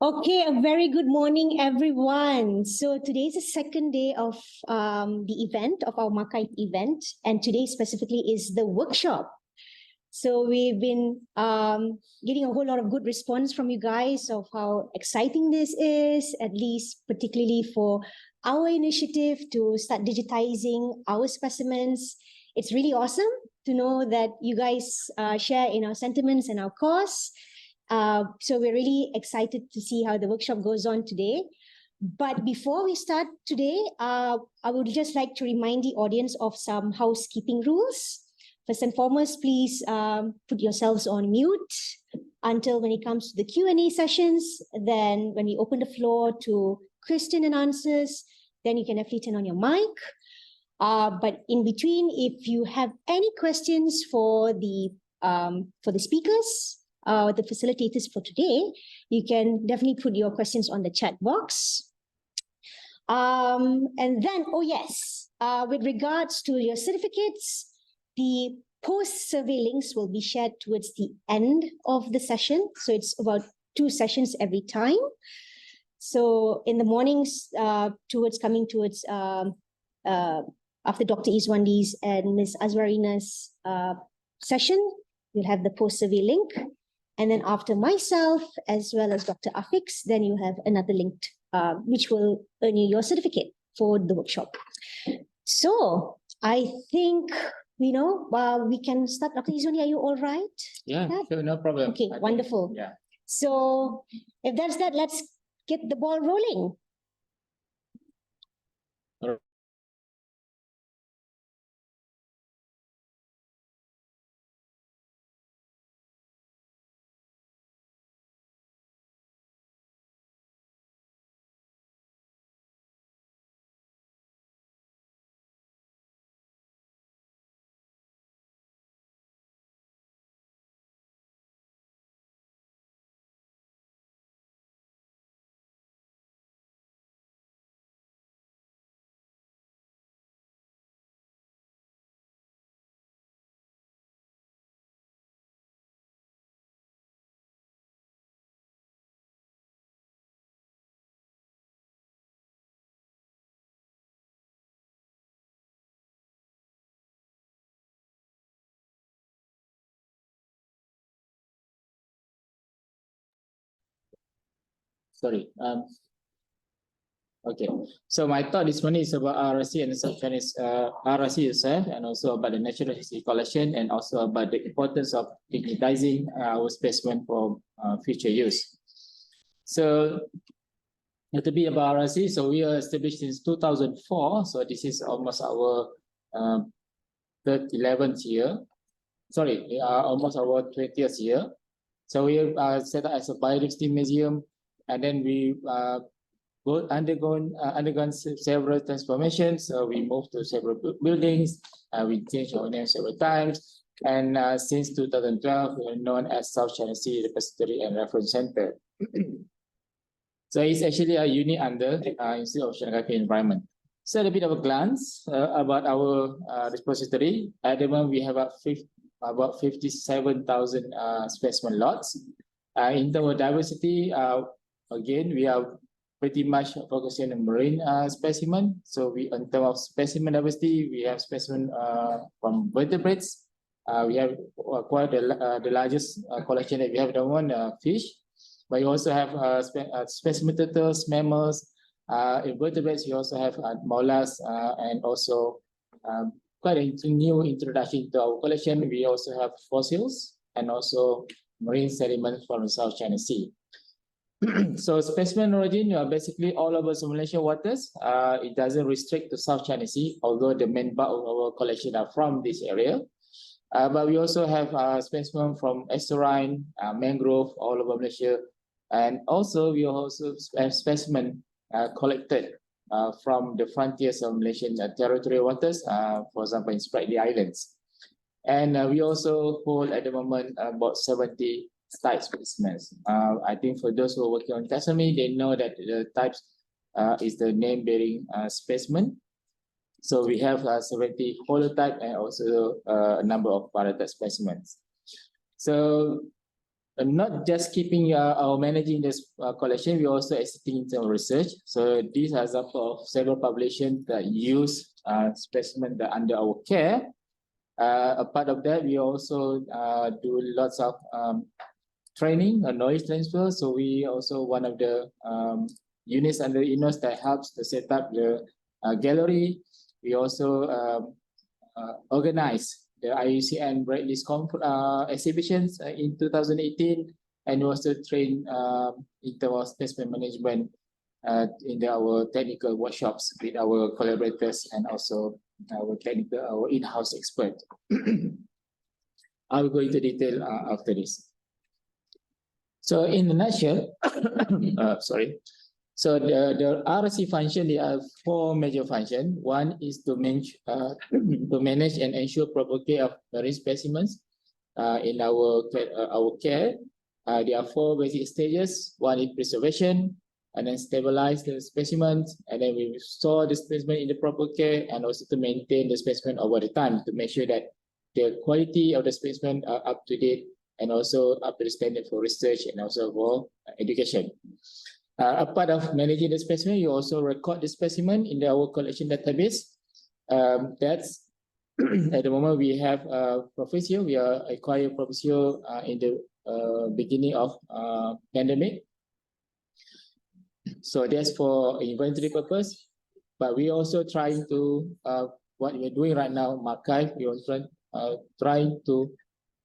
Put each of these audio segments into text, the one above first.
Okay, a very good morning, everyone. So today is the second day of the event, of our MAQIVE event, and today specifically is the workshop. So we've been getting a whole lot of good response from you guys of how exciting this is, at least particularly for our initiative to start digitizing our specimens. It's really awesome to know that you guys share in our sentiments and our cause. So we're really excited to see how the workshop goes on today. But before we start today, I would just like to remind the audience of some housekeeping rules. First and foremost, please put yourselves on mute until when it comes to the Q&A sessions. Then when we open the floor to question and answers, then you can definitely turn on your mic. But in between, if you have any questions for the speakers, the facilitators for today, you can definitely put your questions on the chat box. And then, oh yes, with regards to your certificates, the post-survey links will be shared towards the end of the session. So it's about 2 sessions every time. So in the mornings, after Dr. Izwandi's and Ms. Azwarina's session, you'll have the post-survey link. And then after myself, as well as Dr. Afiq's, then you have another link, which will earn you your certificate for the workshop. So I think, we can start. Dr. Izwandi, are you all right? Yeah, sure, no problem. Okay, wonderful. Yeah. So if that's that, let's get the ball rolling. Sorry. Okay. So my thought this morning is about RRC and the Chinese RRC itself, and also about the natural history collection, and also about the importance of digitizing our specimen for future use. So a little bit about RRC. So we are established since 2004. So this is almost our 11th year. Sorry, almost our 20th year. So we set up as a biodiversity museum, and then we undergone several transformations. So we moved to several buildings. We changed our name several times, and since 2012, we are known as South China Sea Repository and Reference Center. So it's actually a unit under Institute of Oceanography Environment. So a bit of a glance about our repository. At the moment, we have about 57,000 specimen lots. In terms of diversity, again, we are pretty much focusing on marine specimen. So in terms of specimen diversity, we have specimen from vertebrates, We have quite the largest collection that we have the one fish, but you also have specimen turtles, mammals, invertebrates. You also have mollusks and also quite a new introduction to our collection. We also have fossils and also marine sediments from the South China Sea. So specimen origin, basically all over Malaysian waters. It doesn't restrict to South China Sea, although the main bulk of our collection are from this area. But we also have specimen from estuarine, mangrove, all over Malaysia. And also we also have specimen collected from the frontiers of Malaysian territorial waters, for example, in Spratly Islands. And we also hold at the moment about 70 type specimens. I think for those who are working on taxonomy, they know that the types is the name-bearing specimen. So we have 70 holotype and also a number of paratype specimens. So not just keeping or managing this collection, we also assisting in terms of research. So these are examples of several publications that use specimens that under our care. A part of that, we also do lots of training, knowledge transfer. So we also one of the units under INOS that helps to set up the gallery. We also organize the IUCN Bright List exhibitions in 2018, and also train in terms of specimen management in our technical workshops with our collaborators and also our in-house expert. I will go into detail after this. So in a nutshell, sorry. So the RRC function, there are four major functions. One is to manage and ensure proper care of marine specimens in our care. There are four basic stages. One is preservation, and then stabilize the specimens, and then we store the specimen in the proper care, and also to maintain the specimen over the time to make sure that the quality of the specimen are up to date and also up to the standard for research and also for education. A part of managing the specimen, you also record the specimen in our collection database. That's at the moment we have Professor. We are acquired Professor in the beginning of pandemic. So that's for inventory purpose. But we also trying to what we're doing right now, MAQIVE. We are trying to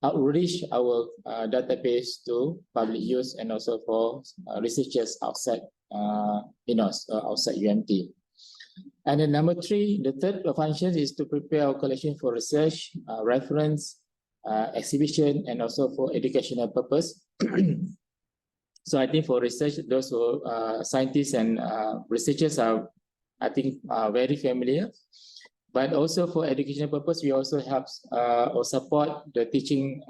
outreach our database to public use and also for researchers outside INOS, outside UMT. And then number three, the third function is to prepare our collection for research, reference, exhibition, and also for educational purpose. So I think for research, those who scientists and researchers are, I think, very familiar. But also for educational purpose, we also help or support the teaching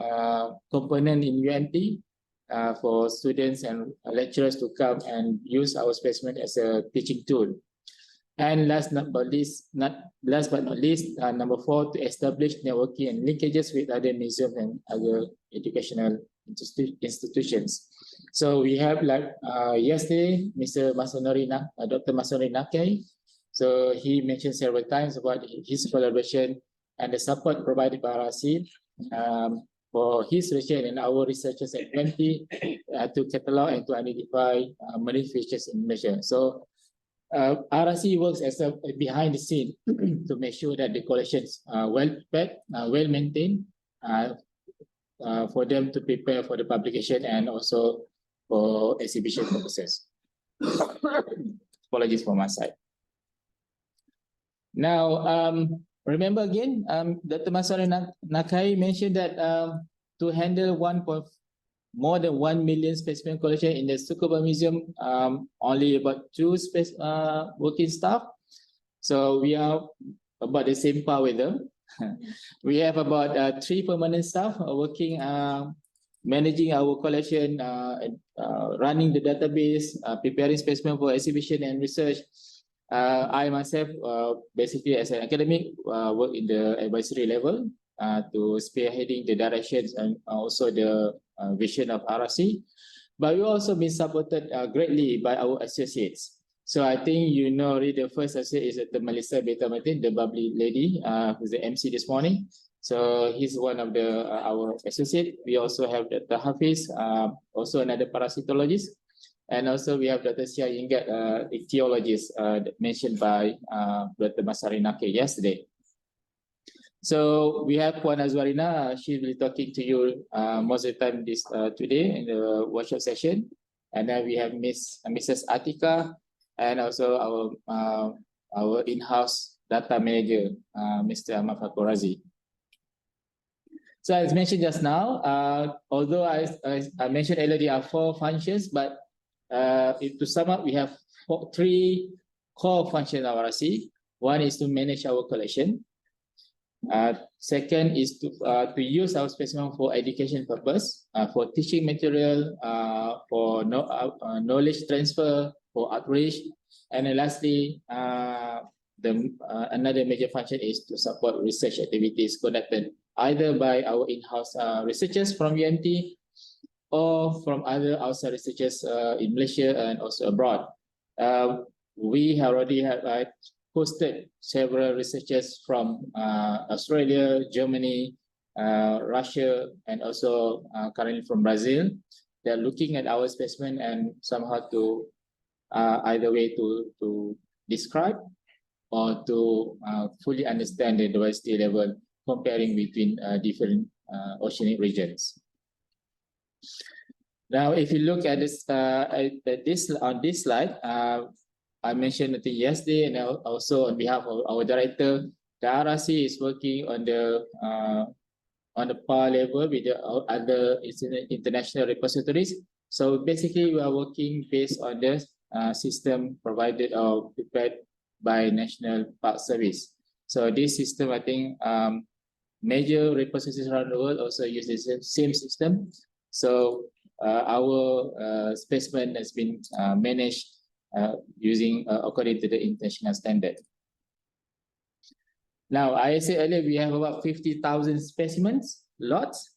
component in UMT for students and lecturers to come and use our specimen as a teaching tool. And last but not least, number four, to establish networking and linkages with other museums and other educational institutions. So we have like yesterday, Dr. Masanori Nake. So he mentioned several times about his collaboration and the support provided by RRC for his research and our researchers at UMT to catalog and to identify marine features in Malaysia. So RRC works as a behind the scene to make sure that the collections are well prepared, well maintained, for them to prepare for the publication and also for exhibition purposes. Apologies for my side. Now, remember again, Dr. Masanori Nakai mentioned that to handle more than 1 million specimen collection in the Tsukuba Museum, only about 2 working staff. So we are about the same power with them. We have about 3 permanent staff working, managing our collection, running the database, preparing specimen for exhibition and research. I myself, basically as an academic, work in the advisory level to spearheading the directions and also the vision of RRC. But we also been supported greatly by our associates. So I think you know already the first associate is the Melissa Beta Martin, the bubbly lady who's the MC this morning. So he's one of the our associate. We also have Dr. Hafiz, also another parasitologist. And also we have Dr. Sia Ingat, ichthyologist mentioned by Dr. Masarinake yesterday. So we have Puan Azwarina, she will be talking to you most of the time this today in the workshop session. And then we have Mrs. Atika, and also our in-house data manager, Mr. Ahmad Fakorazi. So as mentioned just now, although I mentioned earlier there are 4 functions, but to sum up, we have 3 core functions of RRC. One is to manage our collection. Second is to use our specimen for education purpose, for teaching material, for knowledge transfer, for outreach, and then lastly, another major function is to support research activities conducted either by our in-house researchers from UMT or from other outside researchers in Malaysia and also abroad. We already have hosted several researchers from Australia, Germany, Russia, and also currently from Brazil. They're looking at our specimen and somehow to either way to describe or to fully understand the diversity level comparing between different oceanic regions. Now, if you look at this, on this slide, I mentioned it yesterday, and also on behalf of our director, the RRC is working on the par level with the other international repositories. So basically, we are working based on the system provided or prepared by National Park Service. So this system, I think, major repositories around the world also use the same system. So our specimen has been managed using according to the international standard. Now, I said earlier we have about 50,000 specimens, lots.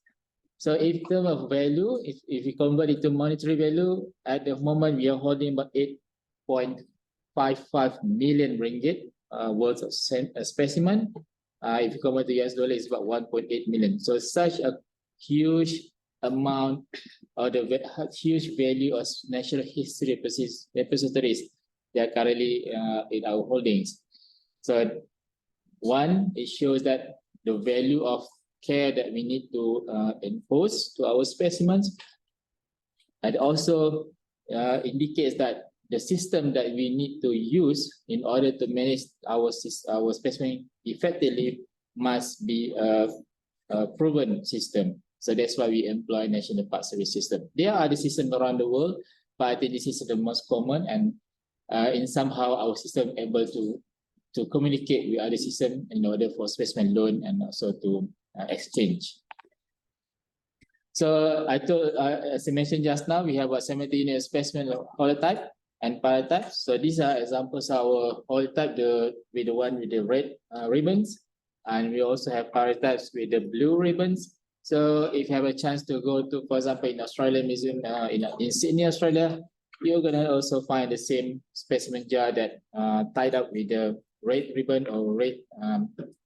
So in terms of value, if we convert it to monetary value, at the moment we are holding about 8.55 million ringgit worth of specimen. If you convert to US dollar, it's about 1.8 million. So such a huge amount or the huge value of natural history repositories that are currently in our holdings. So one, it shows that the value of care that we need to impose to our specimens, and also indicates that the system that we need to use in order to manage our specimen effectively must be a proven system. So that's why we employ National Park Service system. There are other systems around the world, but I think this is the most common, and in somehow our system able to communicate with other systems in order for specimen loan and also to exchange. So I told, as I mentioned just now, we have about 17 specimen holotype and paratype. So these are examples of our holotype, with the one with the red ribbons, and we also have paratypes with the blue ribbons. So if you have a chance to go to, for example, in Australian Museum in Sydney, Australia, you're gonna also find the same specimen jar that tied up with the red ribbon or red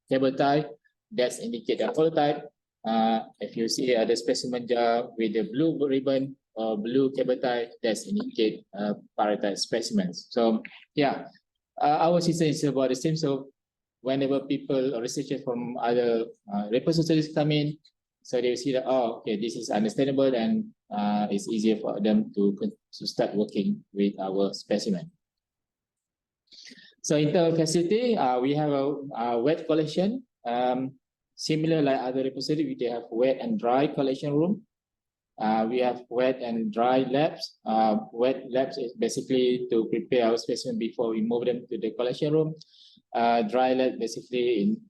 cable tie. That's indicate the holotype. If you see the specimen jar with the blue ribbon or blue cable tie, that's indicate paratype specimens. So yeah, our system is about the same. So whenever people or researchers from other repositories come in, so they will see that, oh, okay, this is understandable, and it's easier for them to start working with our specimen. So in terms of facility, we have a wet collection. Similar like other repositories, we have wet and dry collection room. We have wet and dry labs. Wet labs is basically to prepare our specimen before we move them to the collection room. Dry lab basically in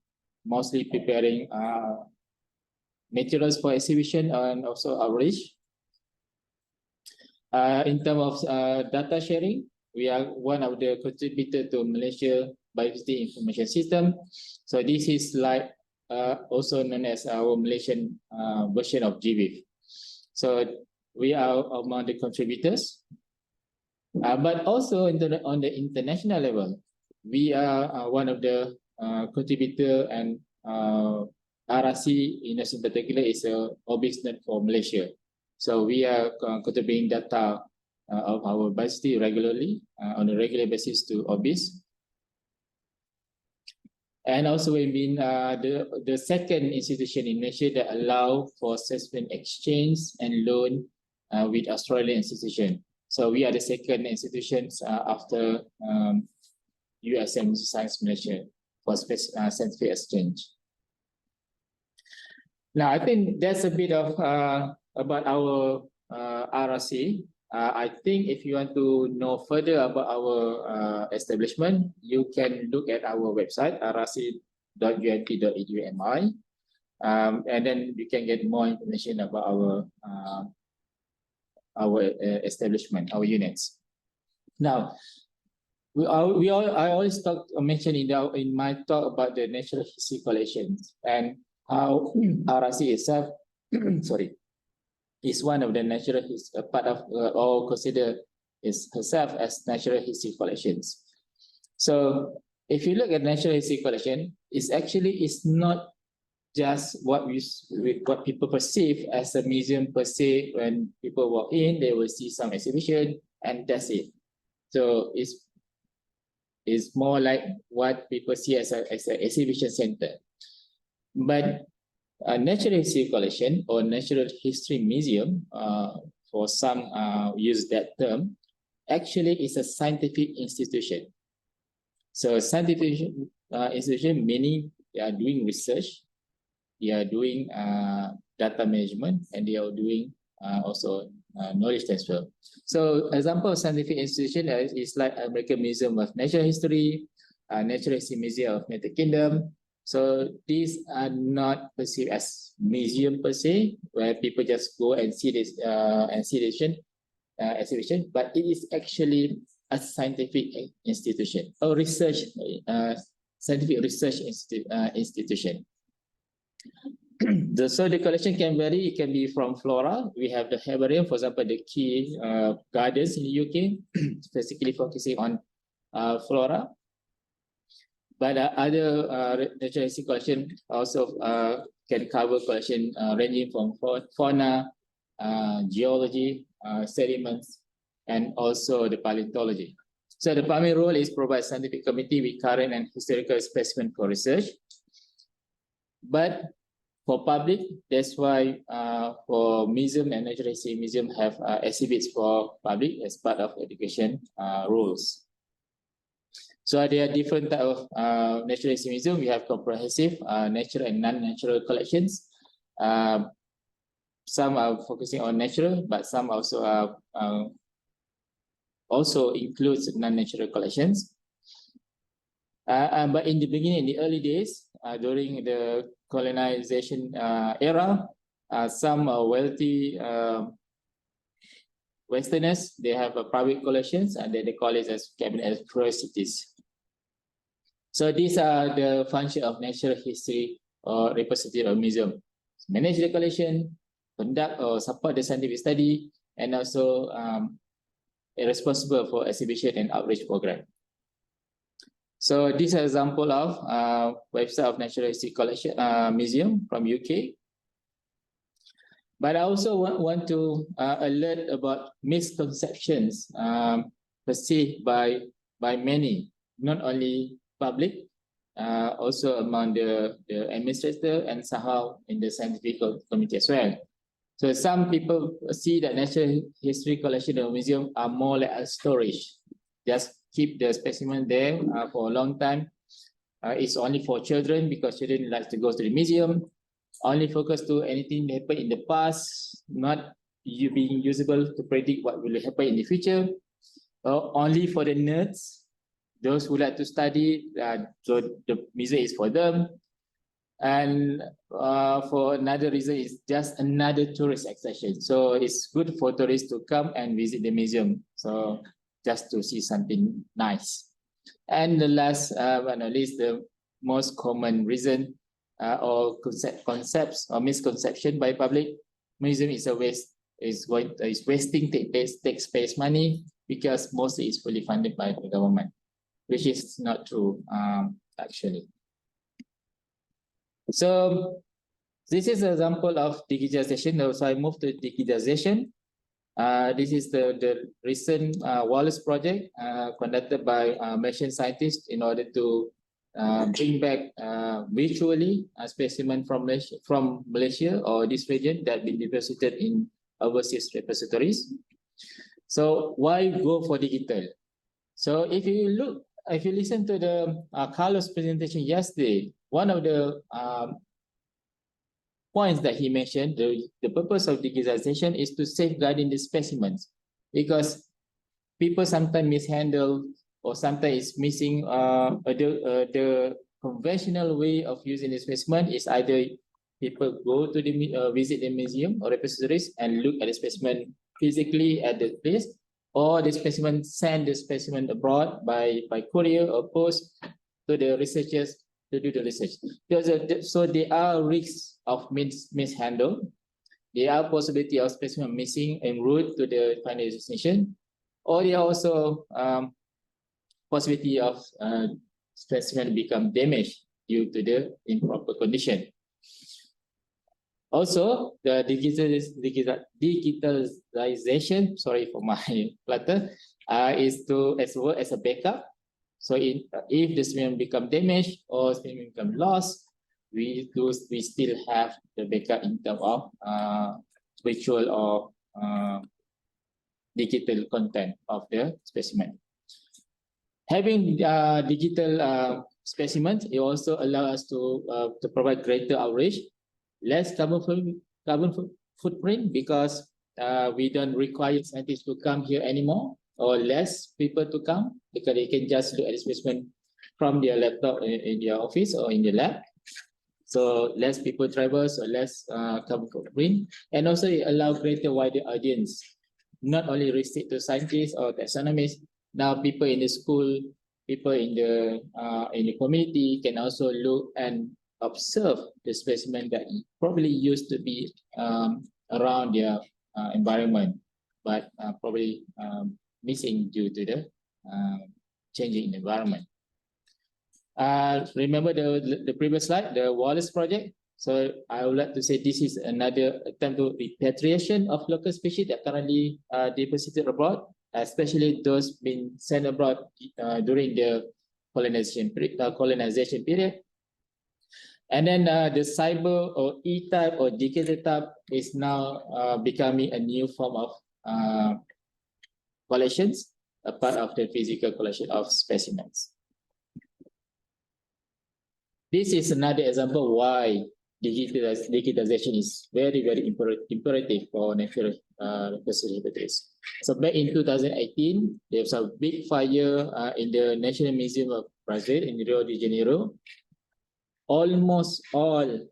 mostly preparing materials for exhibition and also outreach. In terms of data sharing, we are one of the contributors to Malaysia Biodiversity Information System. So this is like also known as our Malaysian version of GBIF. So we are among the contributors. But also on the international level, we are one of the contributor, and RRC in particular is a OBIS net for Malaysia. So we are contributing data of our biodiversity regularly on a regular basis to OBIS. And also we've been the second institution in Malaysia that allow for assessment exchange and loan with Australian institution. So we are the second institutions after USM Science Malaysia for scientific exchange. Now I think that's a bit of about our RRC. I think if you want to know further about our establishment, you can look at our website rrc.unt.edu.my, and then you can get more information about our establishment, our units. Now, I always mention in my talk about the natural history collections and how RRC itself, sorry, is one of the natural part of or consider is herself as natural history collections. So if you look at natural history collection, it's not just what people perceive as a museum per se. When people walk in, they will see some exhibition and that's it. So it's more like what people see as an exhibition center. But a natural history collection or natural history museum, for some use that term, actually is a scientific institution. So scientific institution meaning they are doing research, they are doing data management, and they are doing also knowledge transfer. So example of scientific institution is like American Museum of Natural History, Natural History Museum of United Kingdom. So these are not perceived as museum per se, where people just go and see this exhibition, but it is actually a scientific institution, a research scientific research institution. So the collection can vary. It can be from flora. We have the herbarium, for example, the key gardens in the UK, specifically focusing on flora. But other natural history collection also can cover collection ranging from fauna, geology, sediments, and also the paleontology. So the primary role is provide scientific committee with current and historical specimen for research. But for public, that's why for museum and natural history museum have exhibits for public as part of education rules. So there are different type of natural history museum. We have comprehensive natural and non-natural collections. Some are focusing on natural, but some also includes non-natural collections. But in the beginning, in the early days, during the colonization era, some wealthy Westerners, they have private collections, and they call it as cabinet as curiosities. So these are the function of natural history or representative museum: manage the collection, conduct or support the scientific study, and also responsible for exhibition and outreach program. So this is an example of website of natural history collection museum from UK. But I also want to alert about misconceptions perceived by many, not only public, also among the administrator and somehow in the scientific committee as well. So some people see that natural history collection or museum are more like a storage. Just keep the specimen there for a long time. It's only for children because children like to go to the museum. Only focus to anything that happened in the past, not being usable to predict what will happen in the future. Only for the nerds, those who like to study, so the museum is for them. And for another reason, it's just another tourist attraction. So it's good for tourists to come and visit the museum. So just to see something nice. And the last but not least, the most common reason or concepts or misconception by public: museum is a waste, is wasting takes space, money, because mostly it's fully funded by the government, which is not true actually. So this is an example of digitalization. So I moved to digitalization. This is the recent Wallace project conducted by Malaysian scientists in order to bring back virtually a specimen from Malaysia or this region that been deposited in overseas repositories. So why go for digital? So if you listen to the Carlos presentation yesterday, one of the points that he mentioned, the purpose of digitalization is to safeguarding the specimens, because people sometimes mishandle or sometimes it's missing the conventional way of using the specimen is either people go to the visit the museum or repositories and look at the specimen physically at the place, or the specimen send the specimen abroad by courier or post to the researchers to do the research. So there are risks of mishandle. There are possibility of specimen missing en route to the final destination, or there are also possibility of specimen become damaged due to the improper condition. Also, the digitalization, sorry for my clutter, is to as well as a backup. So if the specimen become damaged or specimen become lost, we still have the backup in terms of virtual or digital content of the specimen. Having digital specimens, it also allows us to provide greater outreach, less carbon footprint, because we don't require scientists to come here anymore, or less people to come, because they can just look at the specimen from their laptop in their office or in the lab. So less people travel, so less carbon footprint, and also it allows greater wider audience, not only restricted to scientists or taxonomists. Now people in the school, people in the community can also look and observe the specimen that probably used to be around their environment, but probably missing due to the changing environment. Remember the previous slide, the Wallace project. So I would like to say this is another attempt to repatriation of local species that currently deposited abroad, especially those being sent abroad during the colonization period. And then the cyber or E-type or digital type is now becoming a new form of collections, a part of the physical collection of specimens. This is another example why digitalization is very, very imperative for natural repositories. So back in 2018, there was a big fire in the National Museum of Brazil in Rio de Janeiro. Almost all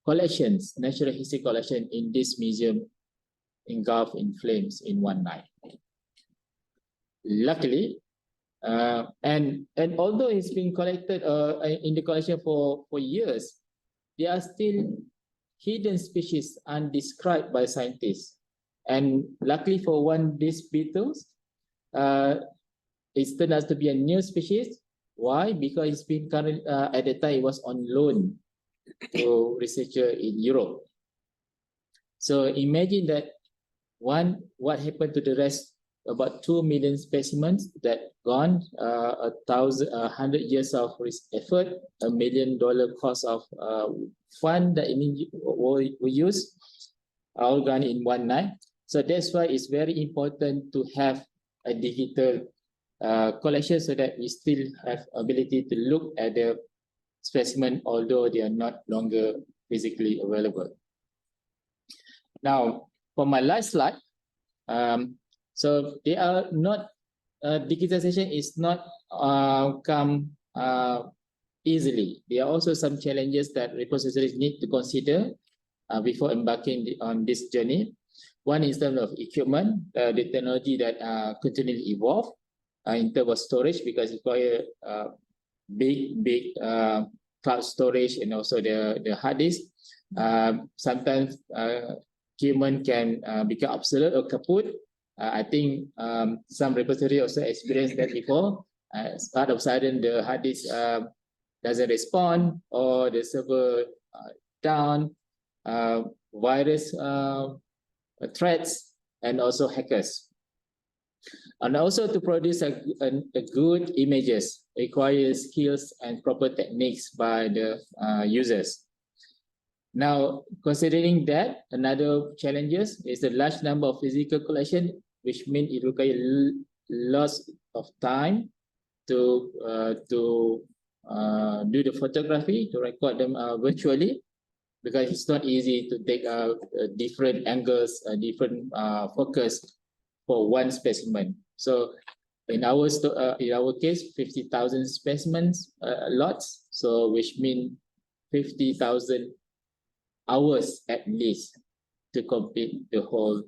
collections, natural history collection in this museum engulfed in flames in one night. Luckily, and although it's been collected in the collection for years, there are still hidden species undescribed by scientists. And luckily for one, these beetles, it turned out to be a new species. Why? Because it's been current at the time it was on loan to researchers in Europe. So imagine that what happened to the rest, about 2 million specimens that gone, 100 years of effort, $1 million cost of fund that we use, all gone in one night. So that's why it's very important to have a digital collection so that we still have ability to look at the specimen, although they are not longer physically available. Now, for my last slide, so they are not, digitalization is not come easily. There are also some challenges that repositories need to consider before embarking on this journey. One is in terms of equipment, the technology that continually evolve in terms of storage, because it requires big cloud storage and also the hard disk. Sometimes equipment can become obsolete or kaput. I think some repository also experienced that before. As part of sudden the hard disk doesn't respond, or the server down, virus threats, and also hackers. And also to produce a good images requires skills and proper techniques by the users. Now, considering that, another challenges is the large number of physical collection, which means it requires lots of time to do the photography, to record them virtually, because it's not easy to take different angles, different focus for one specimen. So in our case, 50,000 specimens lots, so which means 50,000 hours at least to complete the whole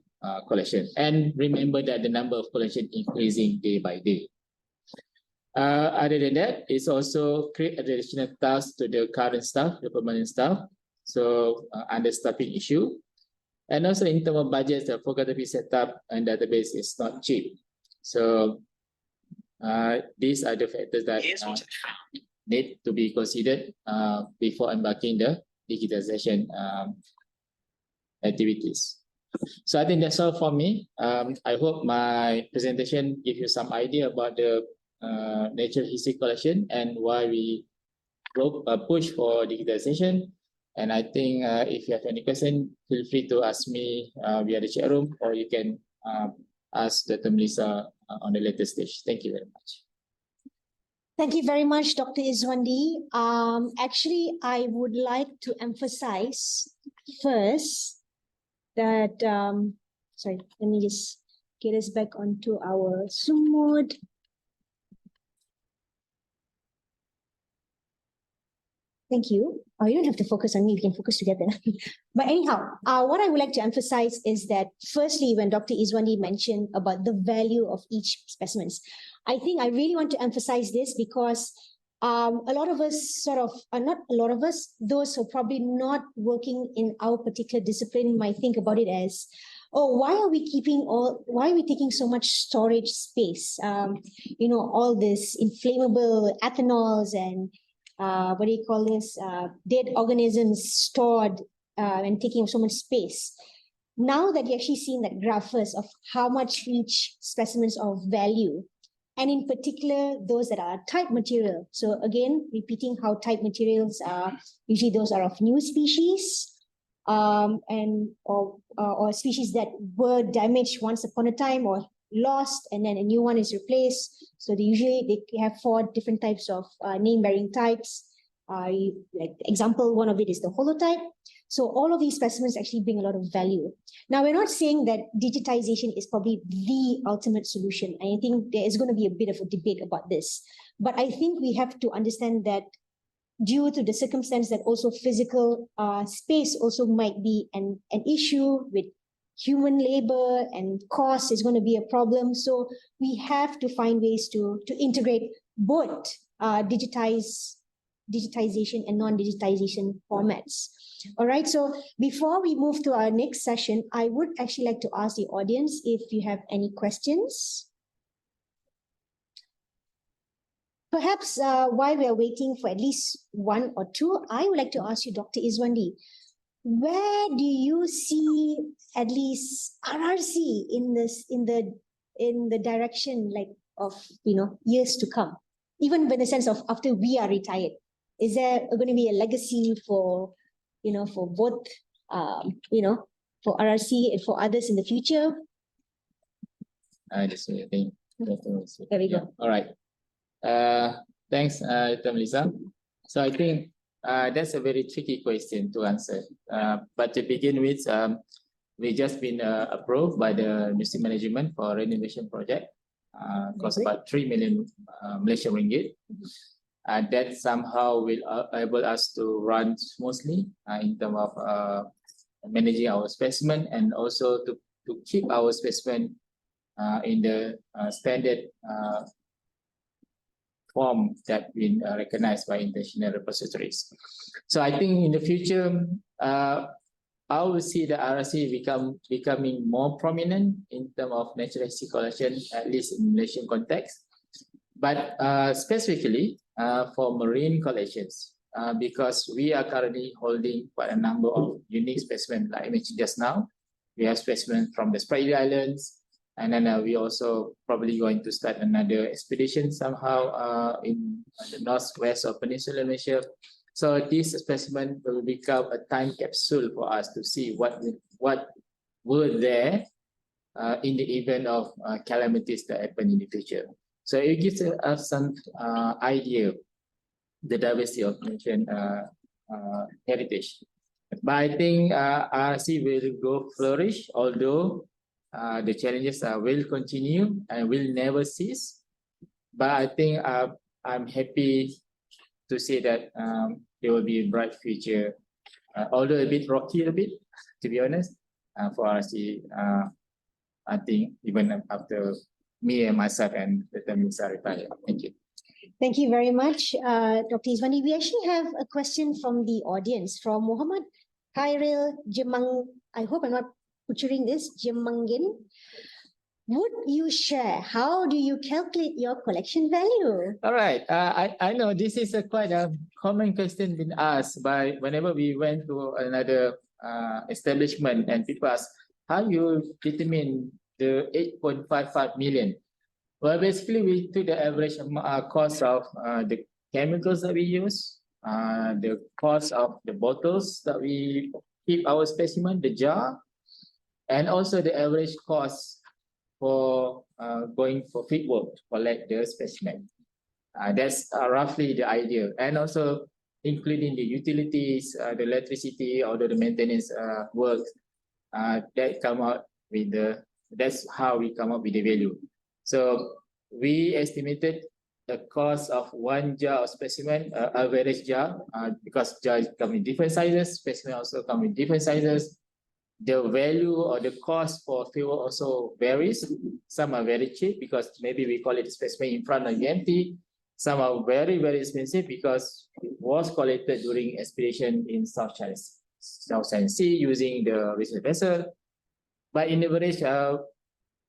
collection. And remember that the number of collection increasing day by day. Other than that, it's also create additional tasks to the current staff, the permanent staff. So understaffing issue. And also in terms of budget, the photography setup and database is not cheap. So these are the factors that need to be considered before embarking the digitalization activities. So I think that's all for me. I hope my presentation gives you some idea about the natural history collection and why we push for digitalization. And I think if you have any question, feel free to ask me via the chat room, or you can ask Dr. Melissa on the later stage. Thank you very much. Thank you very much, Dr. Izwandi. Actually, I would like to emphasize first that, sorry, let me just get us back onto our Zoom mode. Thank you. Oh, you don't have to focus on me, we can focus together. But anyhow, what I would like to emphasize is that firstly, when Dr. Izwandi mentioned about the value of each specimen, I think I really want to emphasize this because a lot of us not a lot of us, those who are probably not working in our particular discipline might think about it as, oh, why are we taking so much storage space? You know, all this inflammable ethanols and what do you call this, dead organisms stored and taking so much space. Now that you're actually seeing that graph first of how much each specimens of value, and in particular, those that are type material. So again, repeating how type materials are, usually those are of new species or species that were damaged once upon a time or lost, and then a new one is replaced. So they have 4 different types of name-bearing types. Like example, one of it is the holotype. So all of these specimens actually bring a lot of value. Now, we're not saying that digitization is probably the ultimate solution. I think there is going to be a bit of a debate about this. But I think we have to understand that due to the circumstance that also physical space also might be an issue with human labor, and cost is going to be a problem. So we have to find ways to integrate both digitization and non-digitization formats. All right, so before we move to our next session, I would actually like to ask the audience if you have any questions. Perhaps while we are waiting for at least 1 or 2, I would like to ask you, Dr. Izwandi, where do you see at least RRC in the direction like of years to come, even in the sense of after we are retired? Is there going to be a legacy for for both for RRC and for others in the future? I just think there we go. All right. Thanks, Dr. Melissa. So I think that's a very tricky question to answer. But to begin with, we just been approved by the Ministry Management for renovation project. Cost about 3 million Malaysian ringgit. That somehow will enable us to run smoothly in terms of managing our specimen, and also to keep our specimen in the standard form that been recognized by international repositories. So I think in the future, I will see the RRC becoming more prominent in terms of natural history collection, at least in Malaysian context. But specifically for marine collections, because we are currently holding quite a number of unique specimens, like I mentioned just now. We have specimens from the Spratly Islands, and then we also probably going to start another expedition somehow in the northwest of Peninsular Malaysia. So this specimen will become a time capsule for us to see what were there in the event of calamities that happen in the future. So it gives us some idea the diversity of Malaysian heritage. But I think RRC will go flourish, although the challenges will continue and will never cease. But I think I'm happy to say that there will be a bright future, although a bit rocky a bit, to be honest, for RRC. I think even after me and myself and the terms are retired. Thank you. Thank you very much, Dr. Izwani. We actually have a question from the audience, from Muhammad Khairil Jemang. I hope I'm not butchering this, Jemangin. Would you share, how do you calculate your collection value? All right. I know this is quite a common question been asked by whenever we went to another establishment and people ask, how you determine the 8.55 million? Well, basically, we took the average cost of the chemicals that we use, the cost of the bottles that we keep our specimen, the jar, and also the average cost for going for field work to collect the specimen. That's roughly the idea. And also including the utilities, the electricity, or the maintenance work, that come out with the, that's how we come up with the value. So we estimated the cost of one jar of specimen, average jar, because jars come in different sizes, specimen also come in different sizes. The value or the cost for fuel also varies. Some are very cheap because maybe we call it specimen in front of empty. Some are very, very expensive because it was collected during expedition in South China Sea using the research vessel. But in average,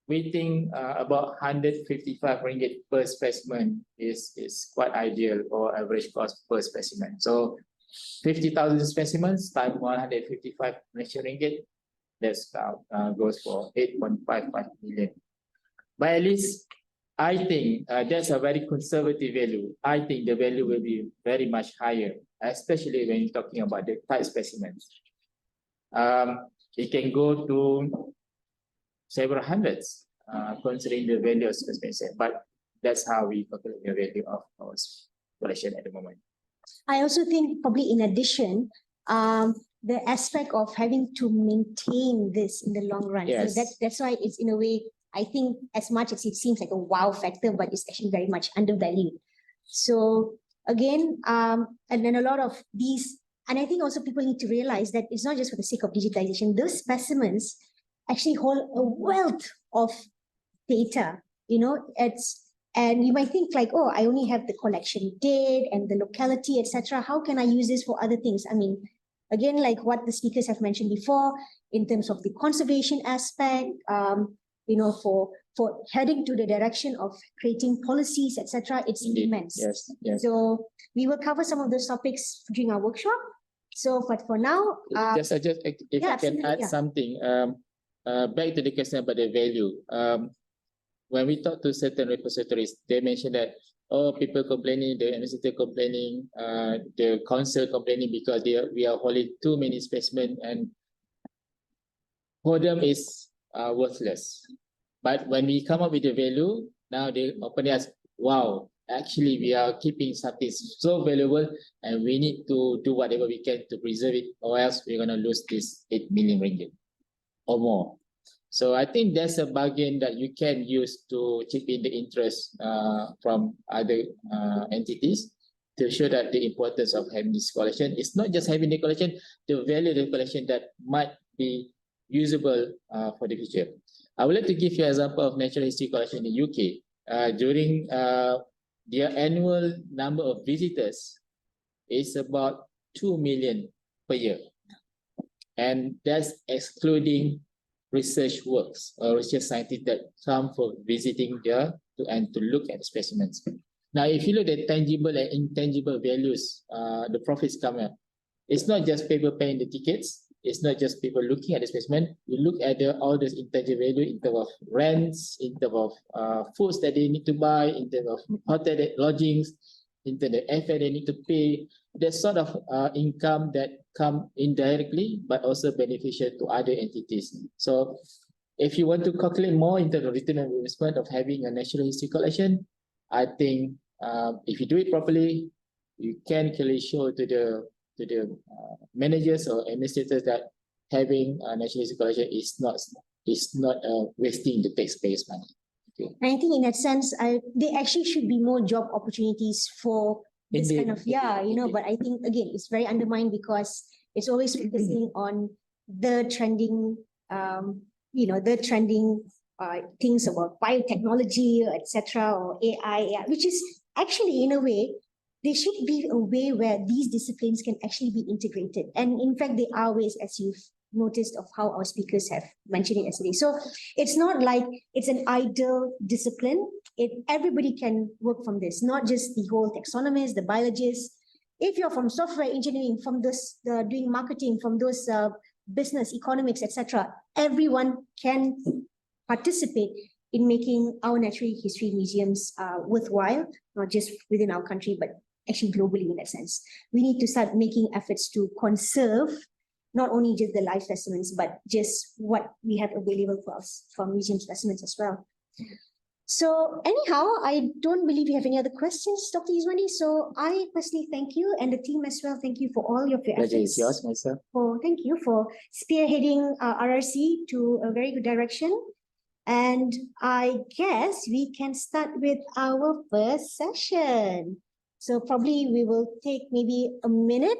we think about 155 ringgit per specimen is quite ideal or average cost per specimen. So 50,000 specimens times 155 Malaysian ringgit, that's goes for 8.55 million. But at least I think that's a very conservative value. I think the value will be very much higher, especially when you're talking about the tight specimens. It can go to several hundreds, considering the value of specimens. But that's how we calculate the value of our collection at the moment. I also think probably in addition, the aspect of having to maintain this in the long run. Yes. So that's why it's in a way, I think as much as it seems like a wow factor, but it's actually very much undervalued. So again, and then a lot of these, and I think also people need to realize that it's not just for the sake of digitalization. Those specimens actually hold a wealth of data, you know, and you might think like, oh, I only have the collection date and the locality, etc. How can I use this for other things? I mean, again, like what the speakers have mentioned before, in terms of the conservation aspect, you know, for heading to the direction of creating policies, etc., it's immense. Yes, yes. So we will cover some of those topics during our workshop. So, but for now, if I can add something, back to the question about the value. When we talk to certain repositories, they mention that, oh, people complaining, the university complaining, the council complaining because we are holding too many specimens, and for them is worthless. But when we come up with the value, now they openly ask, wow, actually we are keeping something so valuable and we need to do whatever we can to preserve it, or else we're going to lose this 8 million ringgit or more. So I think that's a bargain that you can use to chip in the interest from other entities to show that the importance of having this collection is not just having the collection, the value of the collection that might be usable for the future. I would like to give you an example of natural history collection in the UK. During their annual number of visitors is about 2 million per year. And that's excluding research works or research scientists that come for visiting there and to look at the specimens. Now, if you look at tangible and intangible values, the profits come up. It's not just people paying the tickets. It's not just people looking at the specimen. You look at all this intangible value in terms of rents, in terms of foods that they need to buy, in terms of hotel lodgings, in terms of airfare they need to pay. There's sort of income that come indirectly, but also beneficial to other entities. So if you want to calculate more in terms of return on investment of having a natural history collection, I think if you do it properly, you can clearly show to the managers or administrators that having a natural history collection is not wasting the taxpayers' money. Okay. I think in that sense, there actually should be more job opportunities for this kind of, but I think again, it's very undermined because it's always focusing on the trending, things about biotechnology, etc., or AI, which is actually in a way, there should be a way where these disciplines can actually be integrated. And in fact, there are ways, as you've noticed, of how our speakers have mentioned it yesterday. So it's not like it's an idle discipline. Everybody can work from this, not just the whole taxonomists, the biologists. If you're from software engineering, from those doing marketing, from those business, economics, etc., everyone can participate in making our natural history museums worthwhile, not just within our country, but actually globally in that sense. We need to start making efforts to conserve not only just the live specimens, but just what we have available for us from museum specimens as well. So anyhow, I don't believe you have any other questions, Dr. Yuswani. So I personally thank you and the team as well. Thank you for all of your efforts. Pleasure is yours, myself. Thank you for spearheading RRC to a very good direction. And I guess we can start with our first session. So probably we will take maybe a minute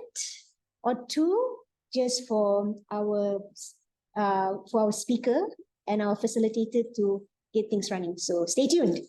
or two just for our speaker and our facilitator to get things running. So stay tuned.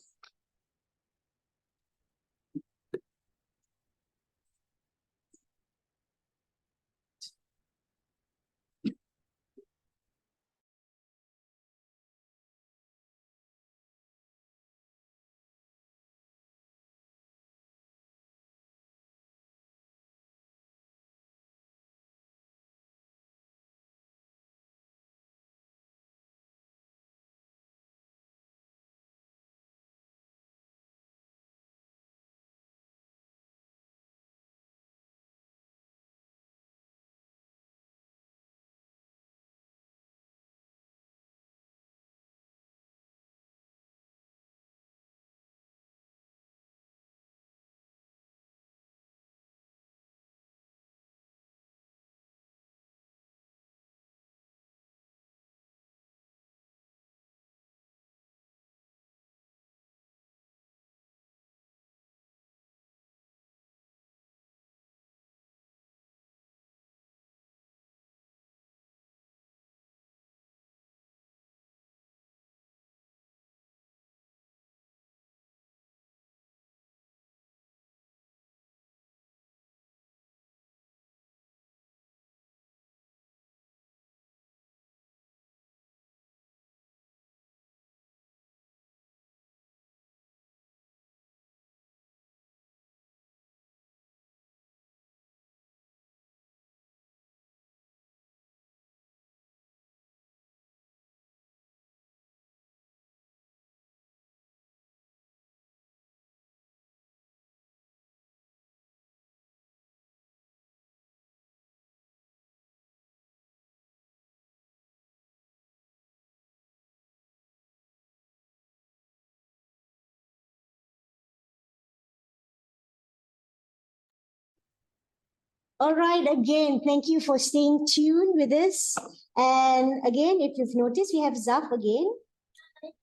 All right, again, thank you for staying tuned with us. And again, if you've noticed, we have Zaf again,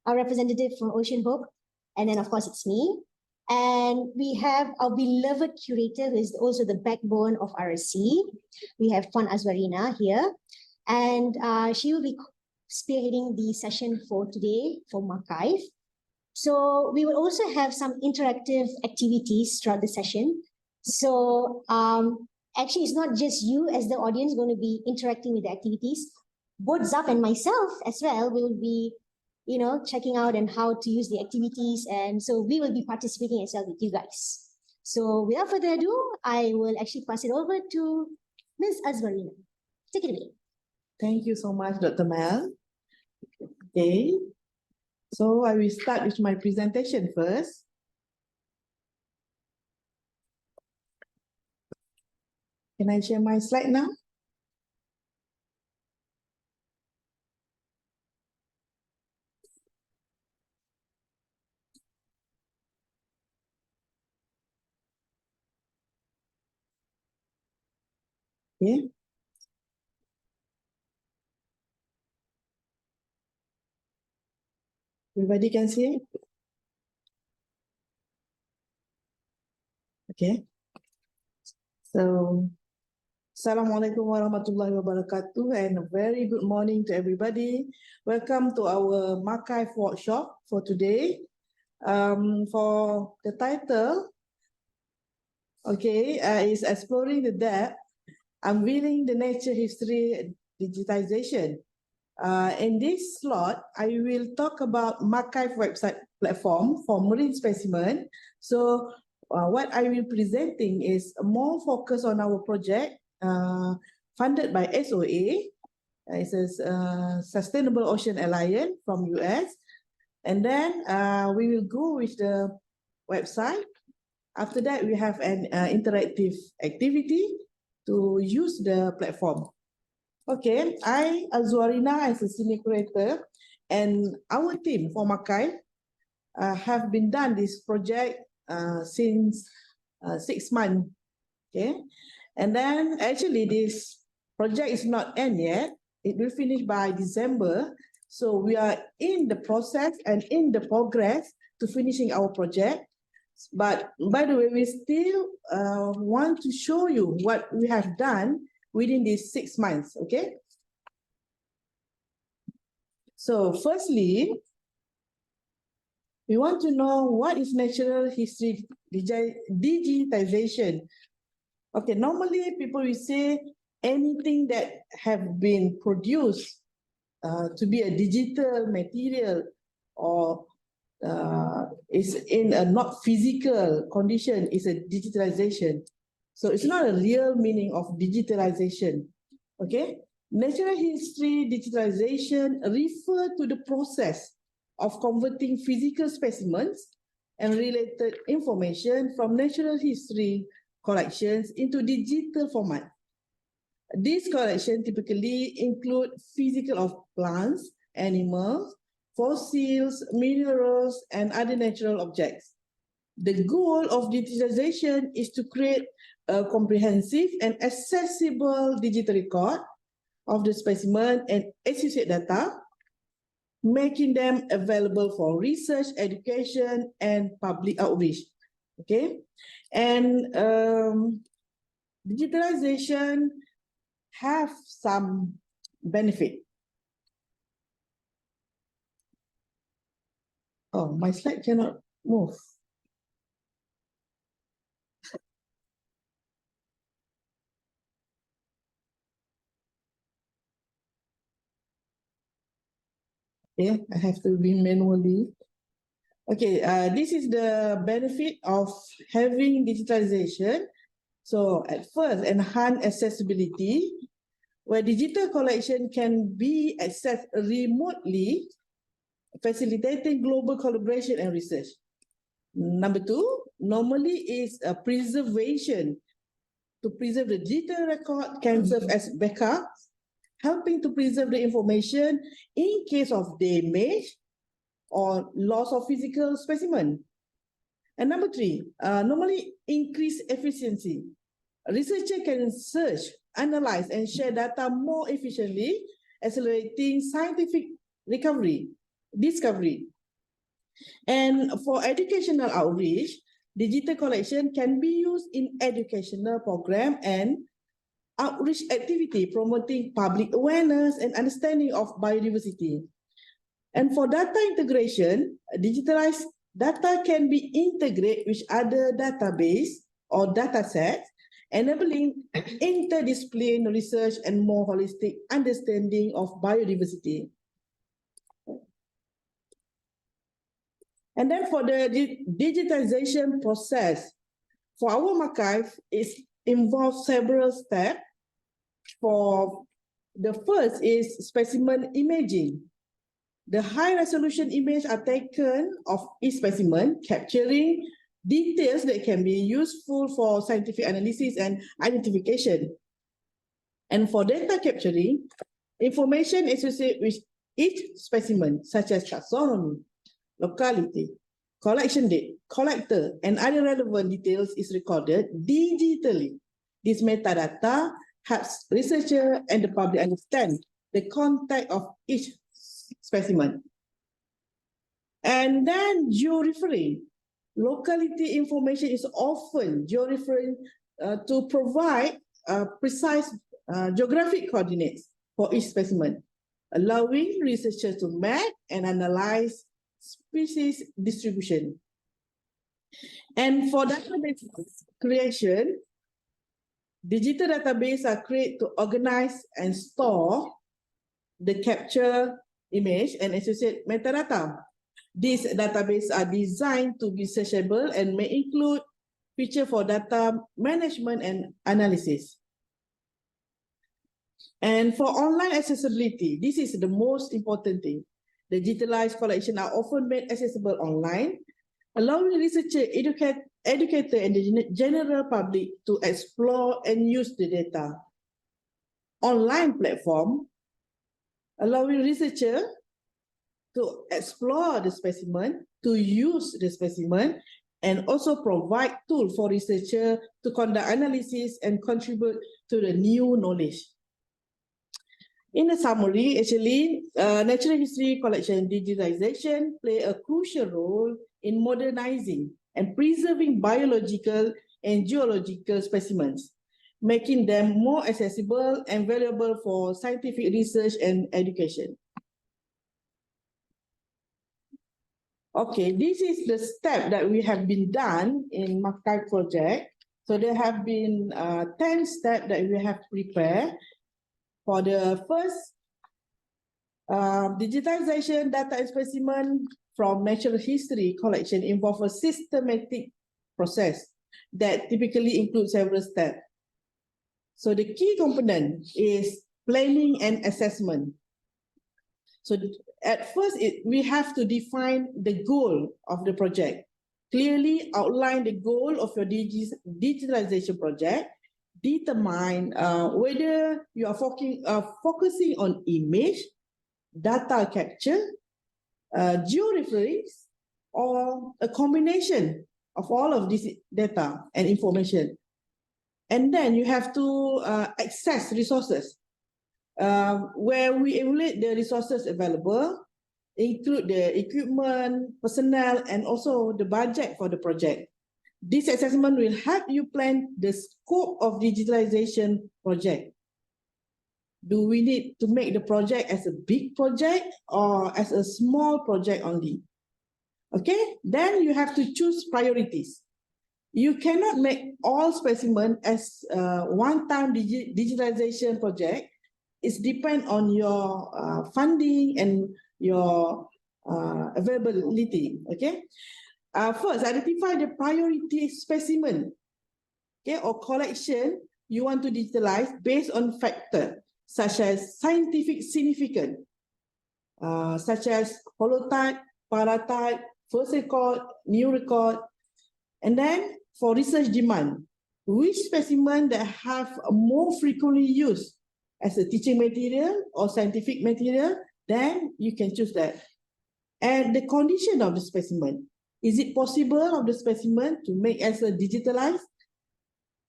our representative from Ocean Hope. And then, of course, it's me. And we have our beloved curator, who is also the backbone of RRC. We have Puan Azwarina here. And she will be spearheading the session for today for MAQIVE. So we will also have some interactive activities throughout the session. So actually it's not just you as the audience going to be interacting with the activities. Both Zaf and myself as well will be, checking out and how to use the activities. And so we will be participating as well with you guys. So without further ado, I will actually pass it over to Ms. Azmarina. Take it away. Thank you so much, Dr. Mel. Okay, so I will start with my presentation first. Can I share my slide now? Okay. Everybody can see it? Okay. So, Assalamualaikum warahmatullahi wabarakatuh and a very good morning to everybody. Welcome to our MAQIVE workshop for today. For the title, okay, is Exploring the Depth, Unveiling the Nature History Digitization. In this slot, I will talk about MAQIVE website platform for marine specimen. So what I will presenting is more focus on our project funded by SOA. It's a Sustainable Ocean Alliance from US. And then we will go with the website. After that, we have an interactive activity to use the platform. Okay, I, Azwarina, as a senior curator, and our team for MAQIVE have been done this project since 6 months. Okay, and then actually this project is not end yet. It will finish by December. So we are in the process and in the progress to finishing our project. But by the way, we still want to show you what we have done within these 6 months, okay? So firstly, we want to know what is natural history digitization. Okay, normally people will say anything that have been produced to be a digital material or is in a not physical condition is a digitalization. So it's not a real meaning of digitalization, okay? Natural history digitalization refer to the process of converting physical specimens and related information from natural history collections into digital format. These collections typically include physical of plants, animals, fossils, minerals, and other natural objects. The goal of digitalization is to create a comprehensive and accessible digital record of the specimen and associated data, making them available for research, education, and public outreach. Okay, and digitalization have some benefit. Oh, my slide cannot move. Okay, I have to be manually. Okay, this is the benefit of having digitalization. So at first, enhance accessibility, where digital collection can be accessed remotely, facilitating global collaboration and research. Number two, normally is a preservation. To preserve the digital record can serve as backup, helping to preserve the information in case of damage or loss of physical specimen. And number three, normally increase efficiency. A researcher can search, analyze, and share data more efficiently, accelerating scientific discovery. And for educational outreach, digital collection can be used in educational program and outreach activity, promoting public awareness and understanding of biodiversity. And for data integration, digitalized data can be integrated with other database or data sets enabling interdisciplinary research and more holistic understanding of biodiversity. And then for the digitization process, for our MAQIVE, it involves several steps. For the first is specimen imaging. The high-resolution images are taken of each specimen, capturing details that can be useful for scientific analysis and identification. And for data capturing, information associated with each specimen, such as taxonomy, locality, collection date, collector, and other relevant details is recorded digitally. This metadata helps researchers and the public understand the context of each specimen. And then georeferring. Locality information is often georeferring to provide precise geographic coordinates for each specimen, allowing researchers to map and analyze species distribution. And for database creation, digital databases are created to organize and store the capture image and associate metadata. These databases are designed to be searchable and may include features for data management and analysis. And for online accessibility, this is the most important thing. The digitalized collections are often made accessible online, allowing researchers, educators, and the general public to explore and use the data. Online platform allowing researchers to explore the specimen, to use the specimen, and also provide tools for researchers to conduct analysis and contribute to the new knowledge. In a summary, actually, natural history collection digitization play a crucial role in modernizing and preserving biological and geological specimens, making them more accessible and valuable for scientific research and education. Okay, this is the step that we have been done in MAQIVE project. So there have been 10 steps that we have prepared. For the first, digitization data and specimen from natural history collection involve a systematic process that typically includes several steps. So the key component is planning and assessment. So at first, we have to define the goal of the project. Clearly outline the goal of your digitalization project. Determine whether you are focusing on image, data capture, georeference, or a combination of all of this data and information. And then you have to access resources where we evaluate the resources available, include the equipment, personnel, and also the budget for the project. This assessment will help you plan the scope of digitalization project. Do we need to make the project as a big project or as a small project only? Okay, then you have to choose priorities. You cannot make all specimens as one-time digitalization project. It depends on your funding and your availability, okay? First, identify the priority specimen, okay, or collection you want to digitalize based on factors such as scientific significance, such as holotype, paratype, first record, new record. And then for research demand, which specimen that have more frequently used as a teaching material or scientific material, then you can choose that. And the condition of the specimen. Is it possible of the specimen to make as a digitalized?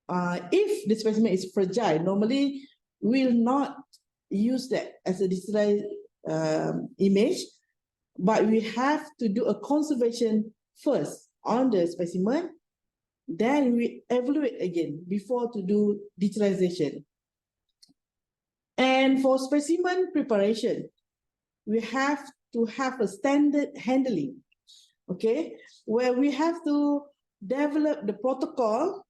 If the specimen is fragile, normally we will not use that as a digitalized image, but we have to do a conservation first on the specimen, then we evaluate again before to do digitalization. And for specimen preparation, we have to have a standard handling, okay, where we have to develop the protocol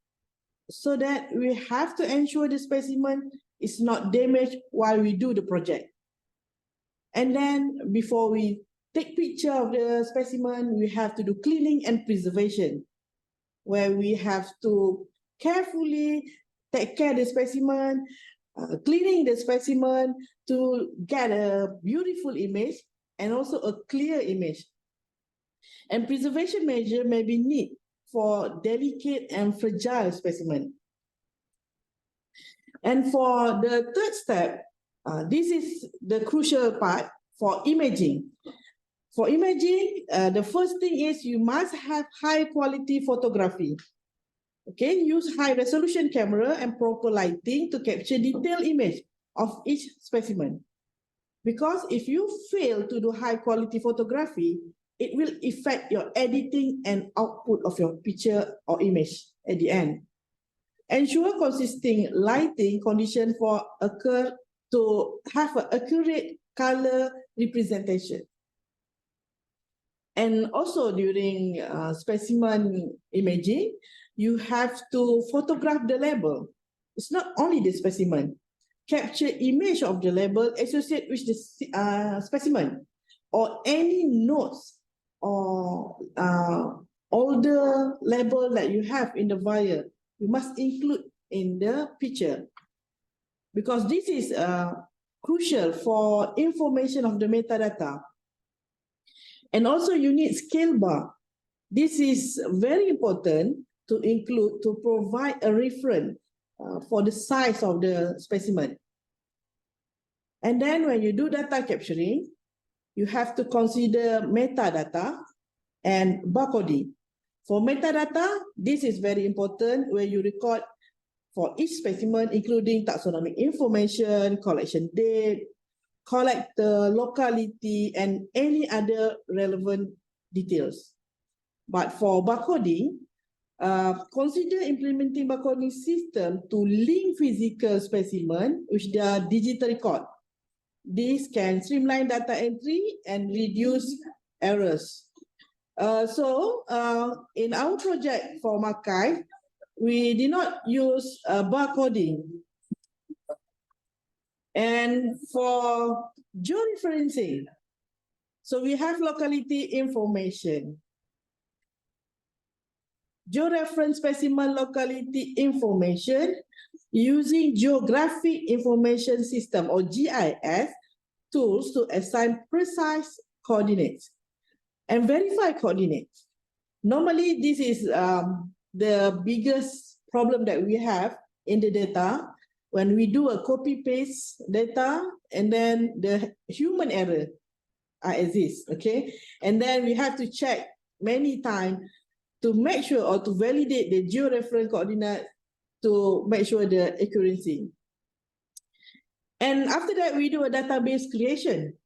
so that we have to ensure the specimen is not damaged while we do the project. And then before we take picture of the specimen, we have to do cleaning and preservation, where we have to carefully take care of the specimen, cleaning the specimen to get a beautiful image and also a clear image. And preservation measure may be needed for delicate and fragile specimen. And for the third step, this is the crucial part for imaging. For imaging, the first thing is you must have high quality photography. Okay, use high resolution camera and proper lighting to capture detailed image of each specimen. Because if you fail to do high quality photography, it will affect your editing and output of your picture or image at the end. Ensure consistent lighting condition for occur to have an accurate color representation. And also during specimen imaging, you have to photograph the label. It's not only the specimen. Capture image of the label associated with the specimen or any notes or older label that you have in the vial. You must include in the picture because this is crucial for information of the metadata. And also you need scale bar. This is very important to include to provide a reference for the size of the specimen. And then when you do data capturing, you have to consider metadata and barcoding. For metadata, this is very important where you record for each specimen, including taxonomic information, collection date, collector, locality, and any other relevant details. But for barcoding, consider implementing barcoding system to link physical specimen with their digital record. This can streamline data entry and reduce errors. In our project for MAQIVE, we did not use barcoding. And for georeferencing, so we have locality information. Georeference specimen locality information using geographic information system or GIS tools to assign precise coordinates and verify coordinates. Normally, this is the biggest problem that we have in the data when we do a copy-paste data and then the human error exists, okay? And then we have to check many times to make sure or to validate the georeference coordinate to make sure the accuracy. And after that, we do a database creation.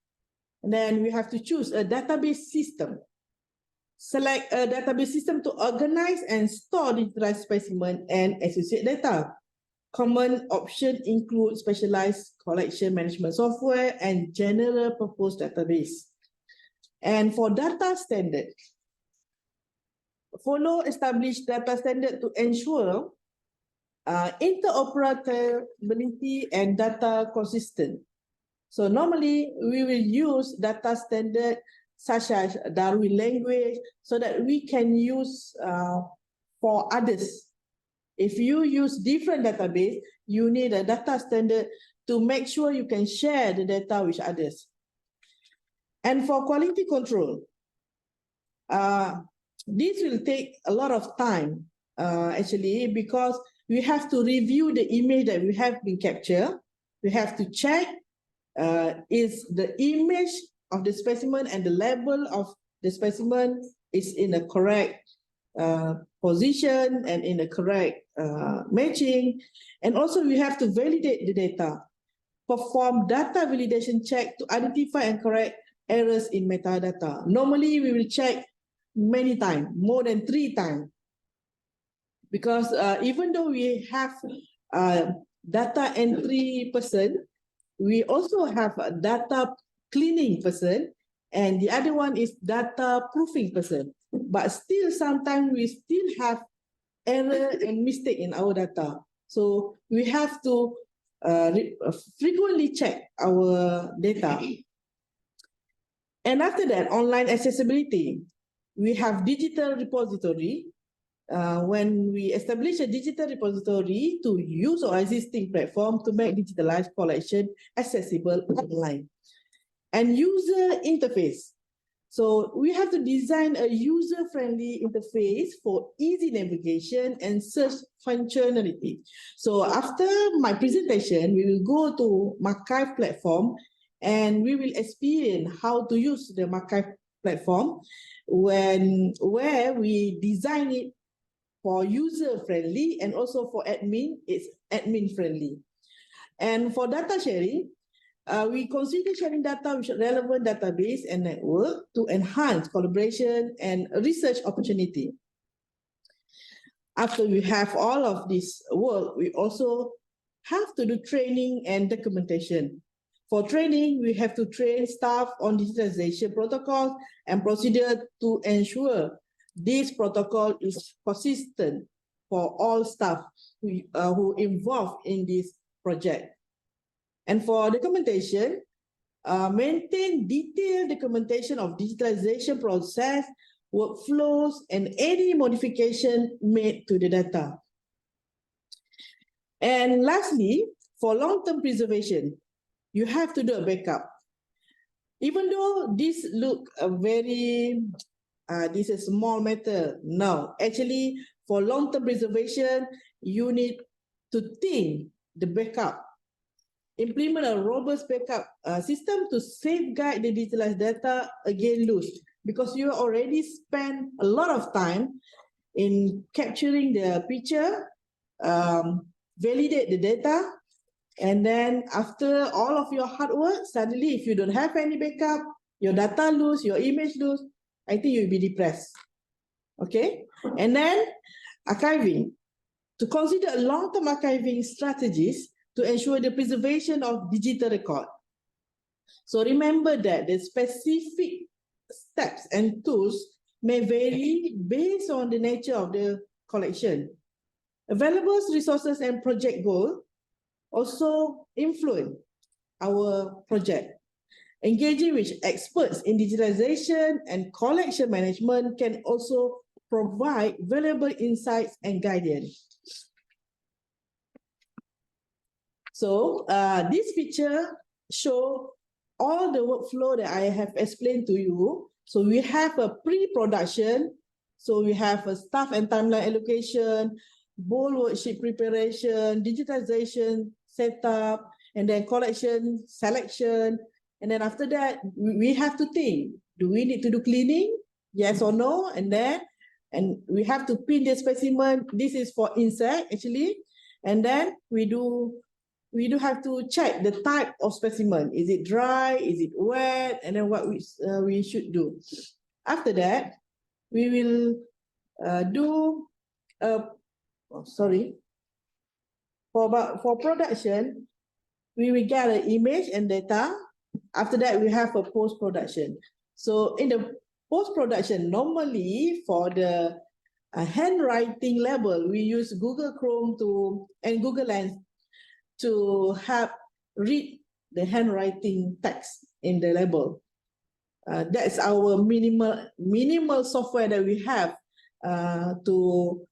And then we have to choose a database system. Select a database system to organize and store digitalized specimen and associate data. Common options include specialized collection management software and general purpose database. And for data standard, follow established data standard to ensure interoperability and data consistent. So normally we will use data standard such as Darwin language so that we can use for others. If you use different database, you need a data standard to make sure you can share the data with others. And for quality control, this will take a lot of time actually because we have to review the image that we have been captured. We have to check is the image of the specimen and the label of the specimen is in a correct position and in a correct matching. And also we have to validate the data, perform data validation check to identify and correct errors in metadata. Normally we will check many times, more than 3 times. Because even though we have data entry person, we also have a data cleaning person, and the other one is data proofing person. But still, sometimes we still have error and mistake in our data. So we have to frequently check our data. And after that, online accessibility. We have digital repository. When we establish a digital repository to use our existing platform to make digitalized collection accessible online. And user interface. So we have to design a user-friendly interface for easy navigation and search functionality. So after my presentation, we will go to MAQIVE platform and we will experience how to use the MAQIVE platform where we design it for user-friendly and also for admin, it's admin-friendly. And for data sharing, we consider sharing data with relevant database and network to enhance collaboration and research opportunity. After we have all of this work, we also have to do training and documentation. For training, we have to train staff on digitalization protocols and procedure to ensure this protocol is consistent for all staff who involved in this project. And for documentation, maintain detailed documentation of digitalization process, workflows, and any modification made to the data. And lastly, for long-term preservation, you have to do a backup. Even though this look this is a small matter, no, actually for long-term preservation, you need to think the backup. Implement a robust backup system to safeguard the digitalized data against loss, because you already spent a lot of time in capturing the picture, validate the data, and then after all of your hard work, suddenly if you don't have any backup, your data lose, your image lose, I think you'll be depressed. Okay, and then archiving. To consider long-term archiving strategies to ensure the preservation of digital record. So remember that the specific steps and tools may vary based on the nature of the collection. Available resources and project goals also influence our project. Engaging with experts in digitalization and collection management can also provide valuable insights and guidance. So this picture shows all the workflow that I have explained to you. So we have a pre-production. So we have a staff and timeline allocation, bold worksheet preparation, digitization setup, and then collection selection. And then after that, we have to think, do we need to do cleaning? Yes or no? And we have to pin the specimen. This is for insect actually. And then we do have to check the type of specimen. Is it dry? Is it wet? And then what we should do. After that, we will for production, we will get an image and data. After that, we have a post-production. So in the post-production, normally for the handwriting level, we use Google Chrome and Google Lens to read the handwriting text in the label. That's our minimal software that we have to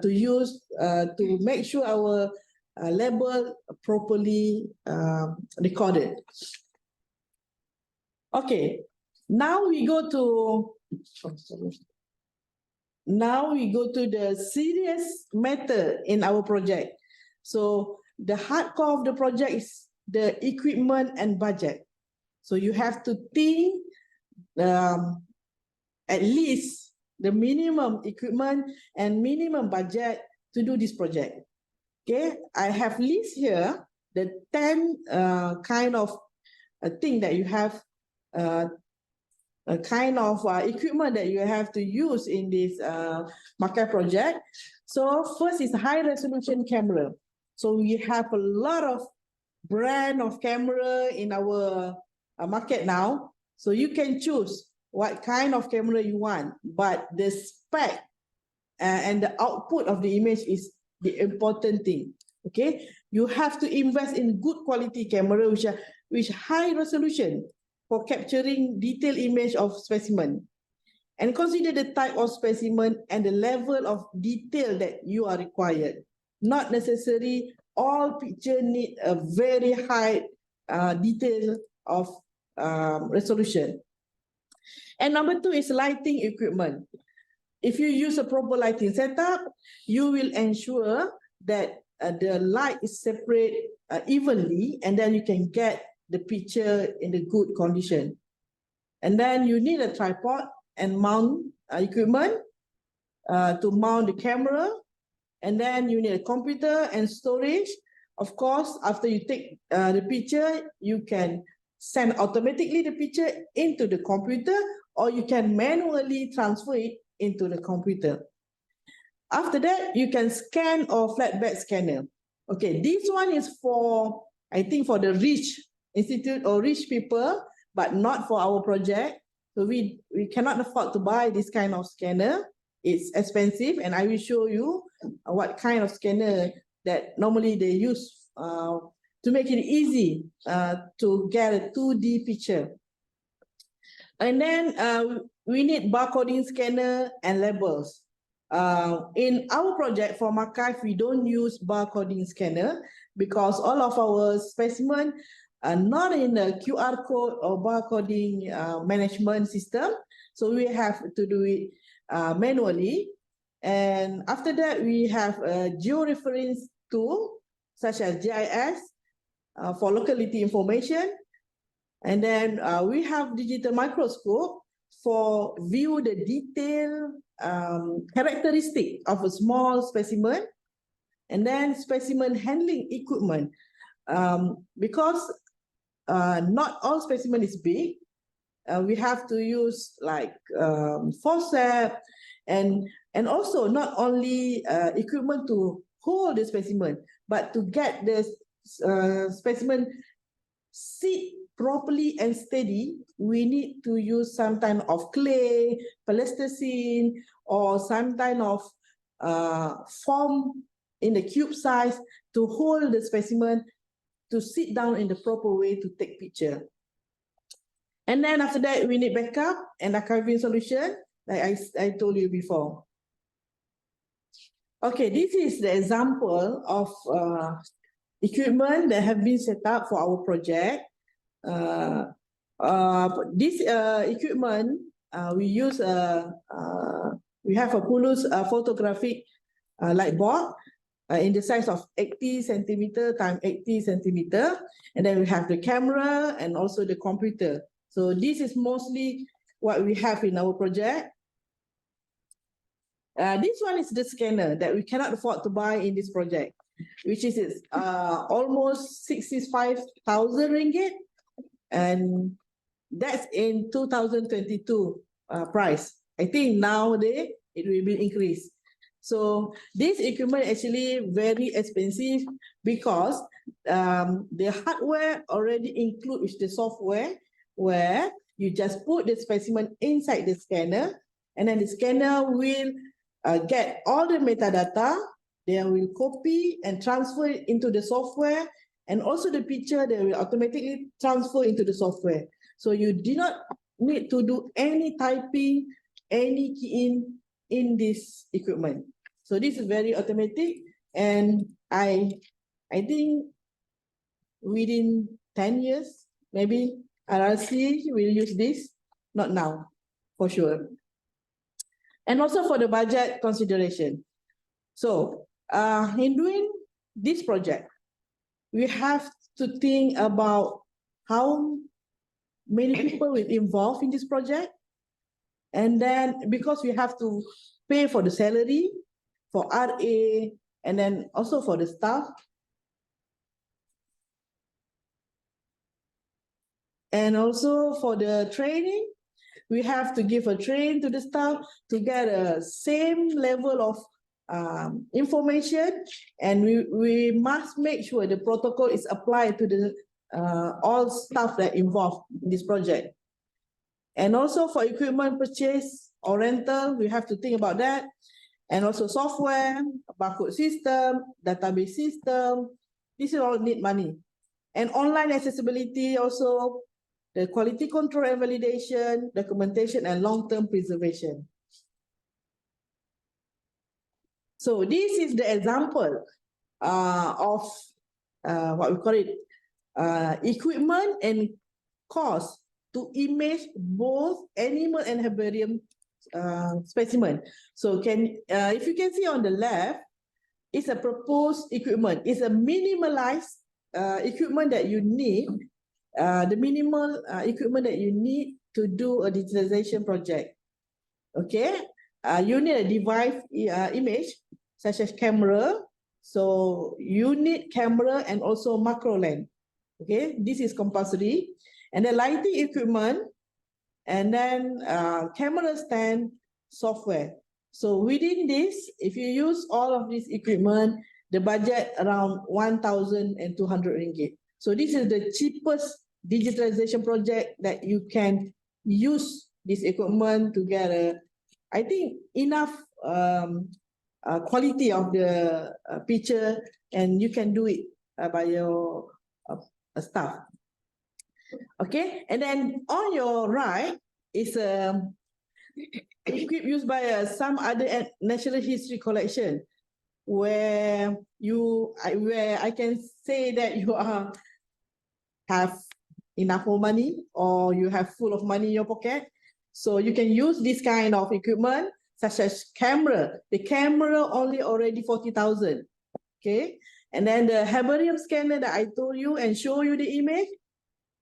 use to make sure our label properly recorded. Okay, now we go to the serious matter in our project. So the hardcore of the project is the equipment and budget. So you have to think at least the minimum equipment and minimum budget to do this project. Okay, I have list here the 10 kind of thing that you have, a kind of equipment that you have to use in this MAQIVE project. So first is high resolution camera. So we have a lot of brand of camera in our market now. So you can choose what kind of camera you want, but the spec and the output of the image is the important thing. Okay, you have to invest in good quality camera which high resolution for capturing detailed image of specimen, and consider the type of specimen and the level of detail that you are required. Not necessary all picture need a very high detail of resolution. And number 2 is lighting equipment. If you use a proper lighting setup, you will ensure that the light is separate evenly, and then you can get the picture in the good condition. And then you need a tripod and mount equipment to mount the camera. And then you need a computer and storage. Of course, after you take the picture, you can send automatically the picture into the computer, or you can manually transfer it into the computer. After that, you can scan or flatbed scanner. Okay, this one is for, I think, for the rich institute or rich people, but not for our project. So we cannot afford to buy this kind of scanner. It's expensive, and I will show you what kind of scanner that normally they use to make it easy to get a 2D picture. And then we need barcoding scanner and labels. In our project for MAQIVE, we don't use barcoding scanner because all of our specimen are not in the QR code or barcoding management system. So we have to do it manually. And after that, we have a georeference tool such as GIS for locality information. And then we have digital microscope for view the detailed characteristic of a small specimen. And then specimen handling equipment. Because not all specimen is big, we have to use like forceps and also not only equipment to hold the specimen, but to get the specimen sit properly and steady, we need to use some kind of clay, plasticine, or some kind of foam in the cube size to hold the specimen to sit down in the proper way to take picture. And then after that, we need backup and archiving solution, like I told you before. Okay, this is the example of equipment that have been set up for our project. This equipment, we use we have a Pulus photographic light bulb in the size of 80 centimeter times 80 centimeter, and then we have the camera and also the computer. So this is mostly what we have in our project. This one is the scanner that we cannot afford to buy in this project, which is almost 65,000 ringgit, and that's in 2022 price. I think nowadays it will be increased. So this equipment actually very expensive because the hardware already include with the software, where you just put the specimen inside the scanner, and then the scanner will get all the metadata. They will copy and transfer it into the software, and also the picture they will automatically transfer into the software. So you do not need to do any typing, any key in this equipment. So this is very automatic, and I think within 10 years, maybe RRC will use this, not now, for sure. And also for the budget consideration. So in doing this project, we have to think about how many people will involve in this project. And then because we have to pay for the salary, for RA, and then also for the staff. And also for the training, we have to give a train to the staff to get a same level of information, and we must make sure the protocol is applied to the all staff that involved in this project. And also for equipment purchase or rental, we have to think about that. And also software, barcode system, database system, this all need money. And online accessibility also, the quality control and validation, documentation, and long-term preservation. So this is the example of what we call it, equipment and cost to image both animal and herbarium specimen. So if you can see on the left, it's a proposed equipment. It's a minimalized equipment that you need, the minimal equipment that you need to do a digitalization project. Okay, you need a device image such as camera. So you need camera and also macro lens. Okay, this is compulsory. And the lighting equipment, and then camera stand, software. So within this, if you use all of this equipment, the budget around 1,200 ringgit. So this is the cheapest digitalization project that you can use this equipment to get I think, enough quality of the picture, and you can do it by your staff. Okay, and then on your right is equipment used by some other natural history collection, where I can say that you have enough money, or you have full of money in your pocket. So you can use this kind of equipment, such as camera. The camera only already 40,000. Okay, and then the herbarium scanner that I told you and show you the image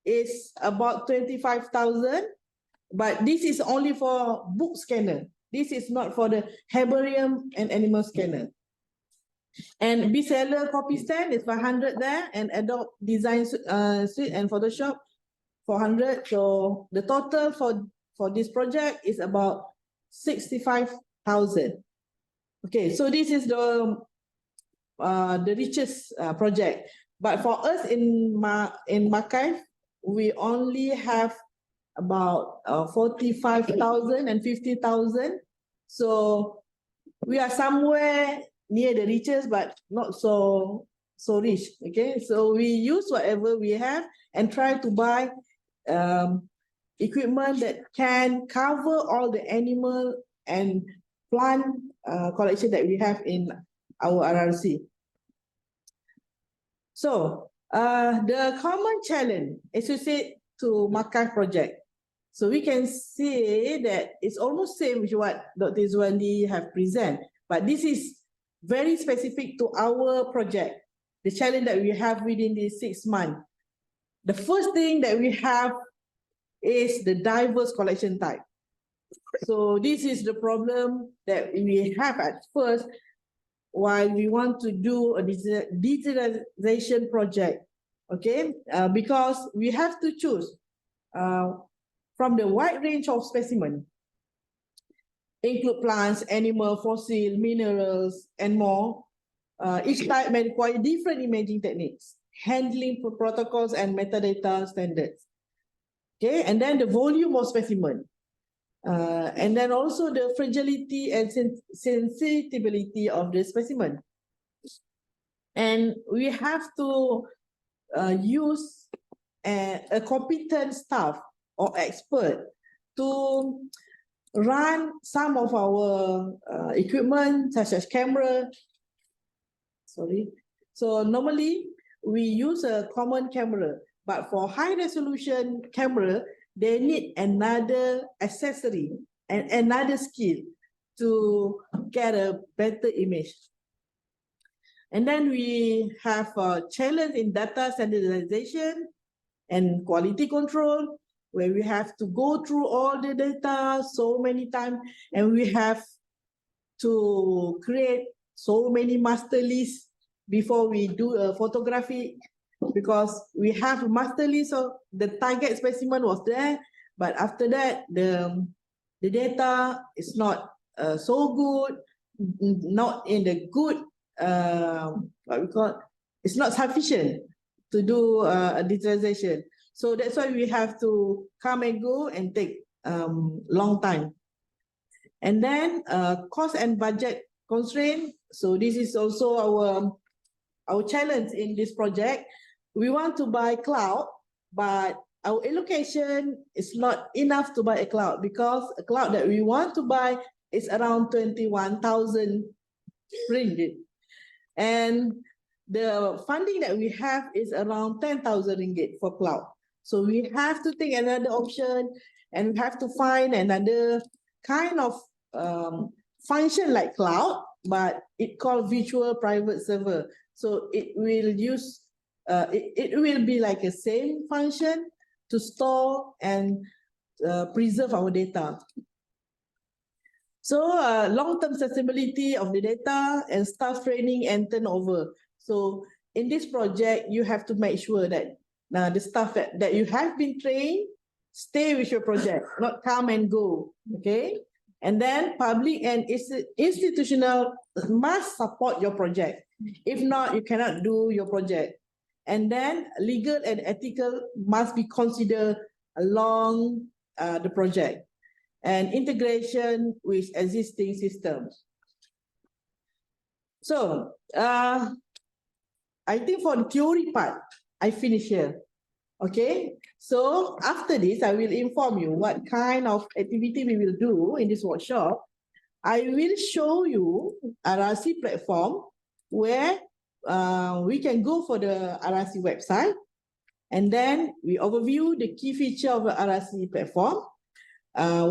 is about 25,000. But this is only for book scanner. This is not for the herbarium and animal scanner. And bestseller copy stand is 500 there, and Adobe Design Suite and Photoshop 400. So the total for this project is about 65,000. Okay, so this is the richest project. But for us in MAQIVE, we only have about 45,000 and 50,000. So we are somewhere near the richest, but not so rich. Okay, so we use whatever we have and try to buy equipment that can cover all the animal and plant collection that we have in our RRC. So the common challenge associated to MAQIVE project. So we can say that it's almost same with what Dr. Izwandi have presented, but this is very specific to our project, the challenge that we have within these 6 months. The first thing that we have is the diverse collection type. So this is the problem that we have at first while we want to do a digitalization project, okay? Because we have to choose from the wide range of specimens, include plants, animal, fossil, minerals, and more. Each type may require different imaging techniques, handling protocols, and metadata standards. Okay, and then the volume of specimen, and then also the fragility and sensitivity of the specimen. And we have to use a competent staff or expert to run some of our equipment, such as camera. So normally we use a common camera, but for high resolution camera, they need another accessory and another skill to get a better image. And then we have a challenge in data standardization and quality control, where we have to go through all the data so many times, and we have to create so many master lists before we do a photography, because we have a master list of the target specimen was there, but after that the data is not so good, not in the good what we call, it's not sufficient to do a digitalization. So that's why we have to come and go and take long time. And then cost and budget constraint. So this is also our challenge in this project. We want to buy cloud, but our allocation is not enough to buy a cloud, because a cloud that we want to buy is around 21,000 ringgit. And the funding that we have is around 10,000 ringgit for cloud. So we have to take another option, and we have to find another kind of function like cloud, but it called virtual private server. So it will use, it will be like a same function to store and preserve our data. So long-term sustainability of the data and staff training and turnover. So in this project, you have to make sure that the staff that you have been trained stay with your project, not come and go, okay? And then public and institutional must support your project. If not, you cannot do your project. And then legal and ethical must be considered along the project, and integration with existing systems. So I think for the theory part, I finish here. Okay, so after this, I will inform you what kind of activity we will do in this workshop. I will show you RRC platform where we can go for the RRC website, and then we overview the key feature of the RRC platform,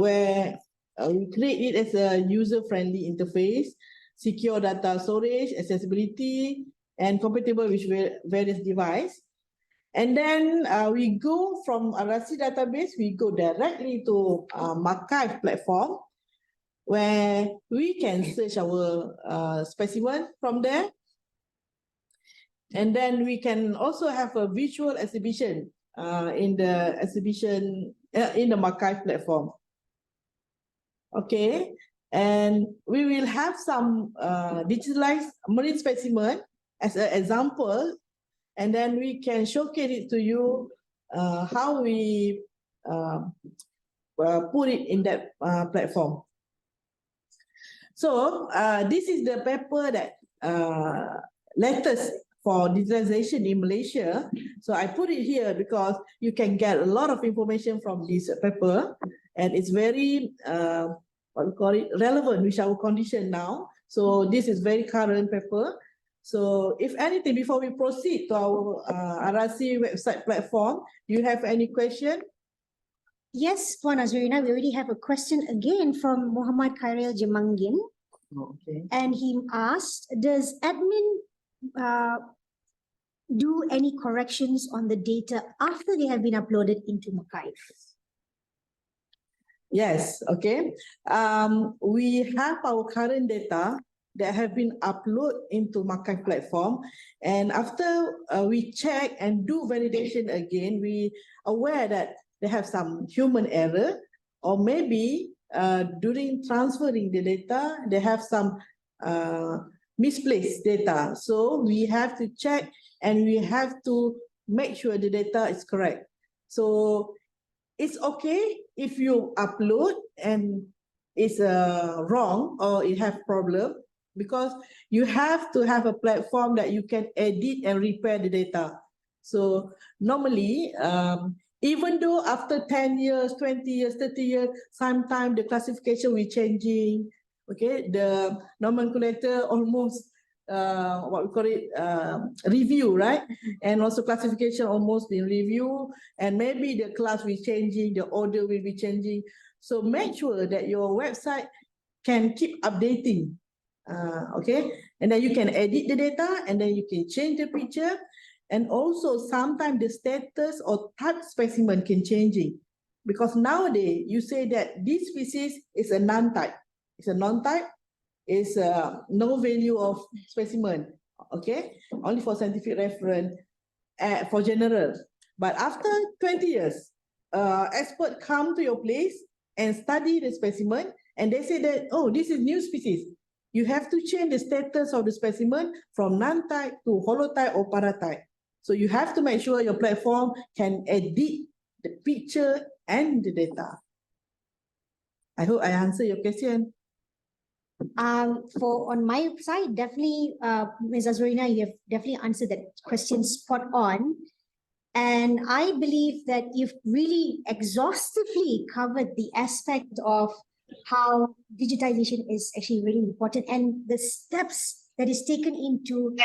where we create it as a user-friendly interface, secure data storage, accessibility, and compatible with various devices. And then we go from RRC database, we go directly to MAQIVE platform, where we can search our specimen from there. And then we can also have a visual exhibition in the MAQIVE platform. Okay, and we will have some digitalized marine specimen as an example, and then we can showcase it to you how we put it in that platform. So this is the paper that latest for digitalization in Malaysia. So I put it here because you can get a lot of information from this paper, and it's very what we call it, relevant with our condition now. So this is very current paper. So if anything, before we proceed to our RRC website platform, do you have any question? Yes, Puan Azrina, we already have a question again from Muhammad Khairil Jemangin. Okay. And he asked, does admin do any corrections on the data after they have been uploaded into MAQIVE? Yes, okay. We have our current data that have been uploaded into MAQIVE platform, and after we check and do validation again, we aware that they have some human error, or maybe during transferring the data, they have some misplaced data. So we have to check and we have to make sure the data is correct. So it's okay if you upload and it's wrong or it have problem, because you have to have a platform that you can edit and repair the data. So normally, even though after 10 years, 20 years, 30 years, sometimes the classification will changing, okay? The nomenclature almost, what we call it, review, right? And also classification almost been review, and maybe the class will changing, the order will be changing. So make sure that your website can keep updating, okay? And then you can edit the data, and then you can change the picture. And also sometimes the status or type specimen can changing, because nowadays you say that this species is a non-type. It's a non-type, it's no value of specimen, okay? Only for scientific reference, for general. But after 20 years, expert come to your place and study the specimen, and they say that, oh, this is new species. You have to change the status of the specimen from non-type to holotype or paratype. So you have to make sure your platform can edit the picture and the data. I hope I answer your question. For on my side, definitely, Ms. Azwarina, you have definitely answered that question spot on. And I believe that you've really exhaustively covered the aspect of how digitization is actually really important and the steps that is taken into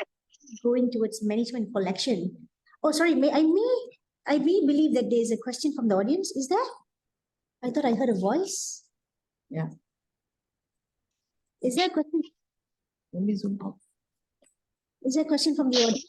going towards management collection. Oh, sorry, I may believe that there's a question from the audience. Is there? I thought I heard a voice. Yeah. Is there a question? Let me zoom out. Is there a question from the audience?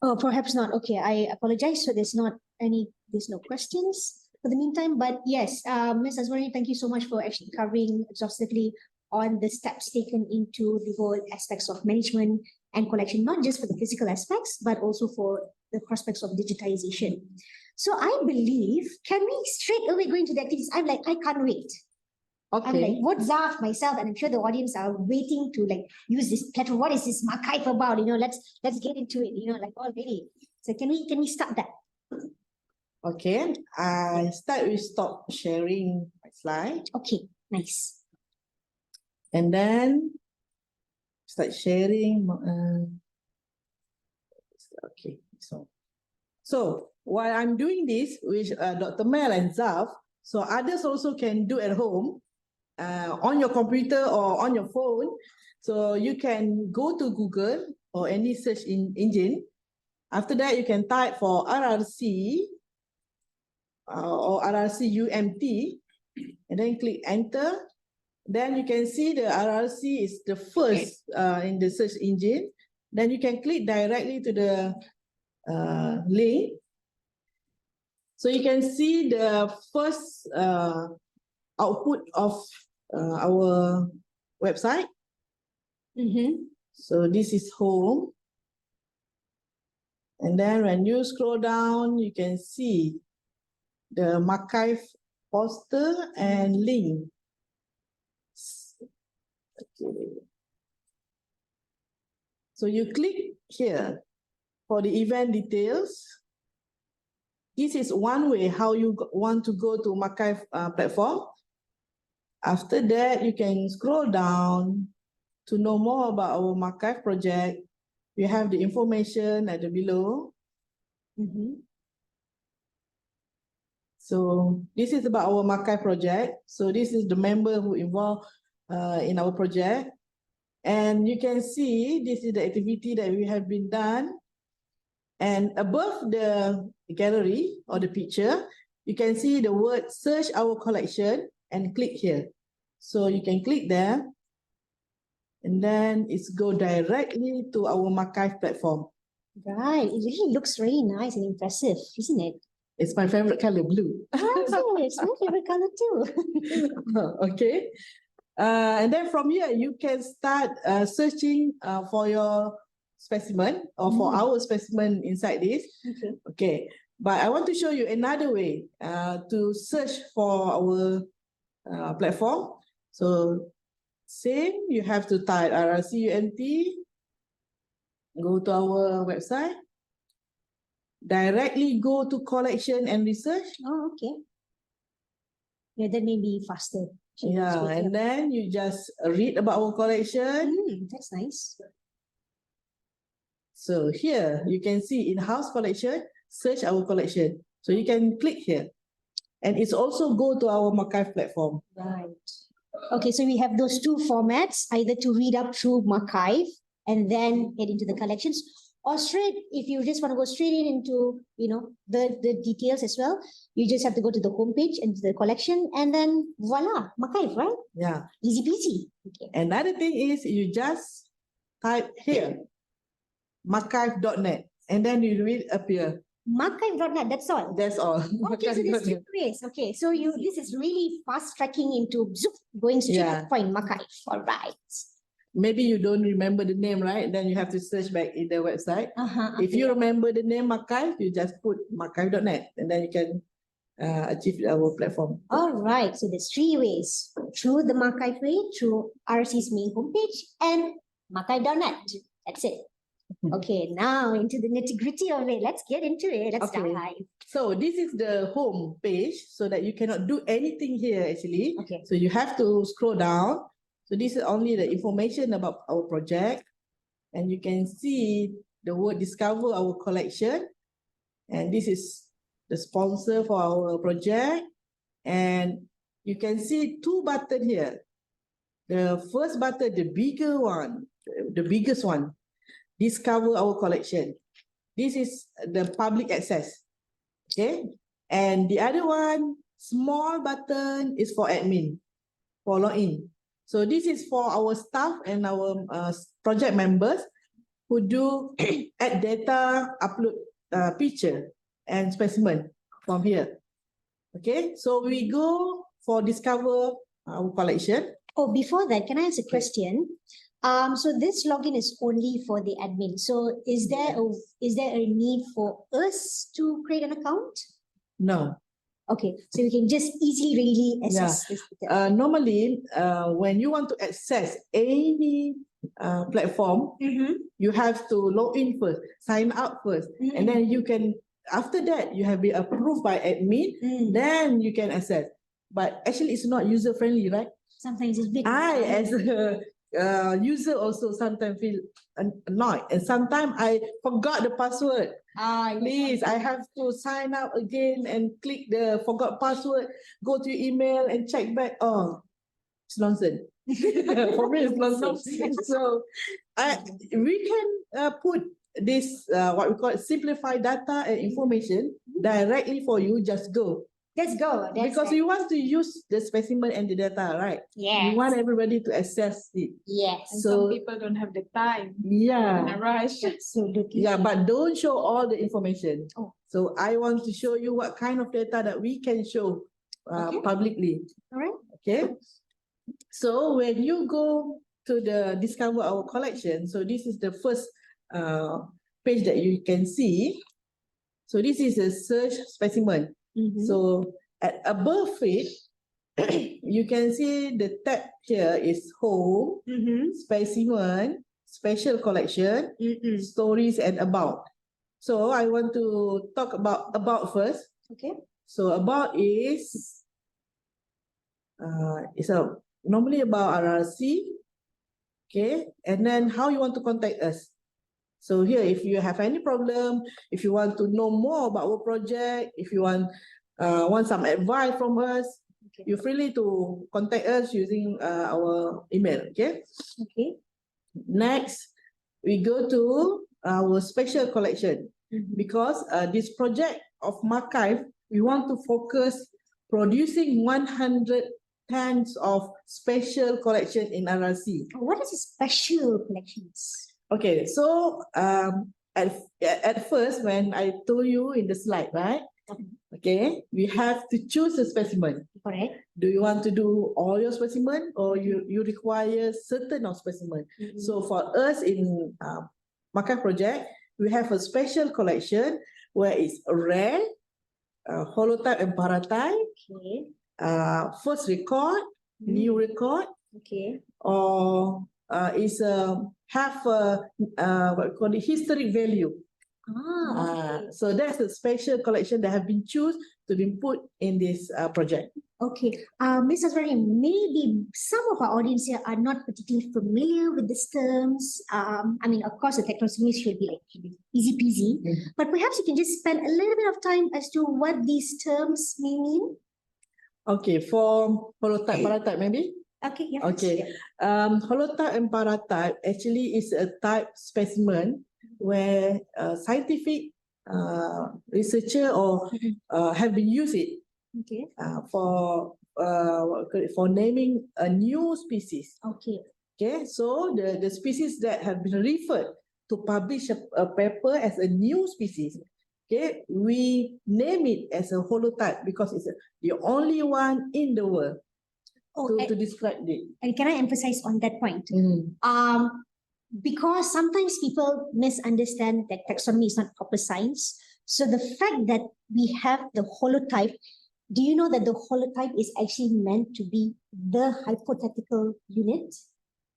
Oh, perhaps not. Okay, I apologize. So there's no questions for the meantime. But yes, Ms. Azwari, thank you so much for actually covering exhaustively on the steps taken into the whole aspects of management and collection, not just for the physical aspects, but also for the prospects of digitization. So I believe, can we straight away go into the activities? I'm like, I can't wait. I'm like, what's up myself, and I'm sure the audience are waiting to like use this platform. What is this MAQIVE about? Let's get into it. Like already. So can we start that? Okay, I start with stop sharing my slide. Okay, nice. And then start sharing. Okay, so while I'm doing this with Dr. Mel and Zaf, so others also can do at home. On your computer or on your phone. So you can go to Google or any search engine. After that, you can type for RRC or RRC UMT and then click enter. Then you can see the RRC is the first in the search engine. Then you can click directly to the link. So you can see the first output of our website. So this is home. And then when you scroll down, you can see the MAQIVE poster and link. Okay. So you click here for the event details. This is one way how you want to go to MAQIVE platform. After that, you can scroll down to know more about our MAQIVE project. We have the information at the below. So this is about our MAQIVE project. So this is the member who involved in our project. And you can see this is the activity that we have been done. And above the gallery or the picture, you can see the word search our collection and click here. So you can click there and then it's go directly to our MAQIVE platform. Right, it really looks really nice and impressive, isn't it? It's my favorite color, blue. It's my favorite color too. Okay. And then from here, you can start searching for your specimen or for our specimen inside this. Okay. But I want to show you another way to search for our platform. So same, you have to type RRC-UMT, go to our website, directly go to collection and research. Oh, okay. Yeah, that may be faster. Yeah, and then you just read about our collection. That's nice. So here you can see in-house collection, search our collection. So you can click here. And it's also go to our MAQIVE platform. Right. Okay, so we have those two formats, either to read up through MAQIVE and then get into the collections, or straight, if you just want to go straight into, the details as well, you just have to go to the homepage and to the collection and then voila, MAQIVE, right? Yeah. Easy peasy. Okay. Another thing is you just type here, maqive.net, and then you will appear. MAQIVE.net, that's all. That's all. Okay, so there's two ways. Okay, so this is really fast tracking into going straight to the point, MAQIVE. All right. Maybe you don't remember the name, right? Then you have to search back in the website. If you remember the name MAQIVE, you just put maqive.net and then you can achieve our platform. All right, so there's three ways. Through the MAQIVE way, through RRC's main homepage, and MAQIVE.net. That's it. Okay, now into the nitty-gritty of it. Let's get into it. Let's Okay. dive. So this is the home page, so that you cannot do anything here actually. Okay. So you have to scroll down. So this is only the information about our project. And you can see the word discover our collection. And this is the sponsor for our project. And you can see two buttons here. The first button, the bigger one, the biggest one, discover our collection. This is the public access. Okay. And the other one, small button, is for admin, for login. So this is for our staff and our project members who do add data, upload picture and specimen from here. Okay, so we go for discover our collection. Oh, before that, can I ask a question? So this login is only for the admin. So is there a need for us to create an account? No. Okay, so we can just easily, really access this. Normally, when you want to access any platform, you have to log in first, sign up first, and then you can, after that, you have been approved by admin, then you can access. But actually, it's not user friendly, right? Sometimes it's big. I, as a user, also sometimes feel annoyed, and sometimes I forgot the password. Please, I have to sign up again and click the forgot password, go to your email and check back. Oh, it's nonsense. For me, it's nonsense. So we can put this, what we call it, simplified data and information directly for you. Just go. Let's go. Because you want to use the specimen and the data, right? Yeah. You want everybody to access it. Yes. And So- some people don't have the time Yeah. in a rush. Absolutely. Yeah, but don't show all the information. Oh. So I want to show you what kind of data that we can show Okay. publicly. All right. Okay. So when you go to the discover our collection, so this is the first page that you can see. So this is a search specimen. So at above it, you can see the tab here is home, specimen, special collection, stories, and about. So I want to talk about first. Okay. So about is it's normally about RRC. Okay, and then how you want to contact us. So here, if you have any problem, if you want to know more about our project, if you want some advice from us, Okay. you're free to contact us using our email. Okay. Okay. Next, we go to our special collection, because this project of MAQIVE, we want to focus producing 100 tons of special collection in RRC. What is a special collections? Okay, so at first, when I told you in the slide, right? Okay, we have to choose a specimen. Correct. Do you want to do all your specimen, or you require certain of specimen? So for us in MAQIVE project, we have a special collection where it's rare, holotype and paratype, Okay. first record, new record, Okay. or is have what we call the historic value. Okay. So that's a special collection that have been chosen to be put in this project. Okay. Ms. Aswari, maybe some of our audience here are not particularly familiar with these terms. I mean, of course, the technology should be like easy peasy, but perhaps you can just spend a little bit of time as to what these terms may mean. Okay, for holotype, paratype maybe? Okay. Yeah. Okay. Holotype and paratype actually is a type specimen where scientific researcher or have been used it Okay. for naming a new species. Okay. Okay, so the species that have been referred to publish a paper as a new species, okay, we name it as a holotype because it's the only one in the world to describe it. And can I emphasize on that point? Because sometimes people misunderstand that taxonomy is not proper science. So the fact that we have the holotype, do you know that the holotype is actually meant to be the hypothetical unit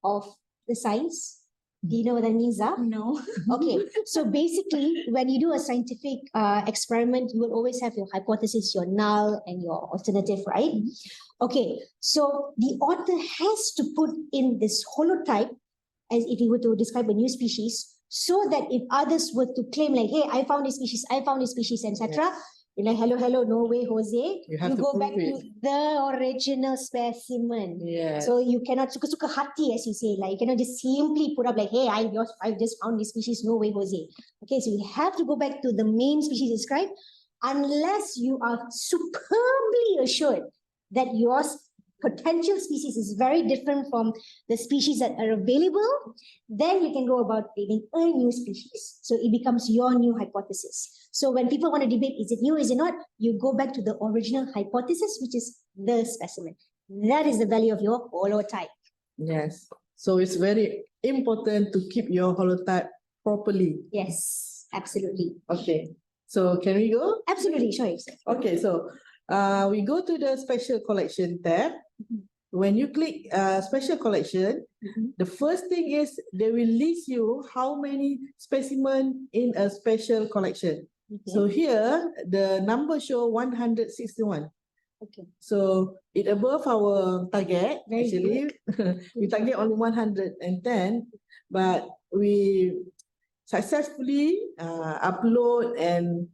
of the science? Do you know what that means, ah? No. Okay, so basically, when you do a scientific experiment, you will always have your hypothesis, your null, and your alternative, right? Okay, so the author has to put in this holotype as if he were to describe a new species, so that if others were to claim like, hey, I found this species, etc., you're like, hello, no way, Jose. You have to go prove back to it. the original specimen. Yeah. So you cannot suka-suka hati, as you say, like you cannot just simply put up like, hey, I just found this species, no way, Jose. Okay, so you have to go back to the main species described, unless you are superbly assured that your potential species is very different from the species that are available, then you can go about creating a new species. So it becomes your new hypothesis. So when people want to debate, is it new, is it not? You go back to the original hypothesis, which is the specimen. That is the value of your holotype. Yes. So it's very important to keep your holotype properly. Yes, absolutely. Okay. So can we go? Absolutely, sure. Okay, so we go to the special collection tab. When you click special collection, the first thing is they will list you how many specimen in a special collection. So here the number show 161. Okay. So it above our target. Very Actually, we target only 110, but we successfully upload and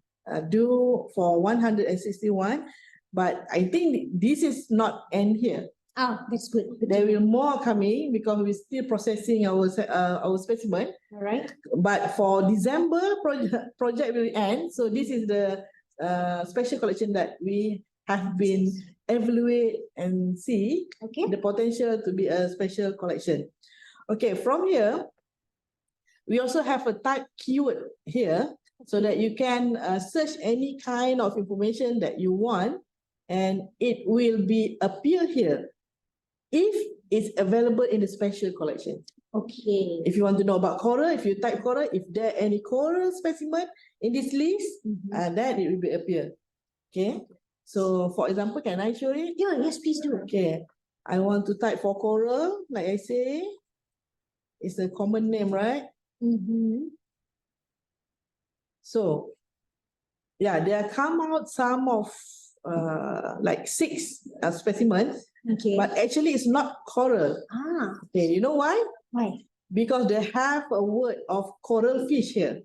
do for 161. But I think this is not end here. Ah, that's good. There will more coming because we're still processing our specimen. All right. But for December, project will end. So this is the special collection that we have been evaluate and see the potential to be a special collection. Okay, from here, we also have a type keyword here so that you can search any kind of information that you want, and it will be appear here if it's available in the special collection. Okay. If you want to know about coral, if you type coral, if there are any coral specimen in this list, then it will be appear. Okay. So for example, can I show it? Yeah, yes, please do. Okay. I want to type for coral, like I say. It's a common name, right? So, yeah, there come out some of like 6 specimens. Okay. But actually it's not coral. Ah. Okay, you know why? Why? Because they have a word of coral fish here.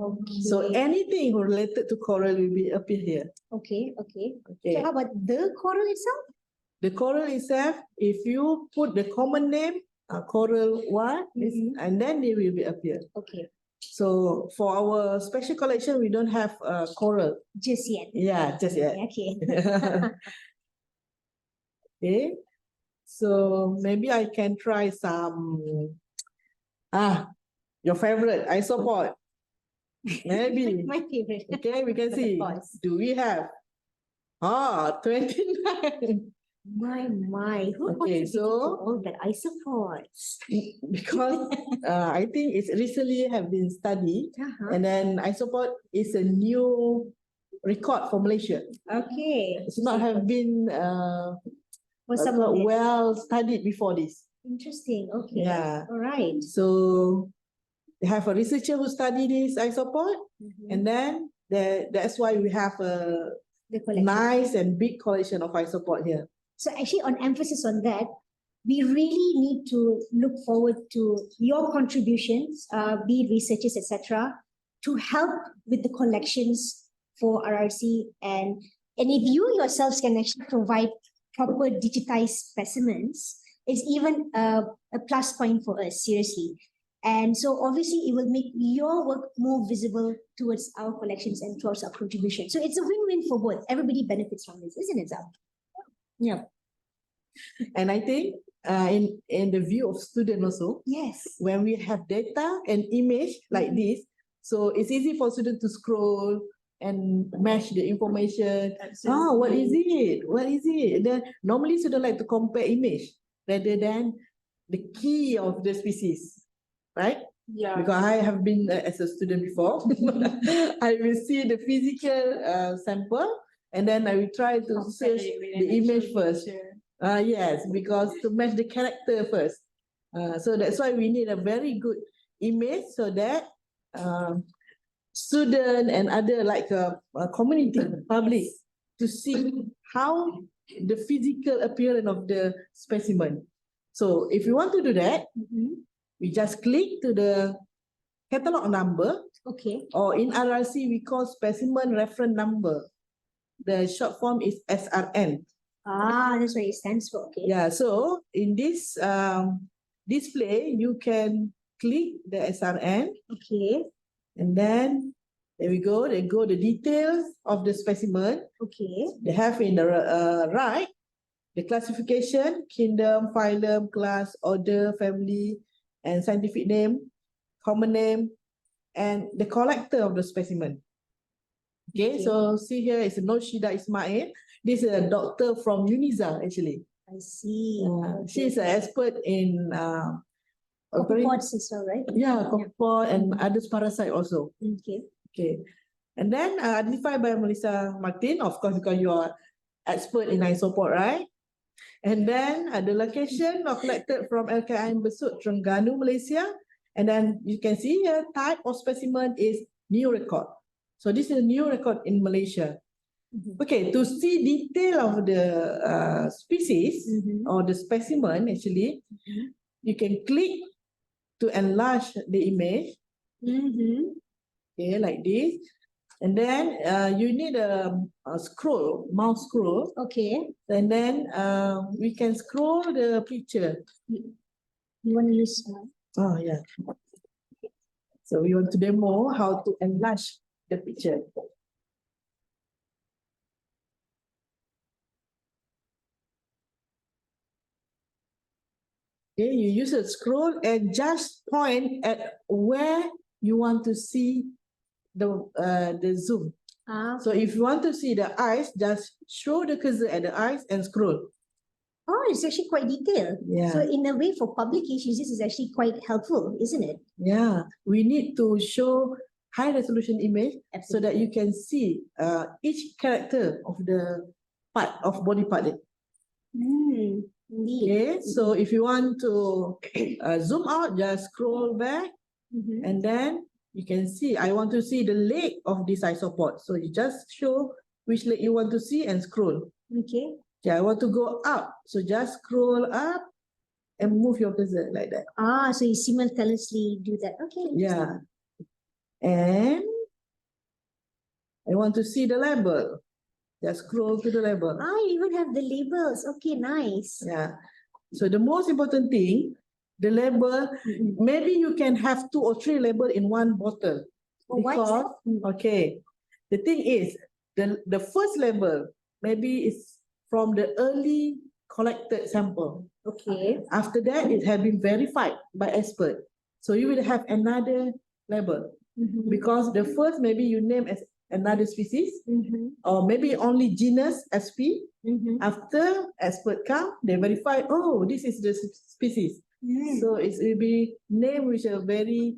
Okay. So anything related to coral will be appear here. Okay. Okay. So how about the coral itself? The coral itself, if you put the common name, coral one, and then they will be appear. Okay. So for our special collection, we don't have coral. Just yet. Yeah, just yet. Okay. Okay. So maybe I can try some your favorite isopod. Maybe. My favorite. Okay, we can see. Do we have 29? My. Who Okay, wants to so all that isopods? because I think it's recently have been studied, and then isopod is a new record for Malaysia. Okay. It's not have been well studied before this. Interesting. Okay. Yeah. All right. So they have a researcher who studied this isopod, and then that's why we have a nice and big collection of isopod here. So actually, on emphasis on that, we really need to look forward to your contributions, be it researchers, etc., to help with the collections for RRC, and if you yourselves can actually provide proper digitized specimens, it's even a plus point for us, seriously. And so obviously it will make your work more visible towards our collections and towards our contribution. So it's a win-win for both. Everybody benefits from this, isn't it, Zal? Yeah. And I think in the view of student also, yes, when we have data and image like this, so it's easy for students to scroll and match the information. Oh, what is it? What is it? Then normally students like to compare image rather than the key of the species, right? Yeah. Because I have been as a student before. I will see the physical sample, and then I will try to search the image first. Yes, because to match the character first. So that's why we need a very good image so that student and other like community, public, to see how the physical appearance of the specimen. So if you want to do that, we just click to the catalog number, Okay. or in RRC we call specimen reference number. The short form is SRN. That's what it stands for. Okay. Yeah, so in this display, you can click the SRN, Okay. and then there we go. They go the details of the specimen. Okay. They have in the right the classification, kingdom, phylum, class, order, family, and scientific name, common name, and the collector of the specimen. Okay, so see here is Noshida Ismail. This is a doctor from UNISA actually. I see. She's an expert in Pods as well, right? yeah, copper and others parasite also. Okay. Okay, and then identified by Melissa Martin, of course, because you are expert in isopod, right? And then the location are collected from LKIM Besut, Terengganu, Malaysia. And then you can see here type of specimen is new record. So this is a new record in Malaysia. Okay, to see detail of the species or the specimen actually, you can click to enlarge the image. Okay, like this. And then you need a scroll, mouse scroll. Okay. And then we can scroll the picture. You want to use Oh, yeah. So we want to demo how to enlarge the picture. Okay, you use a scroll and just point at where you want to see the zoom. So if you want to see the eyes, just show the cursor at the eyes and scroll. Oh, it's actually quite detailed. Yeah. So in a way, for publications, this is actually quite helpful, isn't it? Yeah, we need to show high resolution image so that you can see each character of the part of body part. Indeed. Okay, so if you want to zoom out, just scroll back, and then you can see, I want to see the leg of this isopod. So you just show which leg you want to see and scroll. Okay. Okay, I want to go up. So just scroll up and move your cursor like that. So you simultaneously do that. Okay. Yeah. And I want to see the label. Just scroll to the label. You even have the labels. Okay, nice. Yeah. So the most important thing, the label, maybe you can have 2 or 3 labels in one bottle. Because, okay, the thing is, the first label maybe is from the early collected sample. Okay. After that, it has been verified by expert. So you will have another label. Because the first maybe you name as another species, or maybe only genus SP. After expert come, they verify, oh, this is the species. So it will be named with a very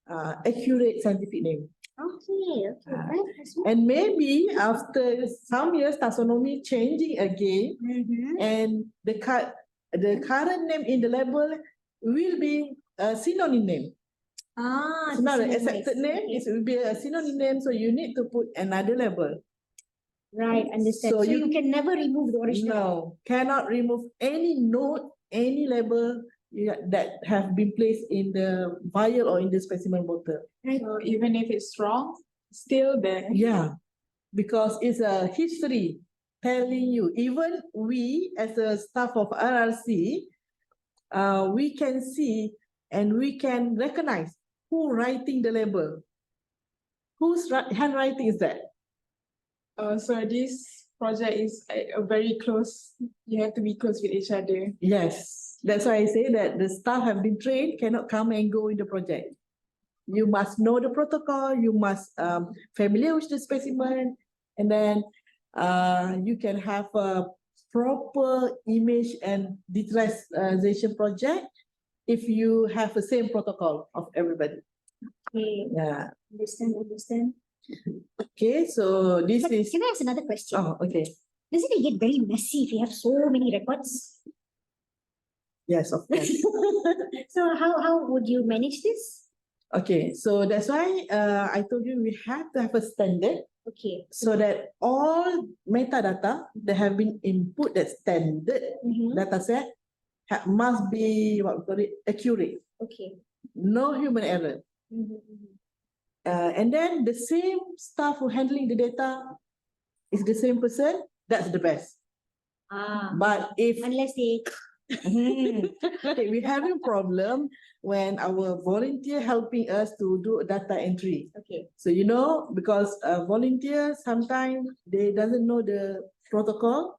accurate scientific name. Okay. Right. And maybe after some years, taxonomy changing again, and the current name in the label will be a synonym name. It's not an accepted name, it will be a synonym name, so you need to put another label. Right, understand. So you can never remove the original. No, cannot remove any note, any label that have been placed in the vial or in the specimen bottle. Right. So even if it's wrong, still there. Yeah, because it's a history telling you. Even we, as a staff of RRC, we can see and we can recognize who writing the label. Whose handwriting is that? So this project is a very close, you have to be close with each other. Yes, that's why I say that the staff have been trained, cannot come and go in the project. You must know the protocol, you must familiar with the specimen, and then you can have a proper image and digitalization project if you have the same protocol of everybody. Okay. Yeah. Understand. Okay, so this is... Can I ask another question? Oh, okay. Doesn't it get very messy if you have so many records? Yes, of course. So how would you manage this? Okay, so that's why I told you we have to have a standard Okay. so that all metadata that have been input that standard Mhm. data set must be what we call it accurate, Okay. no human error. Mhm, mhm. And then the same staff who handling the data is the same person, that's the best. Ah, But if unless they okay, we're having problem when our volunteer helping us to do data entry. okay. So you know, because volunteers sometimes they doesn't know the protocol,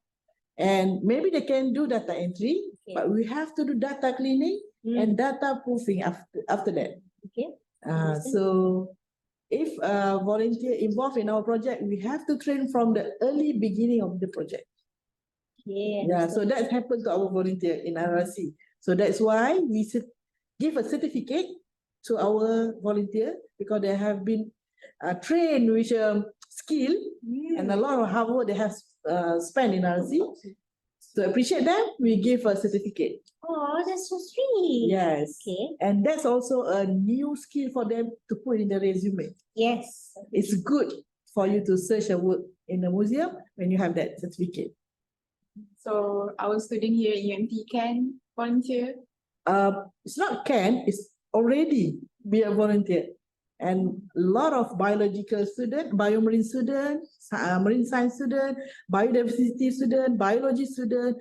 and maybe they can do data entry, Okay. but we have to do data cleaning and data proofing after that. Okay. So if a volunteer involved in our project, we have to train from the early beginning of the project. Yeah. Yeah, so that happened to our volunteer in RRC. So that's why we give a certificate to our volunteer because they have been trained with skill and a lot of hard work they have spent in RRC. To appreciate them, we give a certificate. Oh, that's so sweet. Yes. Okay. And that's also a new skill for them to put in the resume. Yes. It's good for you to search a work in the museum when you have that certificate. So our student here at UMT can volunteer. It's not can, it's already be a volunteer. And a lot of biological student, biomarine student, marine science student, biodiversity student, biology student,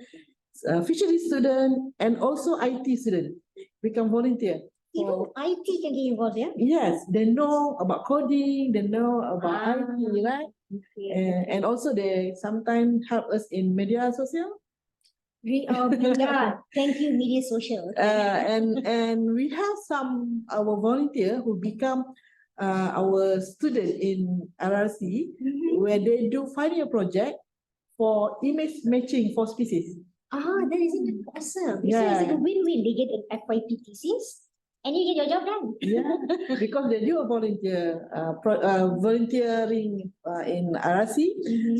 fishery student, and also IT student become volunteer. Even IT can get involved, yeah? Yes, they know about coding, they know about IT, right? Okay. And also they sometimes help us in media social. Yeah, thank you, Media Social. And we have some our volunteer who become our student in RRC where they do finding a project for image matching for species. Ah, that isn't awesome. It's Yeah. like a win-win. They get an FYP thesis and you get your job done. Yeah, because they do a volunteering in RRC,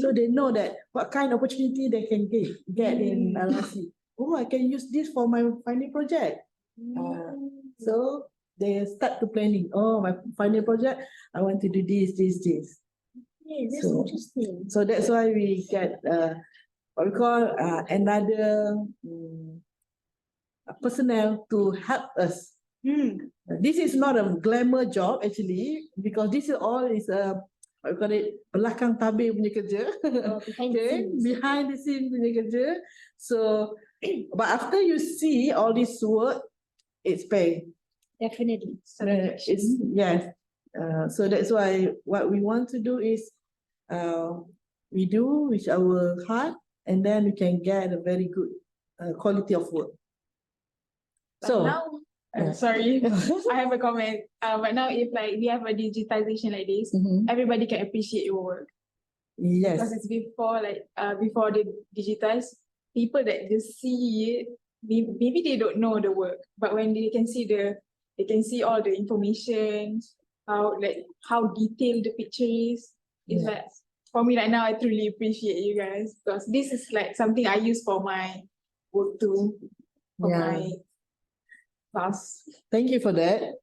so they know that what kind of opportunity they can get in RRC. Oh, I can use this for my finding project. So they start to planning. Oh, my final project, I want to do this. Yeah, that's So- interesting. So that's why we get what we call another personnel to help us. This is not a glamour job actually, because this is all is what we call it belakang tabir punya kerja. Behind the Okay, scenes. behind the scene punya kerja. So, but after you see all this work, it's paid. Definitely. It's yes. So that's why what we want to do is we do with our heart, and then we can get a very good quality of work. But So now, sorry, I have a comment. But now if like we have a digitization like this, everybody can appreciate your work. yes, Because it's before before they digitize, people that just see it, maybe they don't know the work, but when they can see all the information, how detailed the picture is. It's like for me right now, I truly appreciate you guys because this is like something I use for my work too, for my class. thank you for that.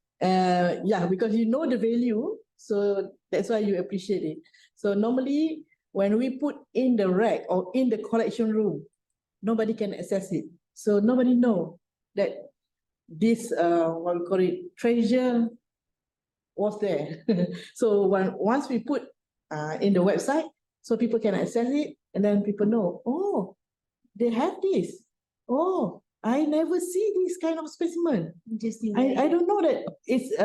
Yeah, because you know the value, so that's why you appreciate it. So normally when we put in the rack or in the collection room, nobody can access it. So nobody know that this what we call it treasure was there. So once we put in the website, so people can access it, and then people know, oh, they have this. Oh, I never see this kind of specimen. Interesting. I don't know that it's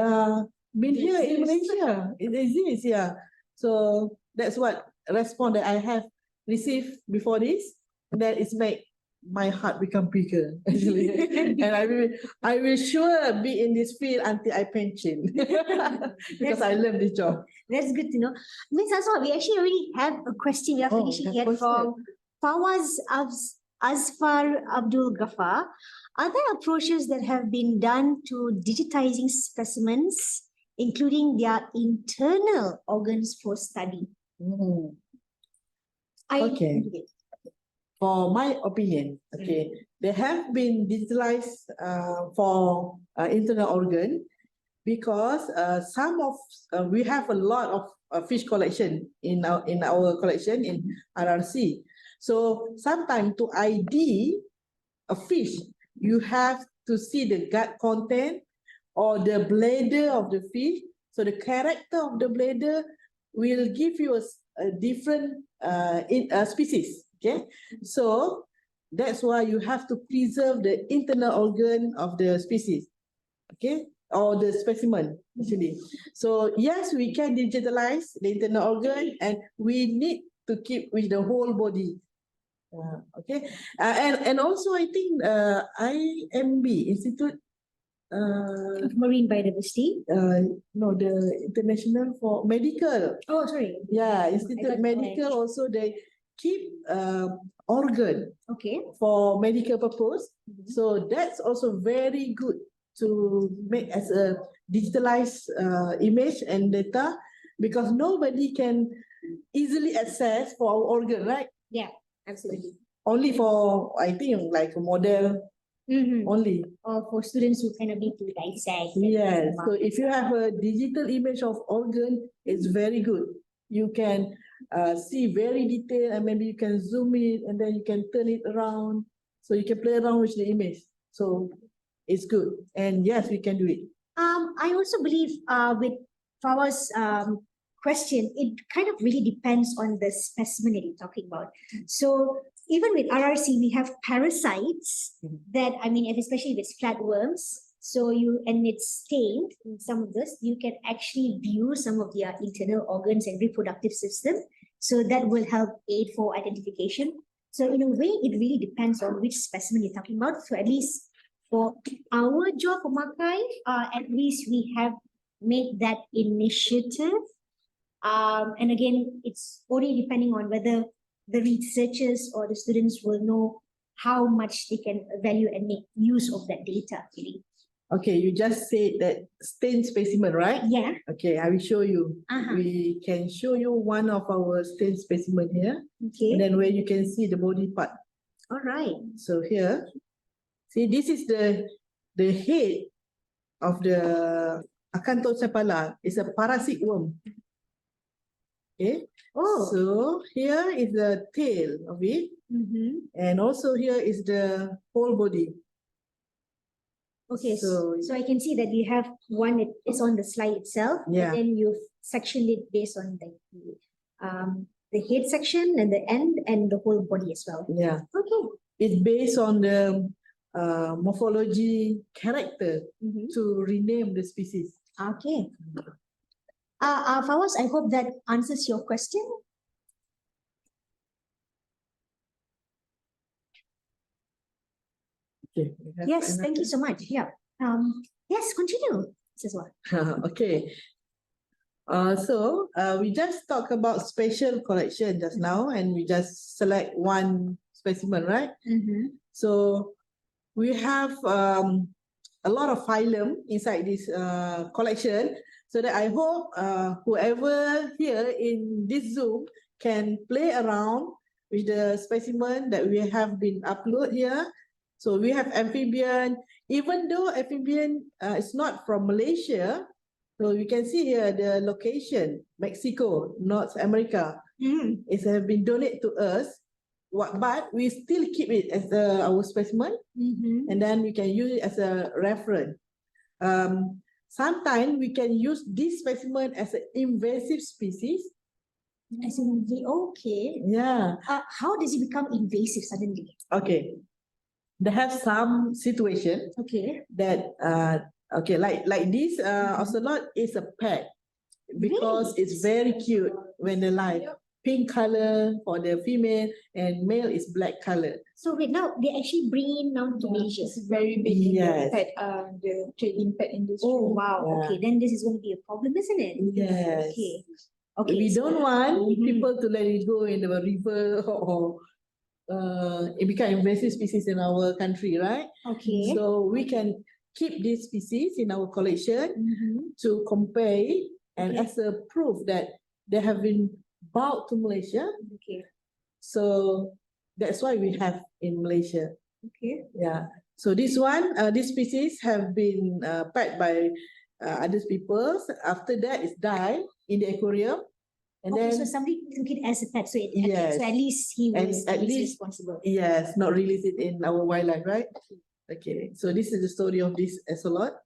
been here in Malaysia. It exists, yeah. So that's what response that I have received before this, and then it's made my heart become bigger actually. And I will sure be in this field until I pension because I love this job. That's good to know. Ms. Aswa, we actually already have a question we are finishing have here question. from Fawaz Azfar Abdul Ghaffar. Are there approaches that have been done to digitizing specimens, including their internal organs for study? Okay. for my opinion, okay, they have been digitalized for internal organ because we have a lot of fish collection in our collection in RRC. So sometimes to ID a fish, you have to see the gut content or the bladder of the fish. So the character of the bladder will give you a different species. Okay, so that's why you have to preserve the internal organ of the species. Okay, or the specimen actually. So yes, we can digitalize the internal organ, and we need to keep with the whole body. Okay, and also I think IMB Institute Marine Biodiversity. no, the International for Medical. Oh, sorry. Yeah, I Institute got Medical that. also they keep organ Okay. for medical purpose. Mhm. So that's also very good to make as a digitalized image and data, because nobody can easily access for our organ, right? Yeah, absolutely. Only for, I think, like a model only. Or for students who kind of need to dissect. and Yes, think so about- if you have a digital image of organ, it's very good. You can see very detailed, and maybe you can zoom it and then you can turn it around. So you can play around with the image. So it's good. And yes, we can do it. I also believe with Fawa's question, it kind of really depends on the specimen that you're talking about. So even with RRC, we have parasites that, I mean, especially if it's flatworms, so and it's stained in some of this, you can actually view some of their internal organs and reproductive system. So that will help aid for identification. So in a way, it really depends on which specimen you're talking about. So at least for our job for MAQIVE, at least we have made that initiative. And again, it's only depending on whether the researchers or the students will know how much they can value and make use of that data, really. Okay, you just said that stained specimen, right? Yeah. Okay, I will show you. Uh-huh. We can show you one of our stained specimen here, Okay. and then where you can see the body part. All right. So here, see, this is the head of the Acanthocephala. It's a parasite worm. Okay. Oh. So here is the tail of it, and also here is the whole body. Okay, so So- I can see that you have one that is on the slide itself, Yeah. and then you've sectioned it based on the head section and the end and the whole body as well. Yeah, Okay. it's based on the morphology character to rename the species. Okay. Fawaz, I hope that answers your question. Okay. we have Yes, thank you another- so much. Yeah. Yes, continue. This is what. Okay. So we just talked about special collection just now, and we just select one specimen, right? So we have a lot of phylum inside this collection, so that I hope whoever here in this Zoom can play around with the specimen that we have been upload here. So we have amphibian, even though amphibian is not from Malaysia, so you can see here the location, Mexico, North America. It has been donated to us, but we still keep it as our specimen, and then we can use it as a reference. Sometimes we can use this specimen as an invasive species. As in okay. Yeah. How does it become invasive suddenly? Okay. They have some situation Okay. that okay, like this ocelot is a pet because Really? it's very cute when they're live. Pink color for the female, and male is black color. So wait, now they actually bring it down to Malaysia. It's very big in Yes. the trading pet industry. Oh wow. Yeah. Okay, then this is going to be a problem, isn't it? Yes. Okay. Okay. We don't want Mhm. people to let it go in the river or it become invasive species in our country, right? Okay. So we can keep this species in our collection to compare it, and Okay. as a proof that they have been brought to Malaysia. Okay. So That's why we have in Malaysia. Okay. Yeah. So this one, this species have been packed by other people. After that, it's died in the aquarium, and Okay, then so somebody took it as a pet, so, Yes. so at least he And was at least- responsible. yes, not release it in our wildlife, right? Okay. So this is the story of this axolotl,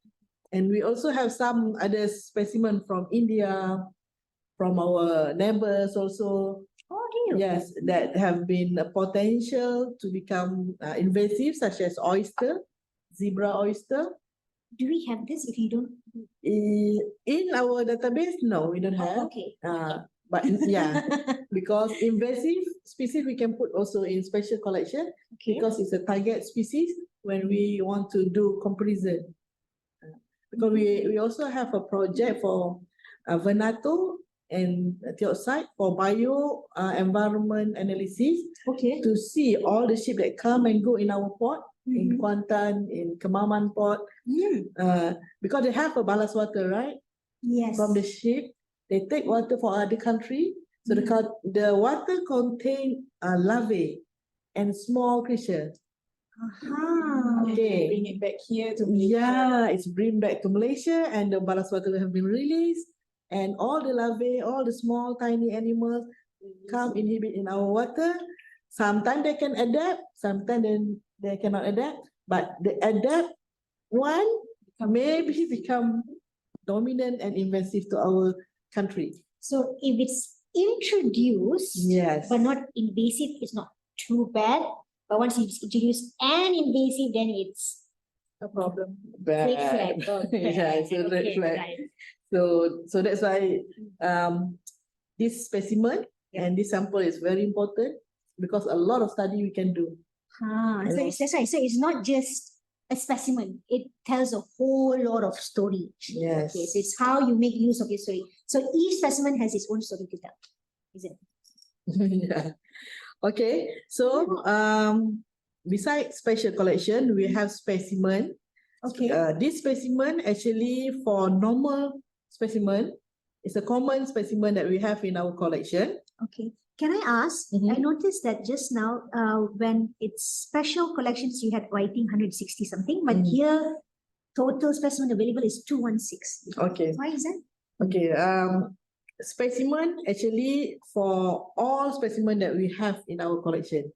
and we also have some other specimen from India, from our neighbors also. Oh, do you? Yes, that have been a potential to become invasive, such as oyster, zebra oyster. Do we have this if you don't? In our database, no, we don't Oh, have. okay. But yeah, because invasive species we can put also in special collection Okay. because it's a target species when we want to do comparison. Because we also have a project for Venato and Teoxide for bio environment analysis Okay. to see all the ship that come and go in our port, in Mhm. Kuantan, in Kemaman port, because they have a ballast water, right? Yes. From the ship, they take water for other country. So the water contain larvae and small creatures. Aha. Okay. Bring it back here to Malaysia. Yeah, it's bring back to Malaysia and the ballast water have been released and all the larvae, all the small tiny animals come inhibit in our water. Sometimes they can adapt, sometimes they cannot adapt, but the adapt one maybe become dominant and invasive to our country. So if it's introduced, Yes. but not invasive, it's not too bad. But once it's introduced and invasive, then it's A problem. red flag. Bad. Oh, Yeah, it's a red okay, flag. got it. So that's why this specimen and this sample is very important because a lot of study we can do. So that's right. So it's not just a specimen. It tells a whole lot of story. Yes. Okay, so it's how you make use of your story. So each specimen has its own story to tell. Is it? Yeah. Okay. So besides special collection, we have specimen. Okay. This specimen actually for normal specimen, it's a common specimen that we have in our collection. Okay. Can I ask? Mhm. I noticed that just now, when it's special collections, you had writing 160 something, but Mhm. here total specimen available is 216. Okay. Why is that? Okay. Specimen actually for all specimen that we have in our collection.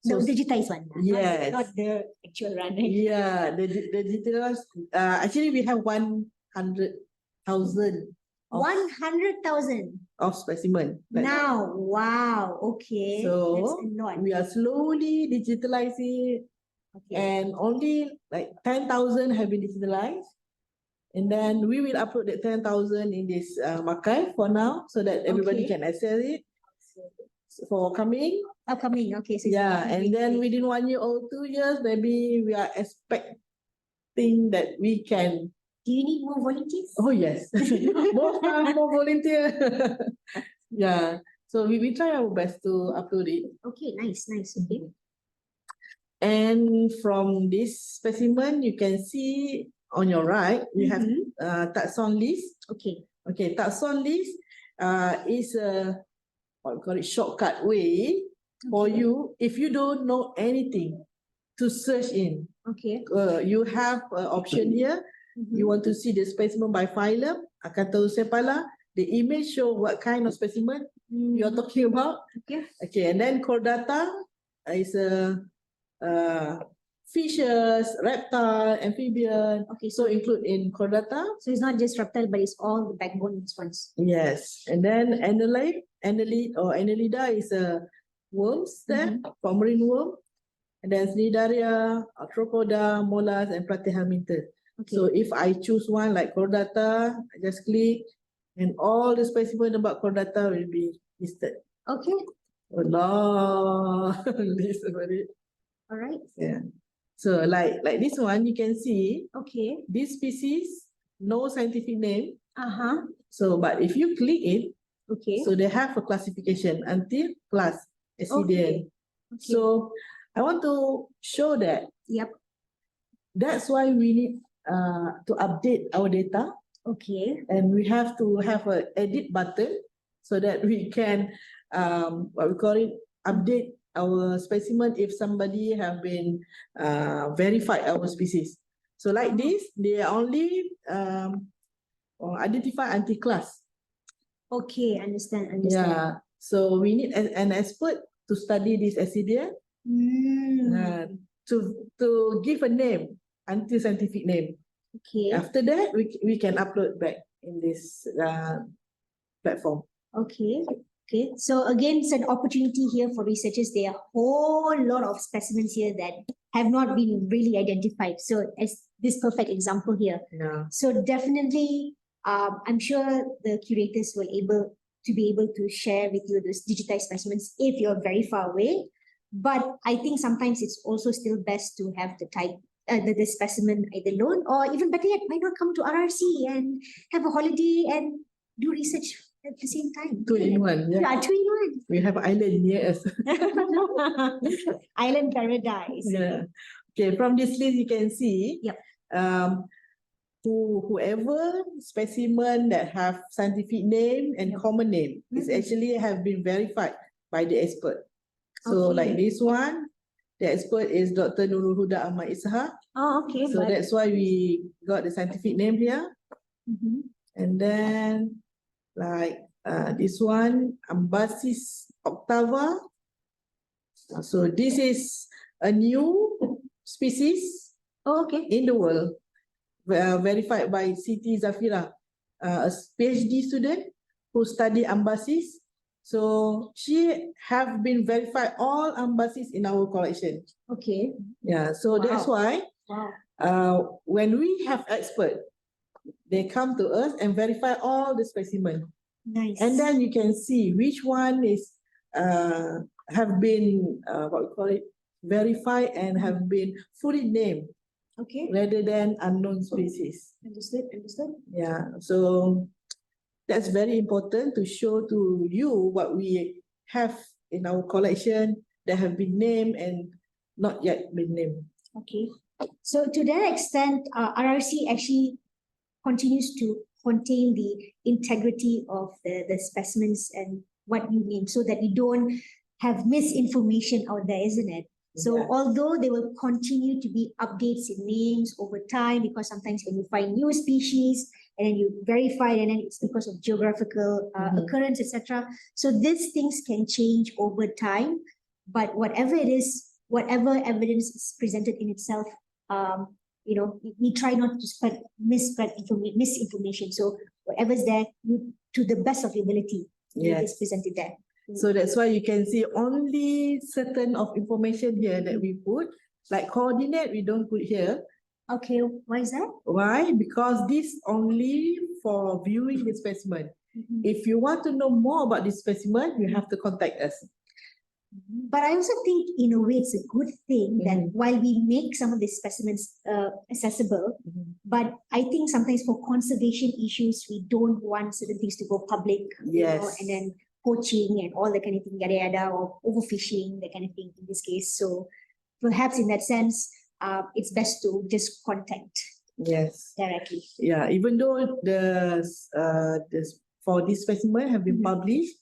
The So digitized one. Yes. Not the actual one. Right? yeah, the digitalized. Actually, we have 100,000 of 100,000 of specimen. Like, now. Wow. Okay. So That's a lot. we are slowly digitalizing, Okay. and only like 10,000 have been digitalized. And then we will upload the 10,000 in this MAQIVE for now, so that everybody Okay. can access it for coming. Upcoming. Okay. So it's Yeah, and then upcoming. within 1 year or 2 years, maybe we are expecting that we can. Do you need more volunteers? Oh yes, more staff, more volunteer. Yeah, so we try our best to upload it. Okay. Nice. Nice. Okay. And from this specimen, you can see on your right, we have taxon list. Okay. Okay, taxon list is a what we call it shortcut way for you if you don't know anything to search in. Okay. You have an option here. You want to see the specimen by phylum, Acanthocephala. The image show what kind of specimen you're talking about. Okay. Okay, and then chordata is a fishes, reptile, amphibian. Okay. So include in chordata. So it's not just reptile, but it's all the backbone ones. Yes, and then annelid or annelida is a worms there, for marine worm. And then Cnidaria, Arthropoda, molars, and Platyhelminthes. Okay. So if I choose one like chordata, I just click, and all the specimen about chordata will be listed. Okay. A long list about it. All right. Yeah. So like this one, you can see Okay. this species, no scientific name. So, But if you click it, okay. so they have a classification until class Okay. Ascidian. So I want to show that. Yep. That's why we need to update our data, Okay. and we have to have an edit button so that we can what we call it, update our specimen if somebody have been verified our species. So like this, they are only identify anti-class. Okay, understand. Yeah. So we need an expert to study this accidia to give a name, anti-scientific name. Okay. After that, we can upload back in this platform. Okay. Okay. So again, it's an opportunity here for researchers. There are a whole lot of specimens here that have not been really identified. So as this perfect example here. Yeah. So definitely, I'm sure the curators will be able to share with you those digitized specimens if you're very far away. But I think sometimes it's also still best to have the specimen either loan, or even better yet, might not come to RRC and have a holiday and do research at the same time. 2-in-1. Yeah. Yeah, 2-in-1. We have island near us. Island paradise. Yeah. Okay, from this list you can see. Yep. Whoever specimen that have scientific name and common name is actually have been verified by the expert. So Okay. like this one, the expert is Dr. Nurul Huda Ahmad Ishaq. Oh, okay. So that's why we got the scientific name here. And then like this one, Ambasis octava. So this is a new species in the world, verified by Siti Zafira, a PhD student who study Ambasis. So she have been verified all Ambasis in our collection. Okay. Yeah, so that's why when we have expert, they come to us and verify all the specimen. Nice. And then you can see which one is have been verified and have been fully named. Okay. Rather than unknown species. Understood. Yeah, so that's very important to show to you what we have in our collection that have been named and not yet been named. Okay. So to that extent, RRC actually continues to contain the integrity of the specimens and what you name, so that we don't have misinformation out there, isn't it? So although there will continue to be updates in names over time, because sometimes when you find new species and then you verify it, and then it's because of geographical occurrence, etc. So these things can change over time, but whatever it is, whatever evidence is presented in itself, we try not to misinformation. So whatever's there, to the best of your ability, it is presented there. So that's why you can see only certain of information here that we put, like coordinate, we don't put here. Okay, why is that? Why? Because this only for viewing the specimen. If you want to know more about this specimen, you have to contact us. But I also think in a way it's a good thing that while we make some of these specimens accessible, but I think sometimes for conservation issues, we don't want certain things to go public, and then poaching and all that kind of thing, yada yada, or overfishing, that kind of thing in this case. So perhaps in that sense, it's best to just contact directly. Yeah, even though for this specimen have been published,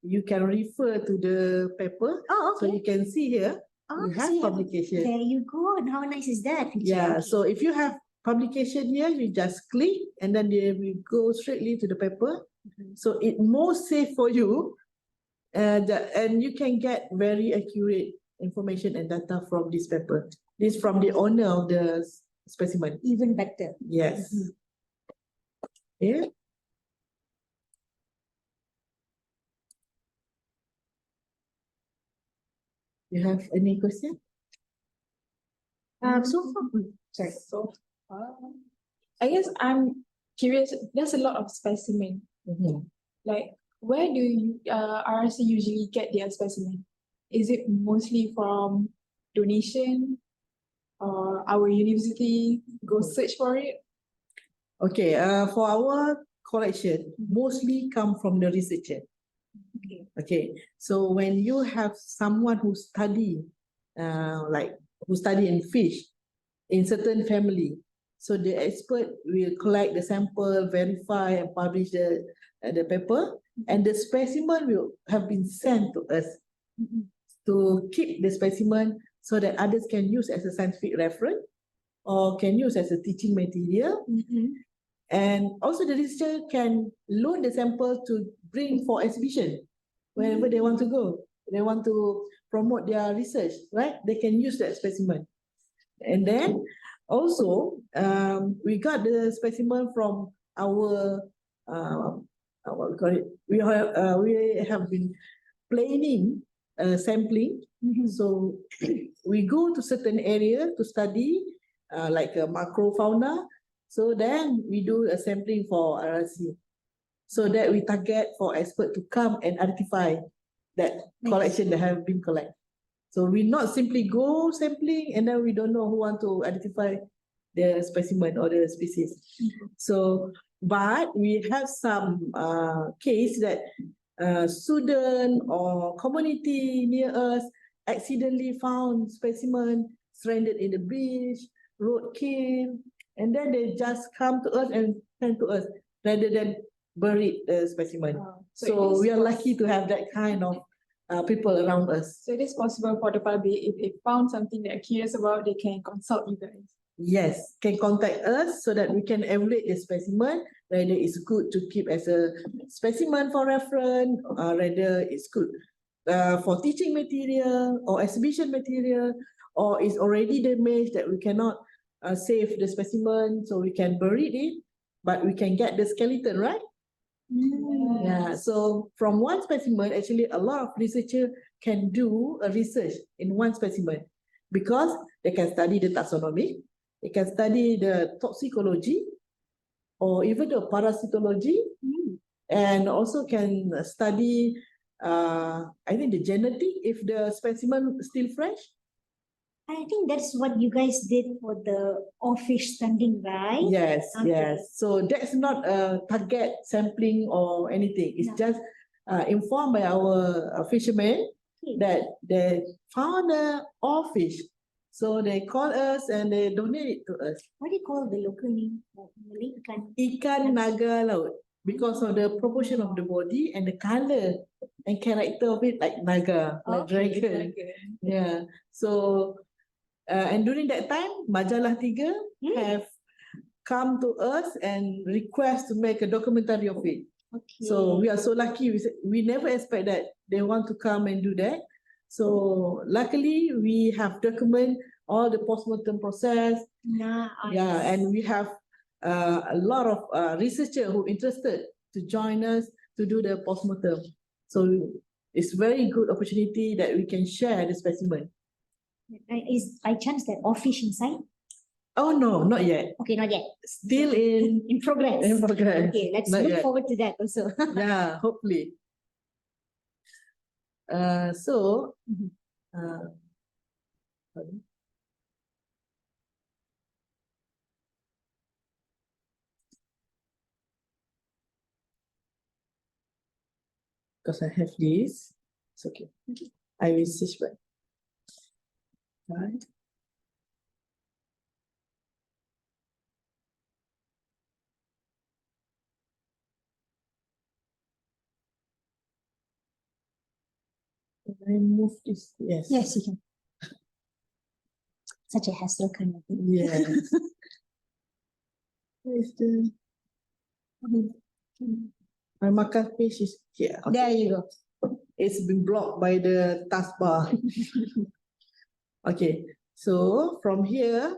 you can refer to the paper. So you can see here, you have publication. There you go. And how nice is that? Yeah, so if you have publication here, you just click and then they will go straightly to the paper. So it's more safe for you, and you can get very accurate information and data from this paper. This from the owner of the specimen. Even better. Yes. Yeah. You have any question? So I guess I'm curious. There's a lot of specimen. Like, where do you RRC usually get their specimen? Is it mostly from donation, or our university go search for it? Okay, for our collection, mostly come from the researcher. Okay, so when you have someone who study, who study in fish, in certain family, so the expert will collect the sample, verify and publish the paper, and the specimen will have been sent to us to keep the specimen so that others can use as a scientific reference or can use as a teaching material. And also the researcher can loan the sample to bring for exhibition wherever they want to go. They want to promote their research, right? They can use that specimen. And then also, we got the specimen from our, what we call it, we have been planning sampling. So we go to certain area to study like a macrofauna. So then we do a sampling for RRC. So that we target for expert to come and identify that collection that have been collected. So we not simply go sampling and then we don't know who want to identify the specimen or the species. So, but we have some case that student or community near us accidentally found specimen stranded in the beach, roadkill, and then they just come to us and send to us rather than bury the specimen. So we are lucky to have that kind of people around us. So it is possible for the public, if they found something they're curious about, they can consult you guys. Yes, can contact us so that we can evaluate the specimen, whether it's good to keep as a specimen for reference, whether it's good for teaching material or exhibition material, or it's already damaged that we cannot save the specimen, so we can bury it, but we can get the skeleton, right? Yeah, so from one specimen, actually a lot of researchers can do a research in one specimen because they can study the taxonomy, they can study the toxicology or even the parasitology, and also can study, I think the genetic, if the specimen is still fresh. I think that's what you guys did for the off-fish standing, right? Yes, Okay. yes. So that's not a target sampling or anything. It's just informed by our fishermen that they found a off-fish. So they call us and they donate it to us. What do you call the local name for Malay? Ikan naga laut, because of the proportion of the body and the color and character of it, like naga, like dragon. Yeah. So and during that time, Majalah 3 have come to us and request to make a documentary of it. So we are so lucky. We never expect that they want to come and do that. So luckily, we have document all the postmortem process. Yeah, and we have a lot of researchers who are interested to join us to do the postmortem. So it's very good opportunity that we can share the specimen. Is by chance that off-fish inside? Oh no, not yet. Okay, not yet. Still in progress. In progress. Okay, let's Not look yet. forward to that also. Yeah, hopefully. So, sorry. Because I have this, it's okay. I will switch back. Right. I move this. Yes. Yes, you can. Such a hassle kind of thing. Yes. Where is the my marker page is here. Okay. There you go. It's been blocked by the taskbar. Okay, so from here,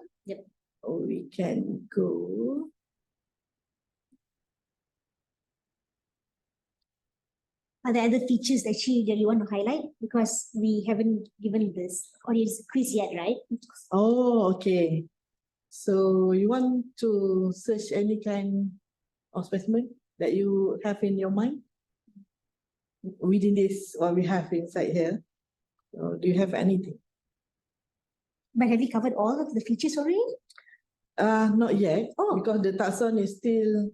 we can go. Are there other features actually that you want to highlight? Because we haven't given this audience quiz yet, right? Oh, okay. So you want to search any kind of specimen that you have in your mind? Within this, what we have inside here? Or do you have anything? But have you covered all of the features already? Not yet. Oh. Because the taxon is still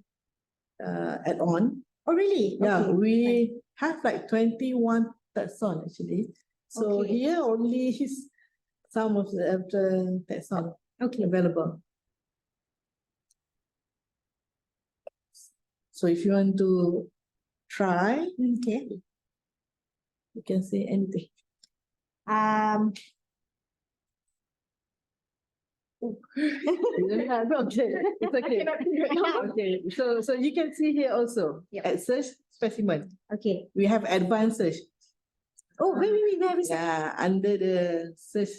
add on. Oh, really? Yeah, Okay. we have like 21 taxon actually. So Okay. here only is some of the taxon available. So if you want to try, Okay. you can say anything. Okay, it's okay. Okay, so you can see here also Yep. at search specimen, Okay. we have advanced search. Oh, wait, where is it? Yeah, under the search.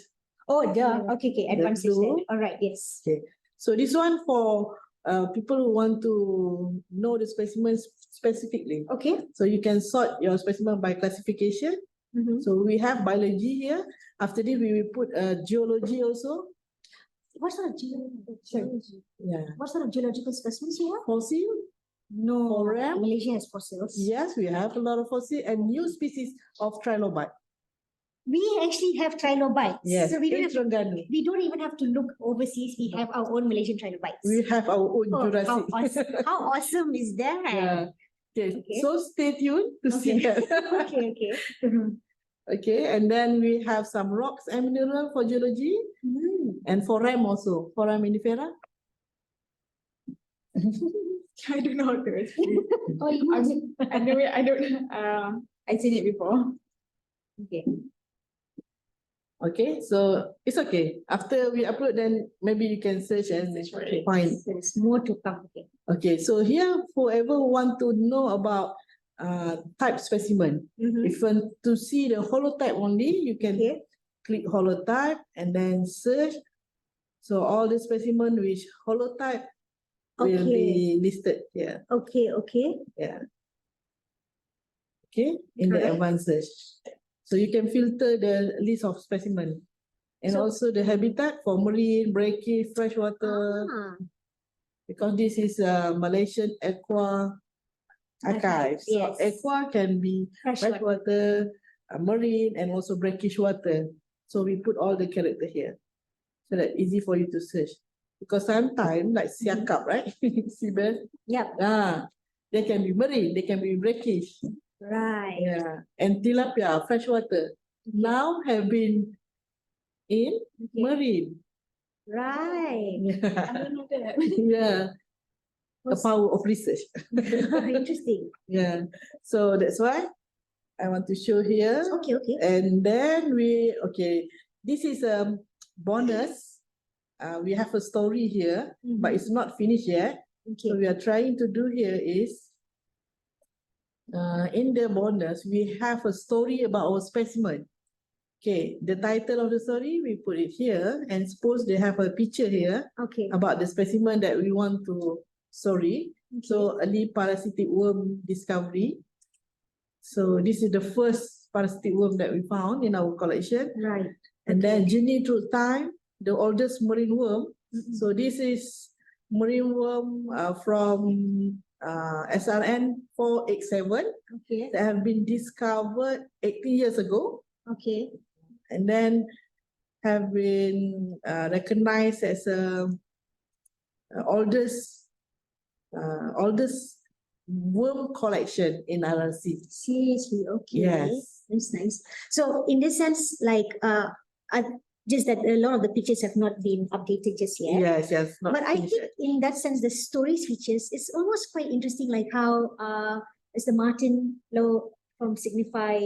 Oh, okay, advanced search blue. there. All right, yes. Okay, so this one for people who want to know the specimens specifically. Okay. So you can sort your specimen by classification. Mhm. So we have biology here. After this, we will put geology also. What sort of geology? Yeah. What sort of geological specimens you have? Fossil. No, Foram. Malaysia has fossils. Yes, we have a lot of fossil and new species of trilobite. We actually have trilobites. Yes, So we don't in have Terengganu. we don't even have to look overseas. We have our own Malaysian trilobites. We have our own Oh, Jurassic. how awesome is that? Yeah. Okay. Okay. So stay tuned to see Okay. that. Okay. Okay, and then we have some rocks and mineral for geology and for RAM also, for raminifera. I don't know how to explain. Oh, you I know. I know it. I don't. I've seen it before. Okay. Okay, so it's okay. After we upload, then maybe you can search and Okay. find. So there's more to come. Okay. Okay, so here, whoever want to know about type specimen, if you want to see the holotype only, you can Okay. click holotype and then search. So all the specimen which holotype will be listed here. Okay. Yeah. Okay, in the Correct. advanced search. So you can filter the list of specimen. And So- also the habitat for marine, brackish, freshwater, because this is a Malaysian AQUA archive. So Yes. AQUA can be Freshwater. freshwater, marine, and also brackish water. So we put all the character here. So that easy for you to search. Because sometimes, like siakap, right? Seabird, Yep. they can be marine, they can be brackish. Right. Yeah, and tilapia, freshwater, now have been in Okay. marine. Right. I Yeah, don't know that. yeah, the Was- power of research. Interesting. Yeah, so that's why I want to show here. Okay. And then this is a bonus. We have a story here, but it's not finished yet. Okay. So we are trying to do here is, in the bonus, we have a story about our specimen. Okay, the title of the story, we put it here, and suppose they have a picture here Okay. about the specimen that we want to story. So early parasitic worm discovery. So this is the first parasitic worm that we found in our collection. Right. And then journey through time, the oldest marine worm. So this is marine worm from SRN 487 Okay. that have been discovered 80 years ago, Okay. and then have been recognized as a oldest worm collection in RRC. Seriously. Okay. Yes. That's nice. So in this sense, like just that a lot of the pictures have not been updated just yet. Yes. Not But I finished think yet. in that sense, the stories features is almost quite interesting, like how Mr. Martin Low from Signify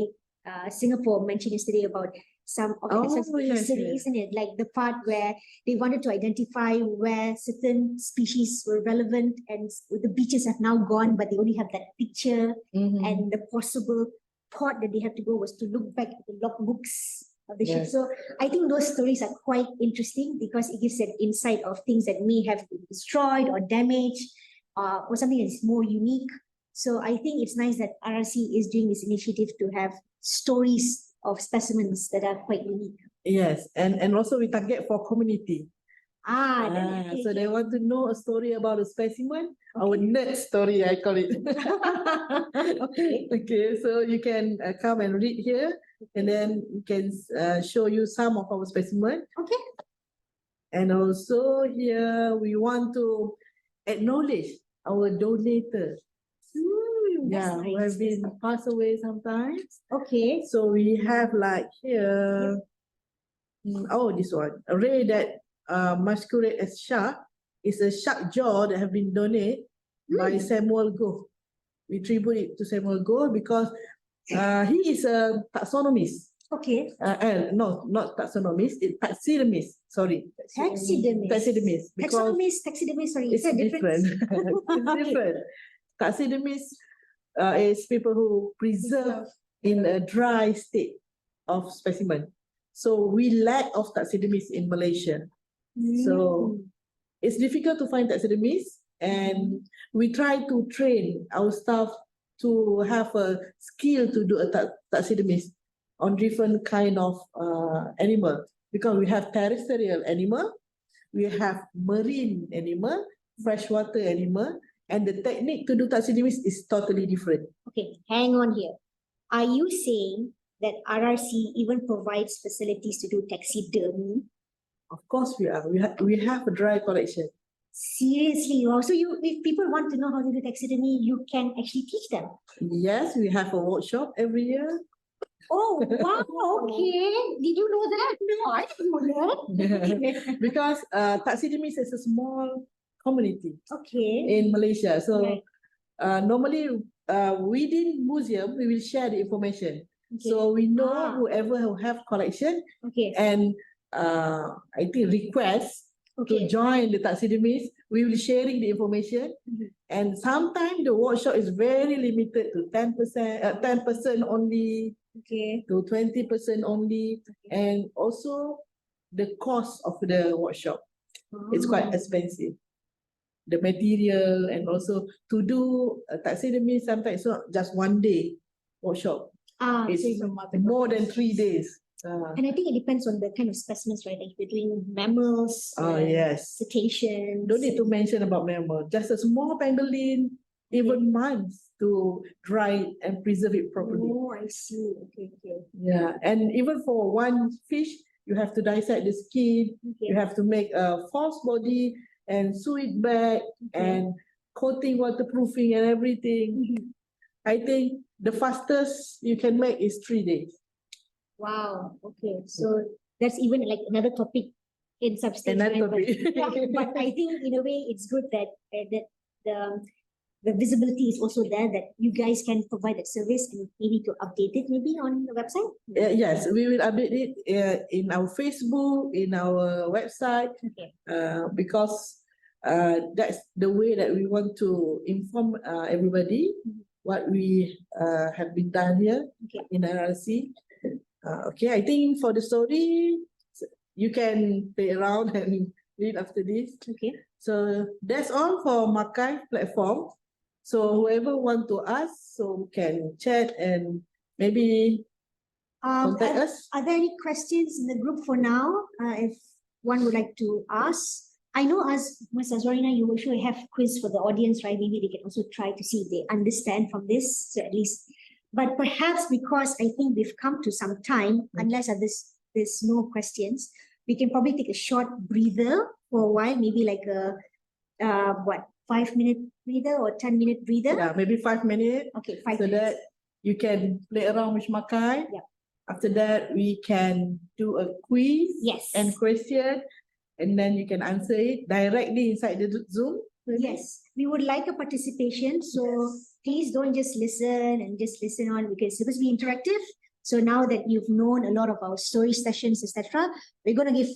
Singapore mentioned yesterday about some of Oh, the essence of yes, history, yes. isn't it? Like the part where they wanted to identify where certain species were relevant and the beaches have now gone, but they only have that picture. Mhm. And the possible port that they have to go was to look back at the logbooks of the ship. Yes. So I think those stories are quite interesting because it gives an insight of things that may have been destroyed or damaged, or something that is more unique. So I think it's nice that RRC is doing this initiative to have stories of specimens that are quite unique. Yes, and also we target for community. Okay, So they want to know a story about a specimen, our Okay. nerd story, I call it. Okay. Okay, so you can come and read here, and then we can show you some of our specimen. Okay. And also here we want to acknowledge our donators. That's Who nice. have been passed away sometimes. Okay. So we have like here, this one, a ray that masquerade as shark is a shark jaw that have been donated by Samuel Goh. We tribute it to Samuel Goh because he is a taxonomist. Okay. No, not taxonomist, it's taxidermist. Sorry. Taxidermist. Taxidermist. Because Taxidermist, sorry. it's Is there a different. difference? It's different. Taxidermist is people who preserve in a dry state of specimen. So we lack of taxidermists in Malaysia. So it's difficult to find taxidermists, and we try to train our staff to have a skill to do a taxidermist on different kind of animal, because we have terrestrial animal, we have marine animal, freshwater animal, and the technique to do taxidermist is totally different. Okay, hang on here. Are you saying that RRC even provides facilities to do taxidermy? Of course we are. We have a dry collection. Seriously, wow. So if people want to know how to do taxidermy, you can actually teach them. Yes, we have a workshop every year. Oh, wow, okay. Did you know that? No, I didn't know that. Because taxidermist is a small community Okay. in Malaysia. So Right. normally within museum, we will share the information. Okay. So we know whoever who have collection Okay. and I think request to join the taxidermist, we will sharing the information. And sometimes the workshop is very limited to 10% only, to 20% only, and also the cost of the workshop. It's quite expensive. The material, and also to do a taxidermy, sometimes it's not just one day workshop. It's more than 3 days. And I think it depends on the kind of specimens, right? Like if you're doing mammals, Yes. cetaceans. Don't need to mention about mammal. Just a small pangolin, even months to dry it and preserve it properly. Oh, I see. Okay. Yeah, and even for one fish, you have to dissect the skin. You have to make a false body and sew it back and coating, waterproofing, and everything. I think the fastest you can make is 3 days. Wow. Okay. So that's even like another topic in substance. Another right? topic. But I think in a way it's good that the visibility is also there, that you guys can provide that service and maybe to update it maybe on the website. Yes, we will update it in our Facebook, in our website, because that's the way that we want to inform everybody what we have been done here in RRC. I think for the story, you can play around and read after this. So that's all for MAQIVE platform. So whoever want to ask, so can chat and maybe contact us. Are there any questions in the group for now? If one would like to ask. I know as Ms. Azwarina, you will surely have quiz for the audience, right? Maybe they can also try to see if they understand from this, so at least. But perhaps because I think we've come to some time, unless there's no questions, we can probably take a short breather for a while, maybe like a 5-minute breather or 10-minute breather. Yeah, maybe 5 minutes. Okay, 5 so minutes. that you can play around with MAQIVE. After that, we can do a quiz and question, and then you can answer it directly inside the Zoom. Maybe? Yes, we would like a participation. So please don't just listen and just listen on, because it's supposed to be interactive. So now that you've known a lot of our story sessions, etc., we're going to give,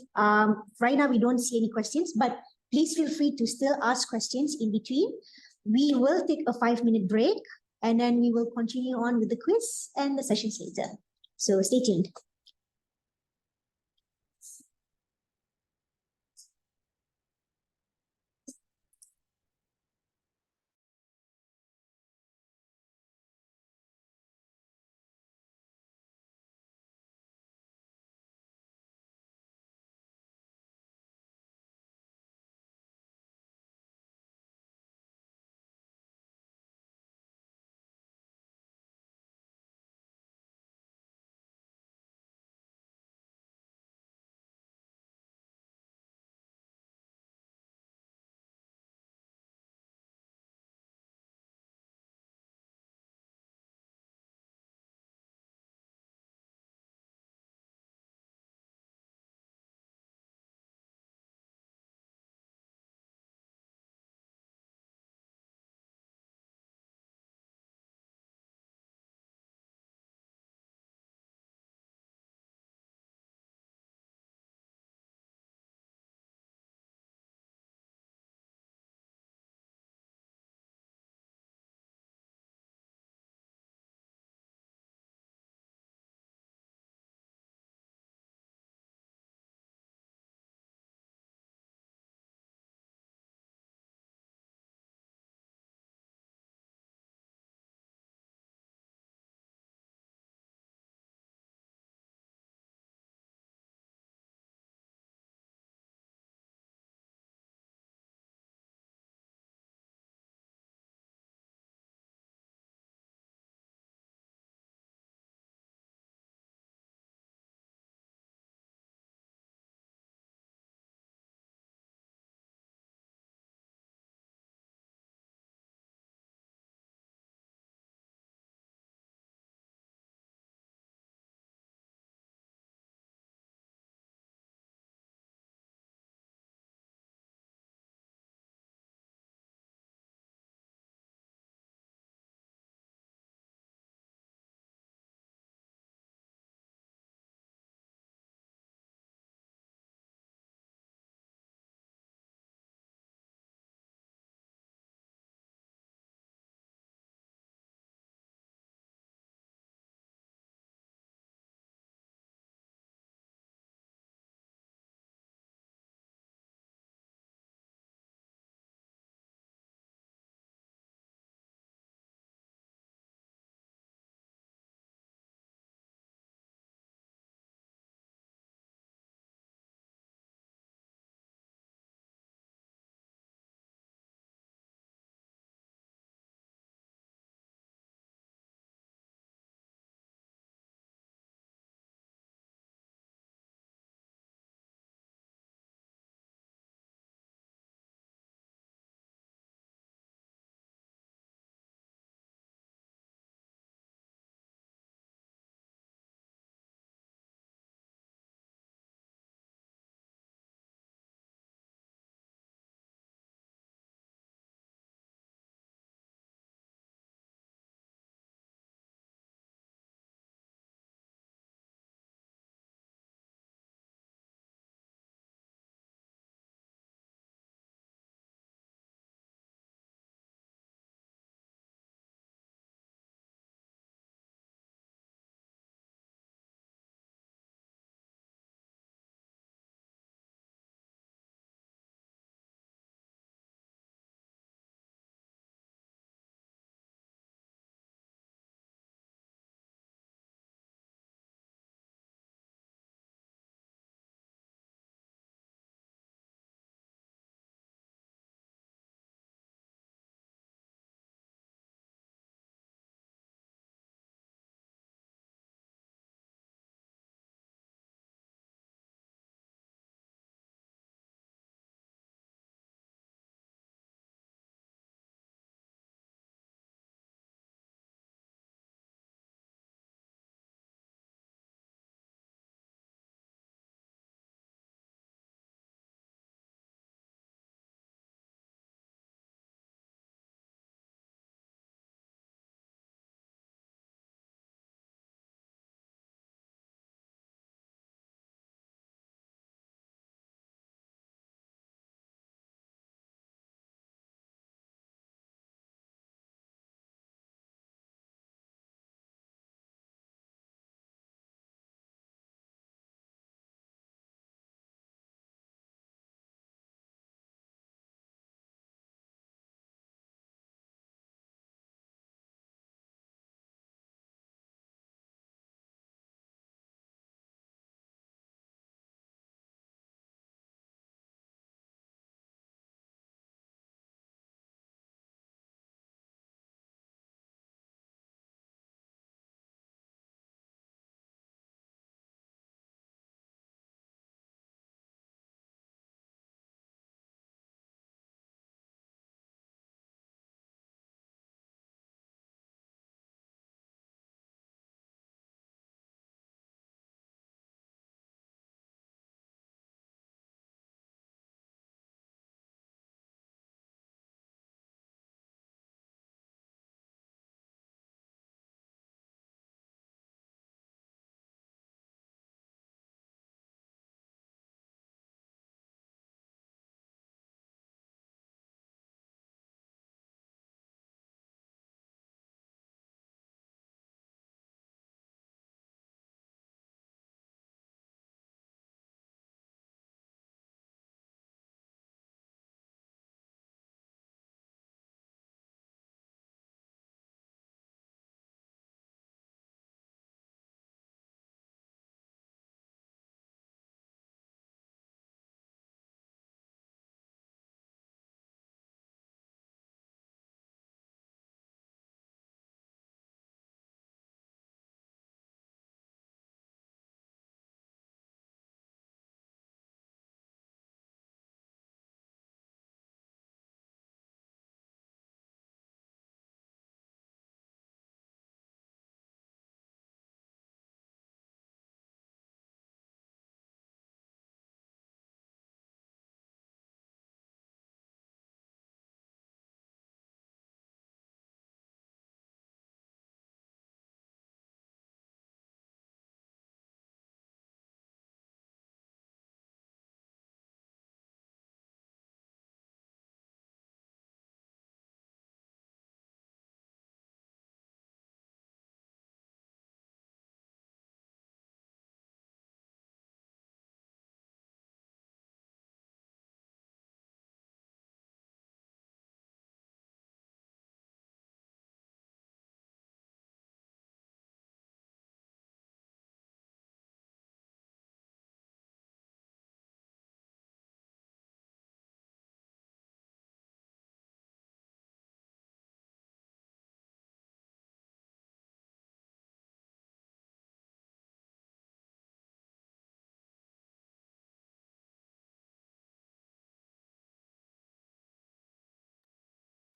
right now we don't see any questions, but please feel free to still ask questions in between. We will take a 5-minute break, and then we will continue on with the quiz and the sessions later. So stay tuned.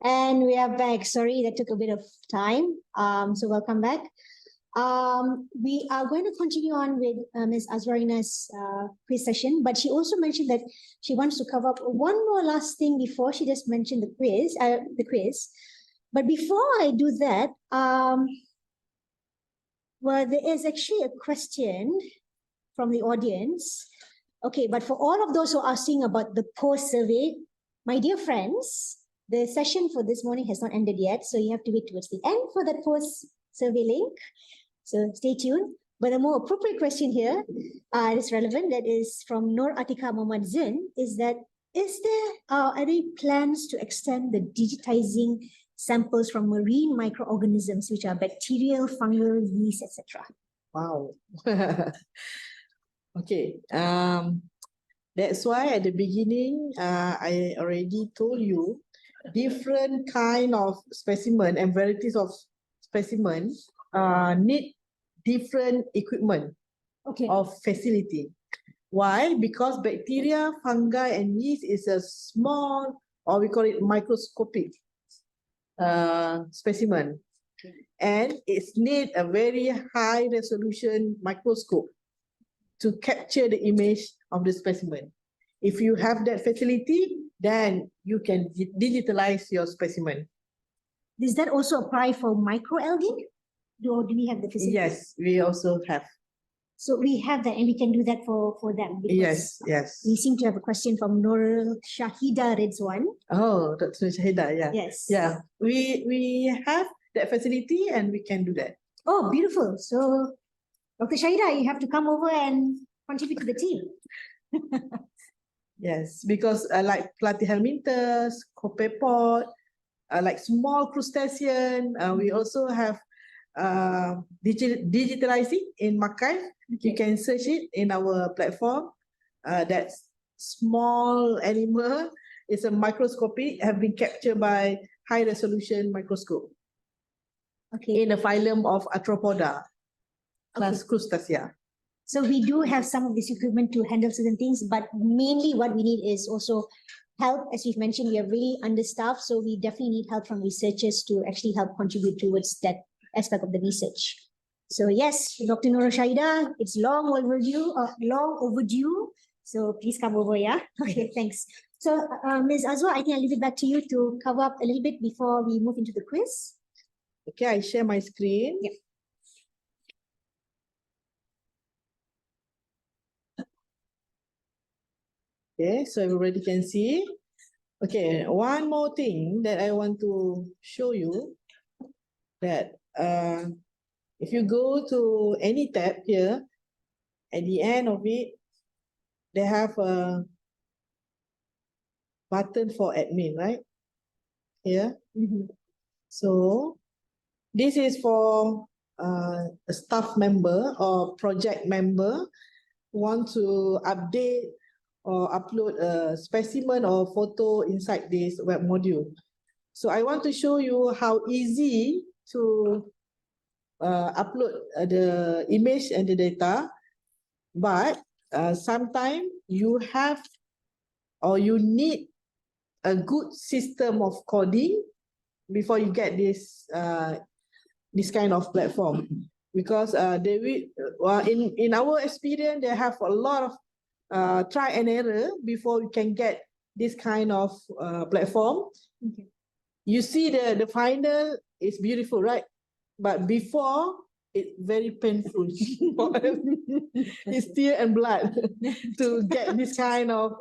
And we are back. Sorry, that took a bit of time. So welcome back. We are going to continue on with Ms. Azwarina's quiz session, but she also mentioned that she wants to cover up one more last thing before she just mentioned the quiz. But before I do that, well, there is actually a question from the audience. Okay, but for all of those who are asking about the post survey, my dear friends, the session for this morning has not ended yet, so you have to wait towards the end for that post survey link. So stay tuned. But a more appropriate question here is relevant. That is from Nur Atika Muhammad Zin. Is there any plans to extend the digitizing samples from marine microorganisms, which are bacterial, fungal, yeast, etc.? Wow. Okay. That's why at the beginning, I already told you different kind of specimen and varieties of specimen need different equipment of facility. Why? Because bacteria, fungi, and yeast is a small, or we call it microscopic specimen. And it needs a very high resolution microscope to capture the image of the specimen. If you have that facility, then you can digitalize your specimen. Does that also apply for microalgae? Or do we have the facility? Yes, we also have. So we have that and we can do that for them. Yes, yes. We seem to have a question from Nur Shahida Rizwan. Oh, Dr. Shahida, yeah. Yes. Yeah, we have that facility and we can do that. Oh, beautiful. So Dr. Shahida, you have to come over and contribute to the team. Yes, because like platyhelminthes, copepod, like small crustacean, we also have digitalizing in MAQIVE. You can search it in our platform. That small animal is a microscopy, have been captured by high resolution microscope. Okay. In a phylum of Arthropoda, class crustacea. So we do have some of this equipment to handle certain things, but mainly what we need is also help. As we've mentioned, we are really understaffed, so we definitely need help from researchers to actually help contribute towards that aspect of the research. So yes, Dr. Nur Shahida, it's long overdue. So please come over, yeah? Okay, thanks. So Ms. Azwa, I think I'll leave it back to you to cover up a little bit before we move into the quiz. Okay, I share my screen. Yep. Okay, so everybody can see. Okay, one more thing that I want to show you, that if you go to any tab here, at the end of it, they have a button for admin, right? Here. So this is for a staff member or project member who want to update or upload a specimen or photo inside this web module. So I want to show you how easy to upload the image and the data, but sometimes you have or you need a good system of coding before you get this kind of platform, because in our experience they have a lot of try and error before we can get this kind of platform. Okay. You see the final is beautiful, right? But before, it's very painful. It's tear and blood to get this kind of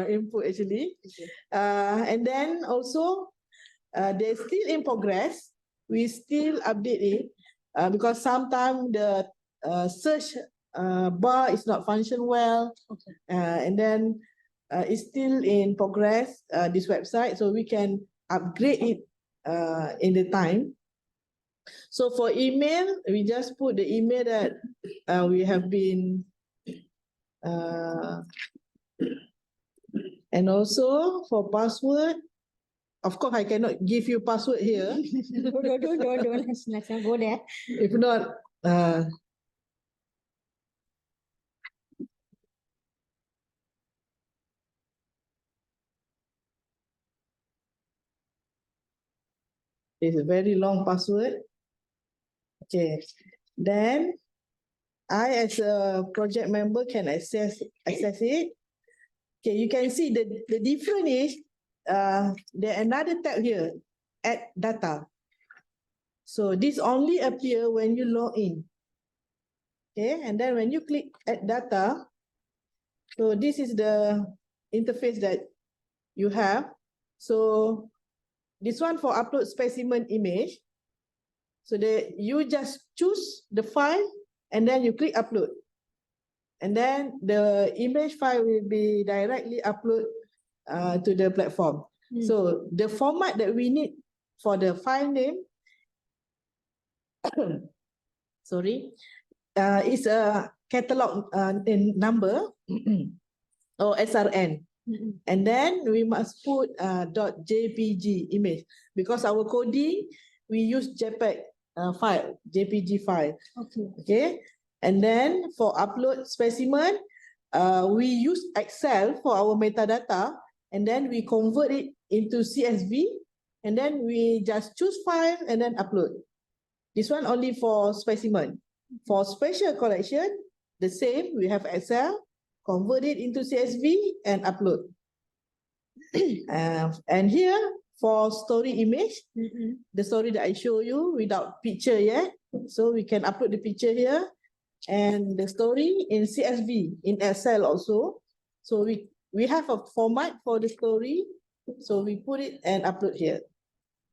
input actually. And then also, they're still in progress. We still update it because sometimes the search bar is not function well. Okay. And then it's still in progress, this website, so we can upgrade it in the time. So for email, we just put the email that we have been, and also for password, of course I cannot give you password here. Don't, let's not go there. If not, It's a very long password. Okay. Then I, as a project member, can access it. Okay, you can see the difference is there another tab here, add data. So this only appear when you log in. Okay, and then when you click add data, so this is the interface that you have. So this one for upload specimen image. So you just choose the file and then you click upload. And then the image file will be directly upload to the platform. So the format that we need for the file name, sorry, is a catalog in number or SRN. And then we must put .jpg image because our coding, we use JPEG file, JPG file. Okay. And then for upload specimen, we use Excel for our metadata, and then we convert it into CSV, and then we just choose file and then upload. This one only for specimen. For special collection, the same, we have Excel, convert it into CSV and upload. And here for story image, the story that I show you without picture yet. So we can upload the picture here and the story in CSV, in Excel also. So we have a format for the story. So we put it and upload here.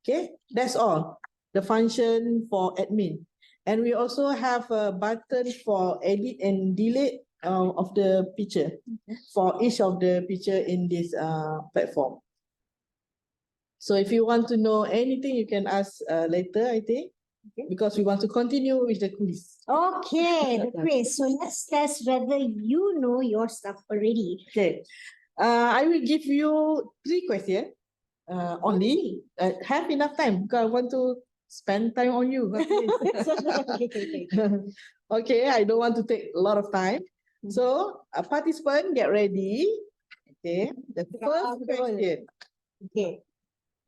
Okay, that's all. The function for admin. And we also have a button for edit and delete of the picture for each of the picture in this platform. So if you want to know anything, you can ask later, I think, because we want to continue with the quiz. Okay, the quiz. So let's test whether you know your stuff already. Okay, I will give you 3 questions only. Have enough time because I want to spend time on you. Okay, I don't want to take a lot of time. So, a participant, get ready. Okay, the first question. Okay.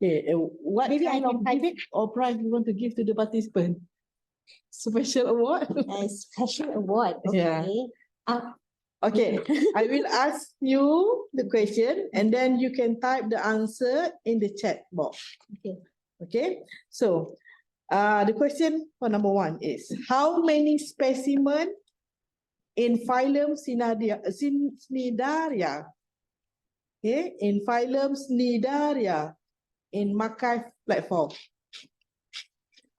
Okay, what Maybe I kind of can type gift or prize you want to give to the participant? Special award? A special award. Yeah. Okay. Okay, I will ask you the question and then you can type the answer in the chat box. Okay. Okay, so the question for number 1 is, how many specimen in phylum Cnidaria? Okay, in phylum Cnidaria in MAQIVE platform.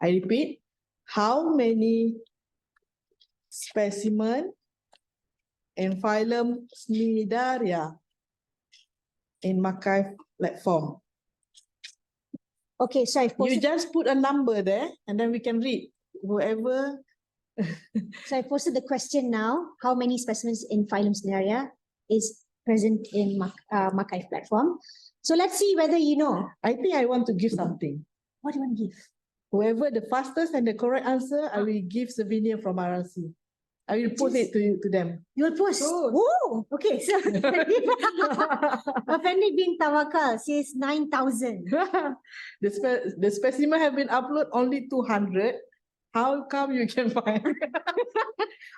I repeat, how many specimen in phylum Cnidaria in MAQIVE platform? Okay, so I've You posted, just put a number there and then we can read. Whoever. so I posted the question now. How many specimens in phylum Cnidaria is present in MAQIVE platform? So let's see whether you know. I think I want to give something. What do you want to give? Whoever the fastest and the correct answer, I will give souvenir from RRC. I will post it to them. You will post. Post. Oh, okay. So Effendi bin Tawakal says 9,000. The specimen have been uploaded only 200. How come you can find?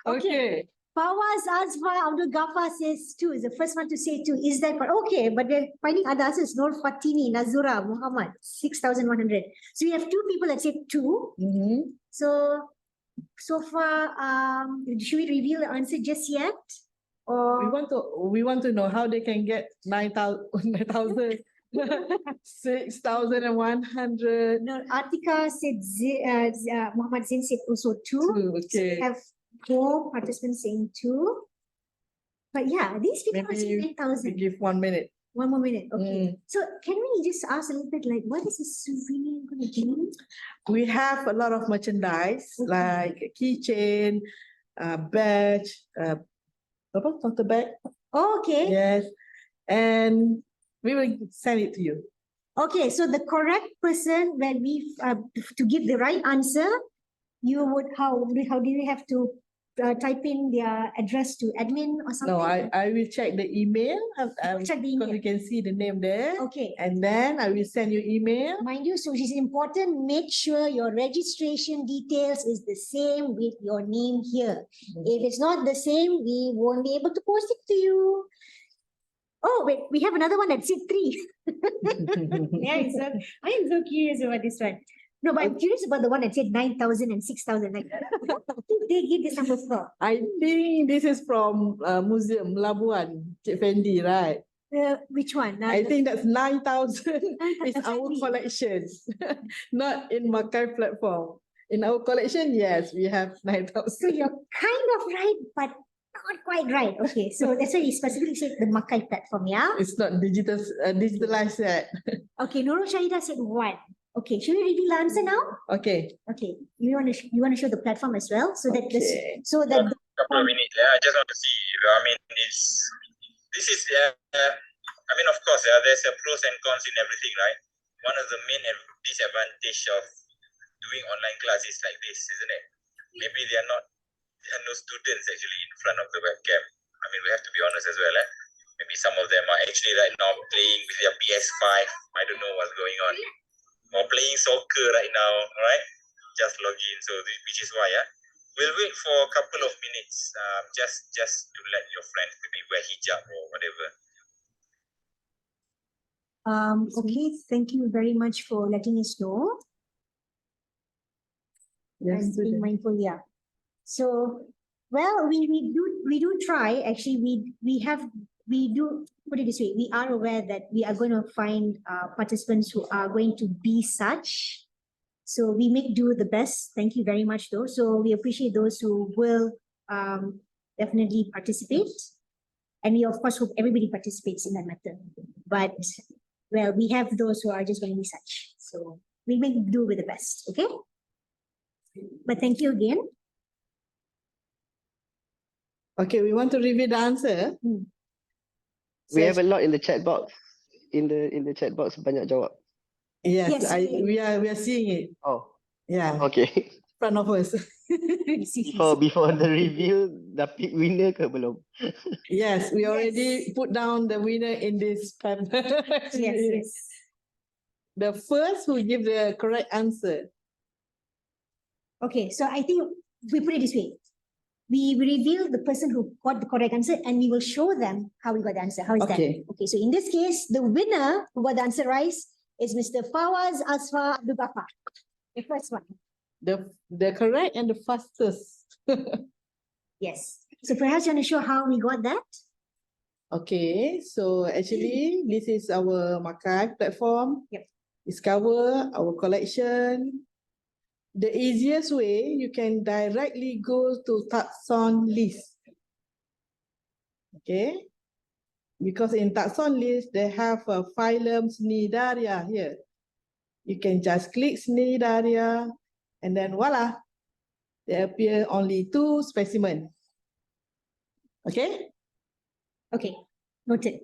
Okay. Fawaz Azfar Abdul Ghaffar says 2. Is the first one to say 2. Is that correct? Okay, but they're finding other answers. Nur Fatini, Nazura, Muhammad, 6,100. So we have 2 people that said 2. So far, should we reveal the answer just yet? Or We want to know how they can get 9,000, 6,100. no, Atika said Muhammad Zain said also 2. So Okay. we have 4 participants saying 2. But yeah, these people are saying We 9,000. give 1 minute. 1 more minute. Okay. So can we just ask a little bit like, what is a souvenir going to do? We have a lot of merchandise like keychain, badge, tote bag. Oh, okay. Yes, and we will send it to you. Okay, so the correct person, when we to give the right answer, you would how do you have to type in their address to admin or something? No, I will check the email. Check the Because email. you can see the name there. Okay. And then I will send you email. Mind you, so it is important, make sure your registration details is the same with your name here. If it's not the same, we won't be able to post it to you. Oh, wait, we have another one that said 3. Yeah, I am so curious about this one. No, but I'm curious about the one that said 9,000 and 6,000. Like, what did they give this number from? I think this is from Museum Labuan, Cik Fendi, right? Which one? I think that's 9,000 is our Exactly. collection, not in MAQIVE platform. In our collection, yes, we have 9,000. So you're kind of right, but not quite right. Okay, so that's why he specifically said the MAQIVE platform, yeah? It's not digitalized yet. Okay, Nurul Shahida said 1. Okay, should we reveal the answer now? Okay. Okay, you want to show the platform as well, so that Okay. Couple of minutes. I just want to see. I mean, this is. I mean, of course, there's a pros and cons in everything, right? One of the main disadvantage of doing online class is like this, isn't it? Maybe there are no students actually in front of the webcam. I mean, we have to be honest as well. Maybe some of them are actually right now playing with their PS5. I don't know what's going on. Or playing soccer right now, right? Just log in. So which is why, we'll wait for a couple of minutes, just to let your friends maybe wear hijab or whatever. Okay, thank you very much for letting us know. Yes, And being mindful, yeah. So, well, we do try. Actually, we do put it this way. We are aware that we are going to find participants who are going to be such. So we make do the best. Thank you very much, though. So we appreciate those who will definitely participate, and we of course hope everybody participates in that matter. But well, we have those who are just going to be such. So we make do with the best. Okay. But thank you again. Okay, we want to reveal the answer. We have a lot in the chat box. In the chat box, banyak jawab. Yes, Yes, we are seeing it. Oh, Yeah, okay. in front of us. Before the reveal, dah pick winner ke belum? Yes, we already Yes. put down the winner in this paper. Yes, yes. The first who give the correct answer. Okay, so I think we put it this way. We reveal the person who got the correct answer and we will show them how we got the answer. How is Okay. that? Okay, so in this case, the winner who got the answer right is Mr. Fawaz Asfar Abdul Ghaffar. The first one. The correct and the fastest. Yes. So perhaps you want to show how we got that? Okay, so actually this is our MAQIVE platform. Yep. Discover our collection. The easiest way, you can directly go to taxon list. Okay, because in taxon list, they have a phylum Cnidaria here. You can just click Cnidaria and then voila, there appear only 2 specimens. Okay, Okay, noted.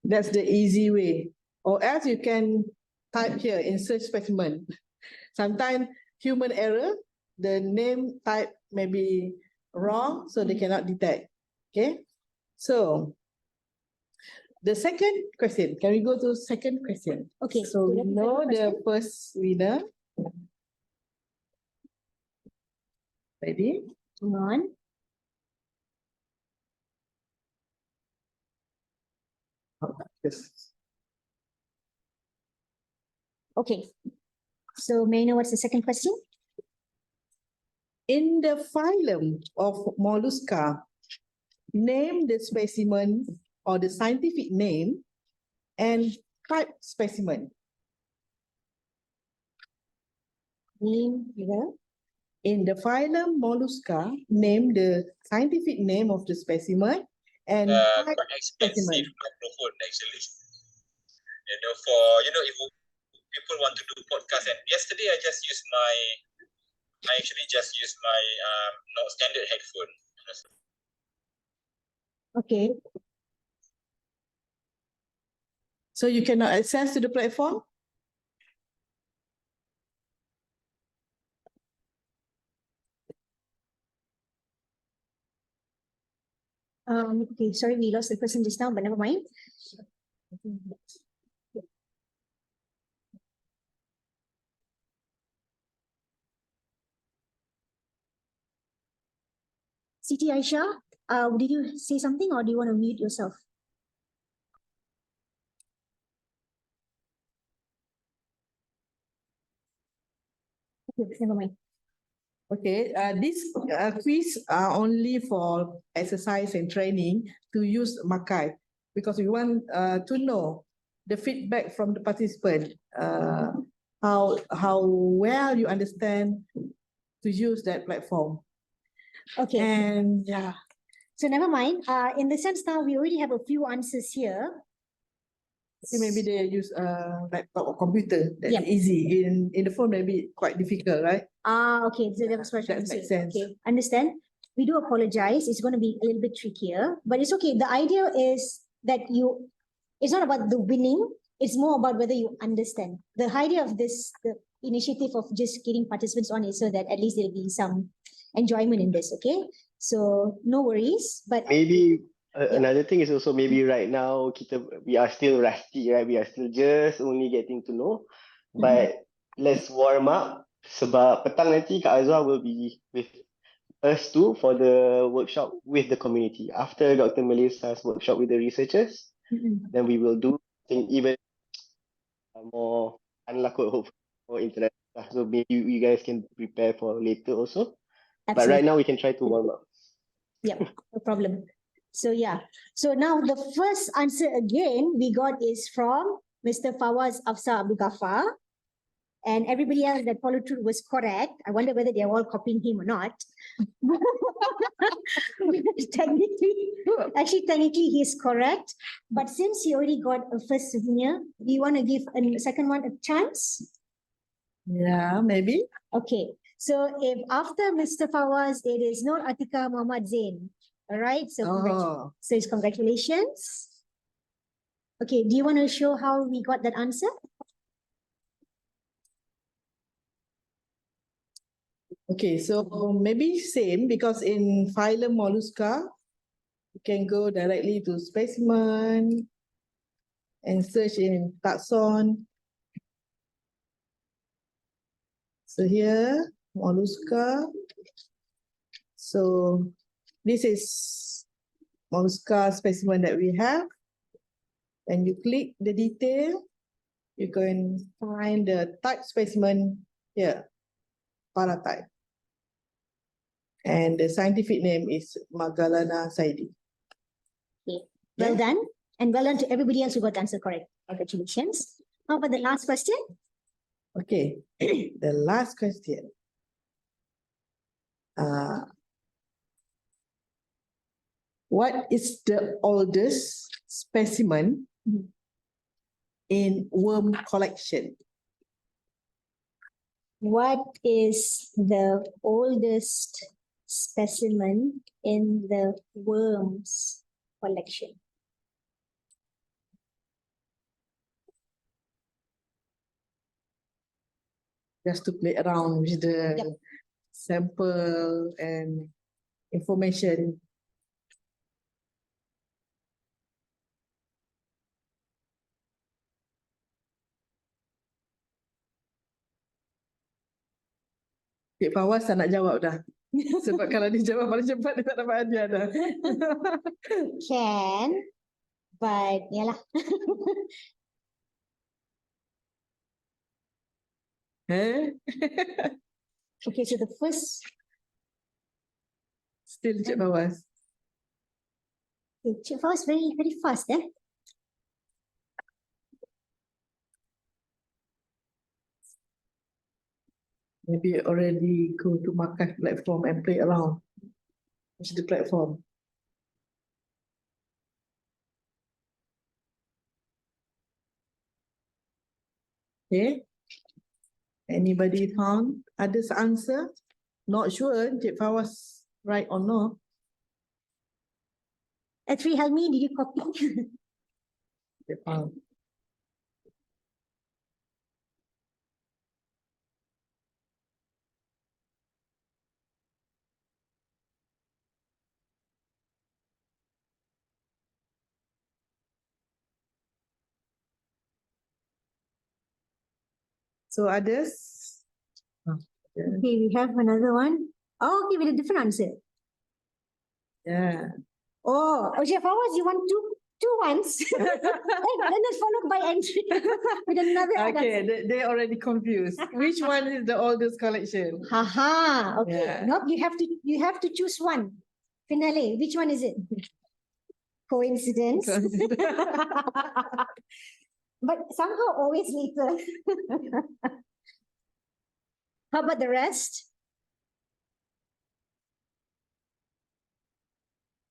that's the easy way. Or else you can type here, insert specimen. Sometimes human error, the name type may be wrong, so they cannot detect. Okay, so the second question, can we go to second question? Okay, So we let me know second the first winner. Ready? Hang on. Yes. Okay. So may I know what's the second question? In the phylum of mollusca, name the specimen or the scientific name and type specimen. Name the In the phylum mollusca, name the scientific name of the specimen and type Quite expensive specimen. microphone actually. If people want to do podcast, and yesterday I actually just used my not standard headphone. okay. So you cannot access to the platform? Okay, sorry, we lost the person just now, but never mind. Siti Aisha, did you say something or do you want to mute yourself? Okay, never mind. Okay, this quiz are only for exercise and training to use MAQIVE because we want to know the feedback from the participant, how well you understand to use that platform. Okay. And yeah, So never mind. In the sense now, we already have a few answers here. so maybe they use laptop or computer. That's Yep. easy. In the phone, maybe quite difficult, right? Okay. So that was what I'm That saying. makes sense. Okay, understand. We do apologize. It's going to be a little bit trickier, but it's okay. The idea is that it's not about the winning. It's more about whether you understand. The idea of the initiative of just getting participants on is so that at least there'll be some enjoyment in this. Okay. So no worries, but Maybe Yeah. another thing is also maybe right now we are still rusty, right? We are still just only getting to know. But let's warm up sebab petang nanti Kak Azwar will be with us too for the workshop with the community. After Dr. Melissa's workshop with the researchers, then we will do something even more unlucky, hope for internet. So maybe you guys can prepare for later also. But right now we can try to warm up. Yeah, no problem. So yeah. So now the first answer again we got is from Mr. Fawaz Afsa Abdul Ghaffar. And everybody else that followed through was correct. I wonder whether they're all copying him or not. Technically he's correct. But since he already got a first souvenir, do you want to give a second one a chance? Yeah, maybe. Okay. So if after Mr. Fawaz, it is Nur Atika Muhammad Zain. All right. So, Oh. so it's congratulations. Okay. Do you want to show how we got that answer? Okay, so maybe same because in phylum Mollusca, you can go directly to specimen and search in taxon. So here, Mollusca. So this is Mollusca specimen that we have. When you click the detail, you can find the type specimen here, paratype. And the scientific name is Magallana saidi. Okay. Well done. And well done to everybody else who got the answer correct. Congratulations. How about the last question? Okay, the last question. What is the oldest specimen in worm collection? What is the oldest specimen in the worms collection? Just to play around with the Yep. sample and information. Cik Fawaz tak nak jawab dah. Sebab kalau dia jawab paling cepat dia tak dapat hadiah dah. Can, but yalah. Eh? Okay, so the first, Still Cik Fawaz. Cik Fawaz very, very fast, eh? Maybe already go to MAQIVE platform and play around with the platform. Okay. Anybody found others answer? Not sure Cik Fawaz right or not. Actually, Helmi, did you copy? Cik Fawaz. So others? Okay, we have another one. Oh, okay, with a different answer. Yeah. Oh, okay, Fawaz, you want two ones? And then it's followed by entry with another Okay, answer. they already confused. Which one is the oldest collection? Haha, okay. Yeah. Nope, you have to choose one. Finale, which one is it? Coincidence. But somehow always later. How about the rest?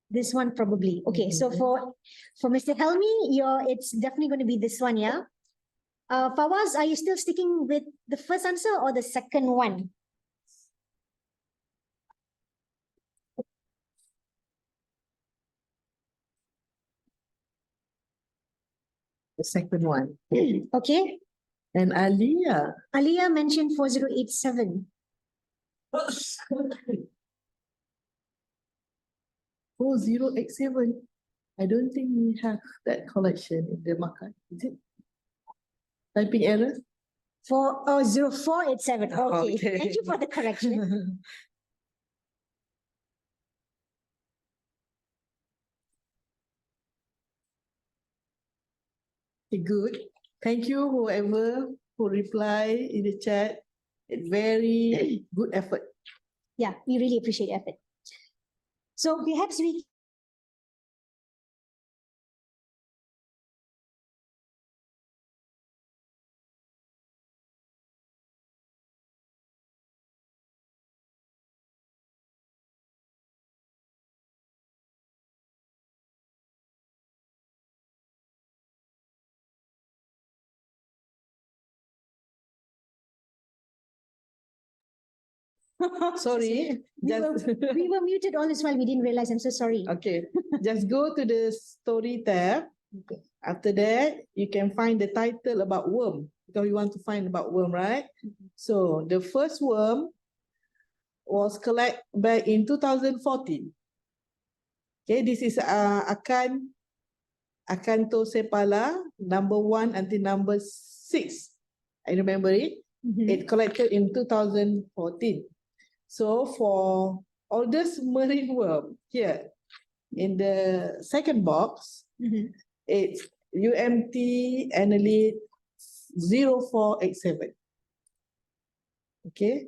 This one probably. Okay, so for Mr. Helmi, it's definitely going to be this one, yeah? Fawaz, are you still sticking with the first answer or the second one? The second one. Okay. And Aliyah. Aliyah mentioned 4087. 4087. I don't think we have that collection in the market. Is it? Typing error? 0487. Okay. Okay. Thank you for the correction. Good. Thank you, whoever who reply in the chat. It's very good effort. Yeah, we really appreciate effort. So perhaps we Sorry. we were muted all this while we didn't realize. I'm so sorry. Okay. Just go to the story tab. Okay. After that, you can find the title about worm. Because you want to find about worm, right? So the first worm was collected back in 2014. Okay, this is Acantosepala, number 1 until number 6. I remember it. It collected in 2014. So for oldest marine worm here in the second box, it's UMT Annelid 0487. Okay,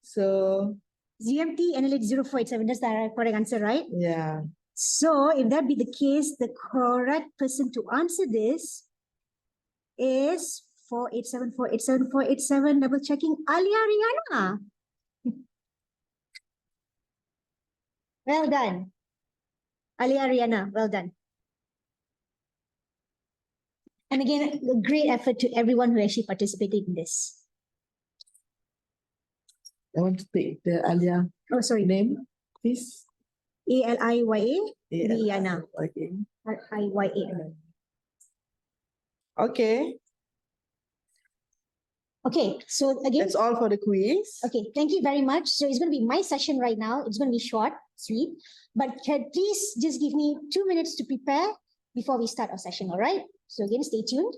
so GMT Analyte 0487. That's the correct answer, right? yeah. So if that be the case, the correct person to answer this is 487. Double checking. Alia Rihanna. Well done. Alia Rihanna, well done. And again, a great effort to everyone who actually participated in this. I want to take the Alia Oh, sorry. name, please. Aliya Yeah. Rihanna. Okay. Riya. Okay, Okay, so again, that's all for the quiz. okay, thank you very much. So it's going to be my session right now. It's going to be short, sweet, but please just give me 2 minutes to prepare before we start our session, all right? So again, stay tuned.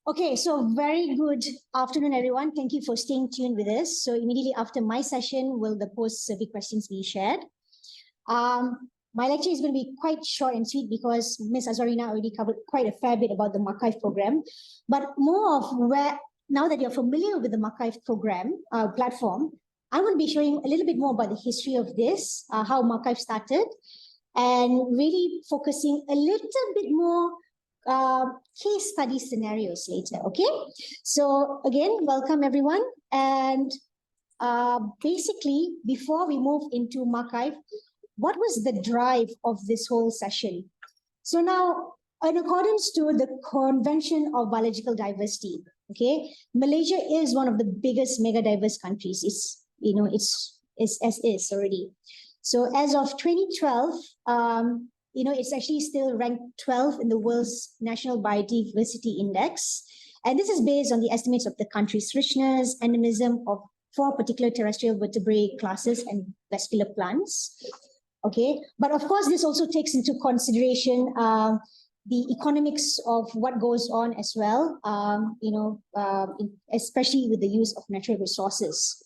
Okay, so very good afternoon, everyone. Thank you for staying tuned with us. So immediately after my session, will the post-survey questions be shared? My lecture is going to be quite short and sweet because Ms. Azarina already covered quite a fair bit about the MAQIVE program, but more of where, now that you're familiar with the MAQIVE program platform, I'm going to be showing a little bit more about the history of this, how MAQIVE started, and really focusing a little bit more case study scenarios later, okay? So again, welcome everyone. And basically, before we move into MAQIVE, what was the drive of this whole session? So now, in accordance to the Convention of Biological Diversity, okay, Malaysia is one of the biggest mega diverse countries. It's, you know, it's as is already. So as of 2012, you know, it's actually still ranked 12 in the world's National Biodiversity Index. And this is based on the estimates of the country's richness, endemism of 4 particular terrestrial vertebrate classes and vascular plants. Okay, but of course, this also takes into consideration the economics of what goes on as well, you know, especially with the use of natural resources.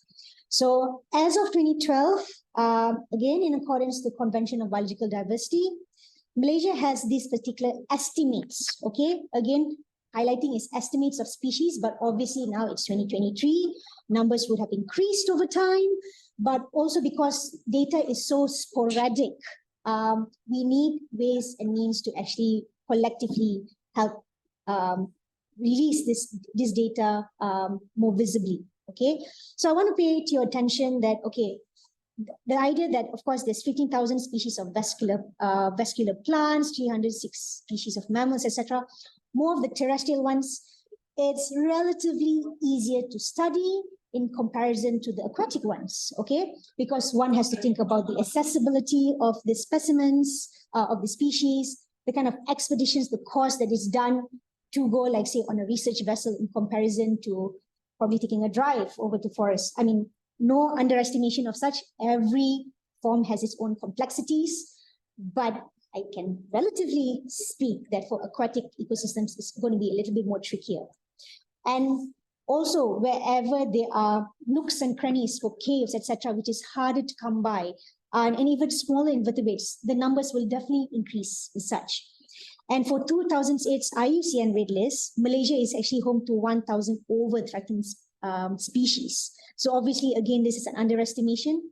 So as of 2012, again, in accordance to the Convention of Biological Diversity, Malaysia has these particular estimates, okay? Again, highlighting is estimates of species, but obviously now it's 2023, numbers would have increased over time, but also because data is so sporadic, we need ways and means to actually collectively help release this data more visibly, okay? So I want to pay to your attention that, okay, the idea that, of course, there's 15,000 species of vascular plants, 306 species of mammals, etc. More of the terrestrial ones, it's relatively easier to study in comparison to the aquatic ones, okay? Because one has to think about the accessibility of the specimens, of the species, the kind of expeditions, the cost that is done to go, like, say, on a research vessel in comparison to probably taking a drive over to forest. I mean, no underestimation of such. Every form has its own complexities, but I can relatively speak that for aquatic ecosystems, it's going to be a little bit more trickier. And also, wherever there are nooks and crannies for caves, etc., which is harder to come by, and even smaller invertebrates, the numbers will definitely increase as such. And for 2008's IUCN Red List, Malaysia is actually home to 1,000 over threatened species. So obviously, again, this is an underestimation.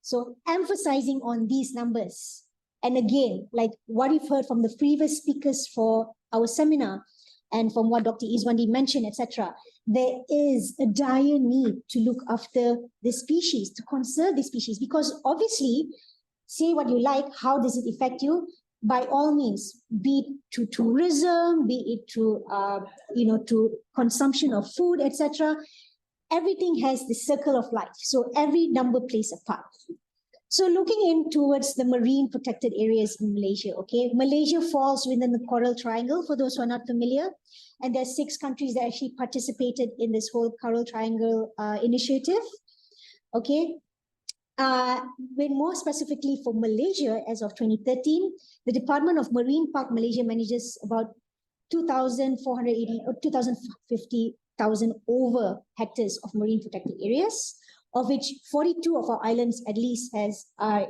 So emphasizing on these numbers, and again, like what we've heard from the previous speakers for our seminar, and from what Dr. Izwandi mentioned, etc., there is a dire need to look after the species, to conserve the species, because obviously, say what you like, how does it affect you? By all means, be it to tourism, be it to you know, to consumption of food, etc. Everything has the circle of life. So every number plays a part. So looking in towards the marine protected areas in Malaysia, okay? Malaysia falls within the Coral Triangle, for those who are not familiar. And there's 6 countries that actually participated in this whole Coral Triangle initiative, okay? When more specifically for Malaysia, as of 2013, the Department of Marine Park Malaysia manages about 2,480 or 2,050,000 over hectares of marine protected areas, of which 42 of our islands at least are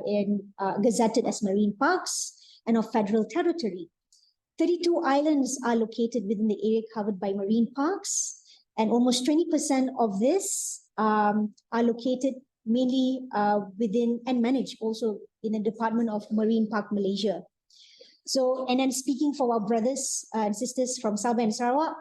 gazetted as marine parks and of federal territory. 32 islands are located within the area covered by marine parks, and almost 20% of this are located mainly within and managed also in the Department of Marine Park Malaysia. So, and then speaking for our brothers and sisters from Sabah and Sarawak,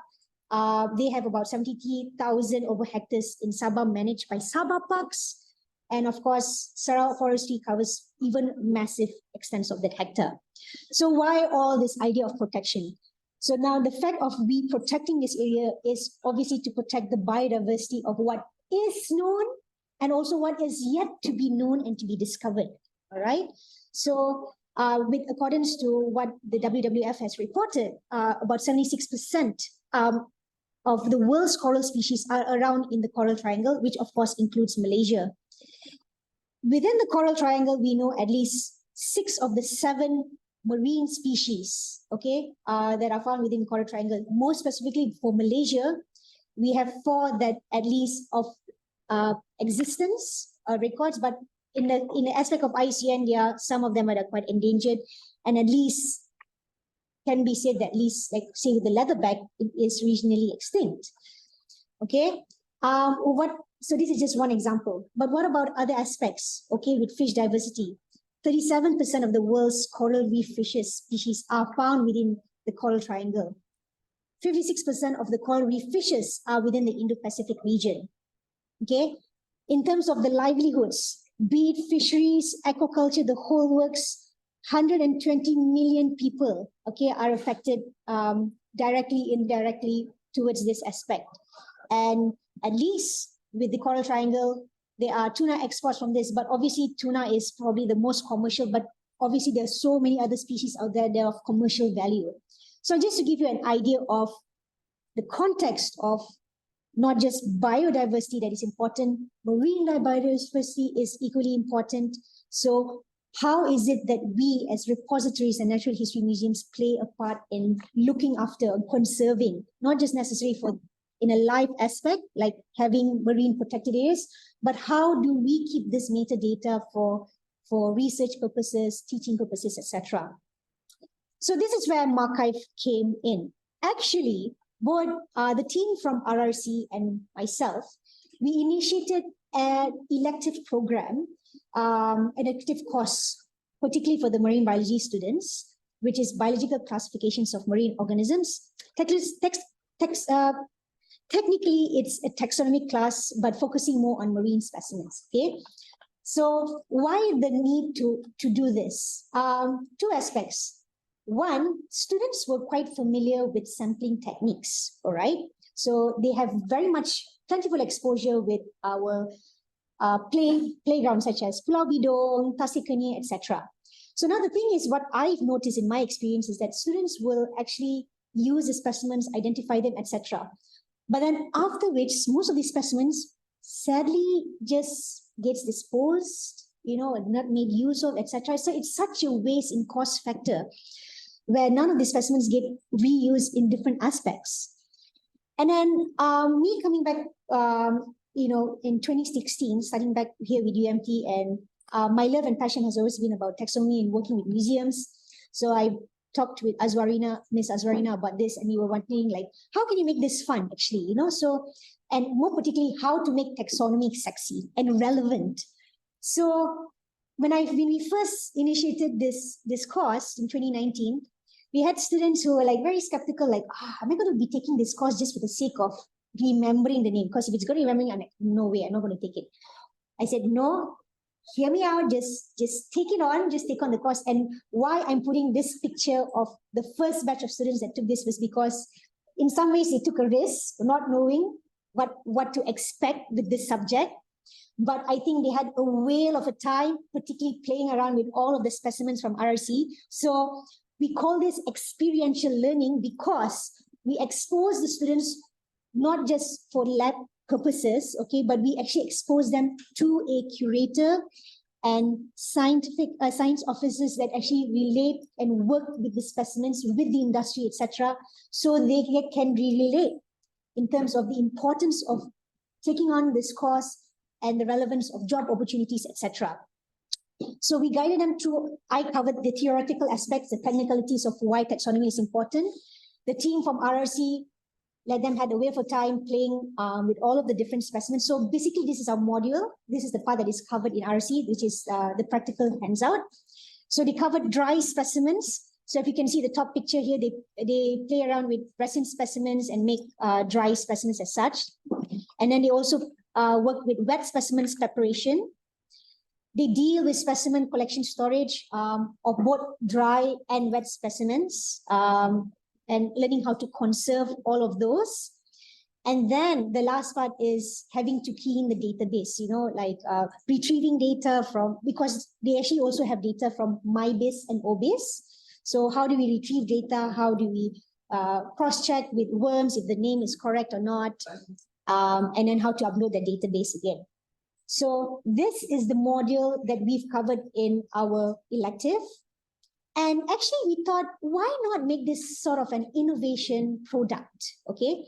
they have about 73,000 over hectares in Sabah managed by Sabah Parks. And of course, Sarawak Forestry covers even massive extents of that hectare. So why all this idea of protection? So now the fact of we protecting this area is obviously to protect the biodiversity of what is known and also what is yet to be known and to be discovered, all right? So with accordance to what the WWF has reported, about 76% of the world's coral species are around in the Coral Triangle, which of course includes Malaysia. Within the Coral Triangle, we know at least 6 of the 7 marine species, okay, that are found within Coral Triangle. More specifically for Malaysia, we have 4 that at least of existence records, but in the aspect of IUCN, some of them are quite endangered, and at least can be said that at least, like say with the leatherback, it is regionally extinct. Okay, so this is just one example. But what about other aspects? Okay, with fish diversity, 37% of the world's coral reef fishes species are found within the Coral Triangle. 56% of the coral reef fishes are within the Indo-Pacific region. Okay, in terms of the livelihoods, be it fisheries, aquaculture, the whole works, 120 million people, okay, are affected directly, indirectly towards this aspect. And at least with the Coral Triangle, there are tuna exports from this, but obviously tuna is probably the most commercial, but obviously there are so many other species out there that are of commercial value. So just to give you an idea of the context of not just biodiversity that is important, marine biodiversity is equally important. So how is it that we as repositories and natural history museums play a part in looking after and conserving, not just necessarily for in a live aspect, like having marine protected areas, but how do we keep this metadata for research purposes, teaching purposes, etc. So this is where MAQIVE came in. Actually, both the team from RRC and myself, we initiated an elective program, an elective course, particularly for the marine biology students, which is biological classifications of marine organisms. Technically, it's a taxonomic class, but focusing more on marine specimens. Okay, so why the need to do this? 2 aspects. One, students were quite familiar with sampling techniques, all right? So they have very much plentiful exposure with our playgrounds such as Pulau Bidong, Tasikini, etc. So now the thing is, what I've noticed in my experience is that students will actually use the specimens, identify them, etc. But then after which, most of these specimens sadly just gets disposed, not made use of, etc. So it's such a waste in cost factor, where none of the specimens get reused in different aspects. And then me coming back, in 2016, starting back here with UMT, and my love and passion has always been about taxonomy and working with museums. So I talked with Miss Azwarina about this, and we were wondering, like, how can you make this fun, actually, So, and more particularly, how to make taxonomy sexy and relevant. So when we first initiated this course in 2019, we had students who were like very skeptical, like, am I going to be taking this course just for the sake of remembering the name? Because if it's going to remember, I'm like, no way, I'm not going to take it. I said, no, hear me out, just take it on, just take on the course. And why I'm putting this picture of the first batch of students that took this was because in some ways they took a risk, not knowing what to expect with this subject. But I think they had a whale of a time, particularly playing around with all of the specimens from RRC. So we call this experiential learning because we expose the students not just for lab purposes, okay, but we actually expose them to a curator and science officers that actually relate and work with the specimens, with the industry, etc., so they can relate in terms of the importance of taking on this course and the relevance of job opportunities, etc. So we guided them through, I covered the theoretical aspects, the technicalities of why taxonomy is important. The team from RRC let them had a way of time playing with all of the different specimens. So basically, this is our module. This is the part that is covered in RRC, which is the practical hands-out. So they covered dry specimens. So if you can see the top picture here, they play around with resin specimens and make dry specimens as such. And then they also work with wet specimens preparation. They deal with specimen collection storage of both dry and wet specimens, and learning how to conserve all of those. And then the last part is having to key in the database, like retrieving data from, because they actually also have data from MyBase and OBase. So how do we retrieve data? How do we cross-check with worms if the name is correct or not? And then how to upload the database again. So this is the module that we've covered in our elective. And actually, we thought, why not make this sort of an innovation product? Okay.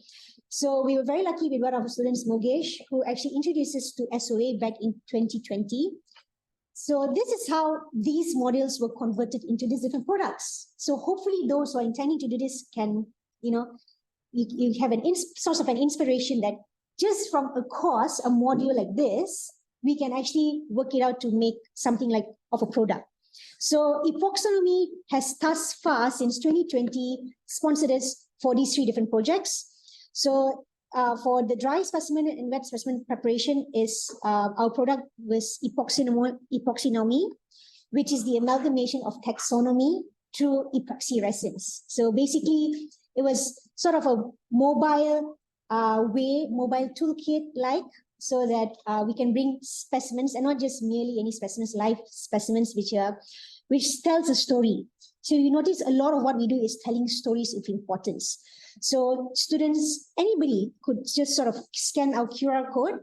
So we were very lucky with one of our students, Mogesh, who actually introduced us to SOA back in 2020. So this is how these modules were converted into these different products. So hopefully those who are intending to do this can, you have an source of an inspiration that just from a course, a module like this, we can actually work it out to make something like of a product. So epoxynomy has thus far, since 2020, sponsored us for these 3 different projects. So for the dry specimen and wet specimen preparation is our product was epoxynomy, which is the amalgamation of taxonomy through epoxy resins. So basically, it was sort of a mobile mobile toolkit like, so that we can bring specimens, and not just merely any specimens, live specimens, which tells a story. So you notice a lot of what we do is telling stories of importance. So students, anybody could just sort of scan our QR code.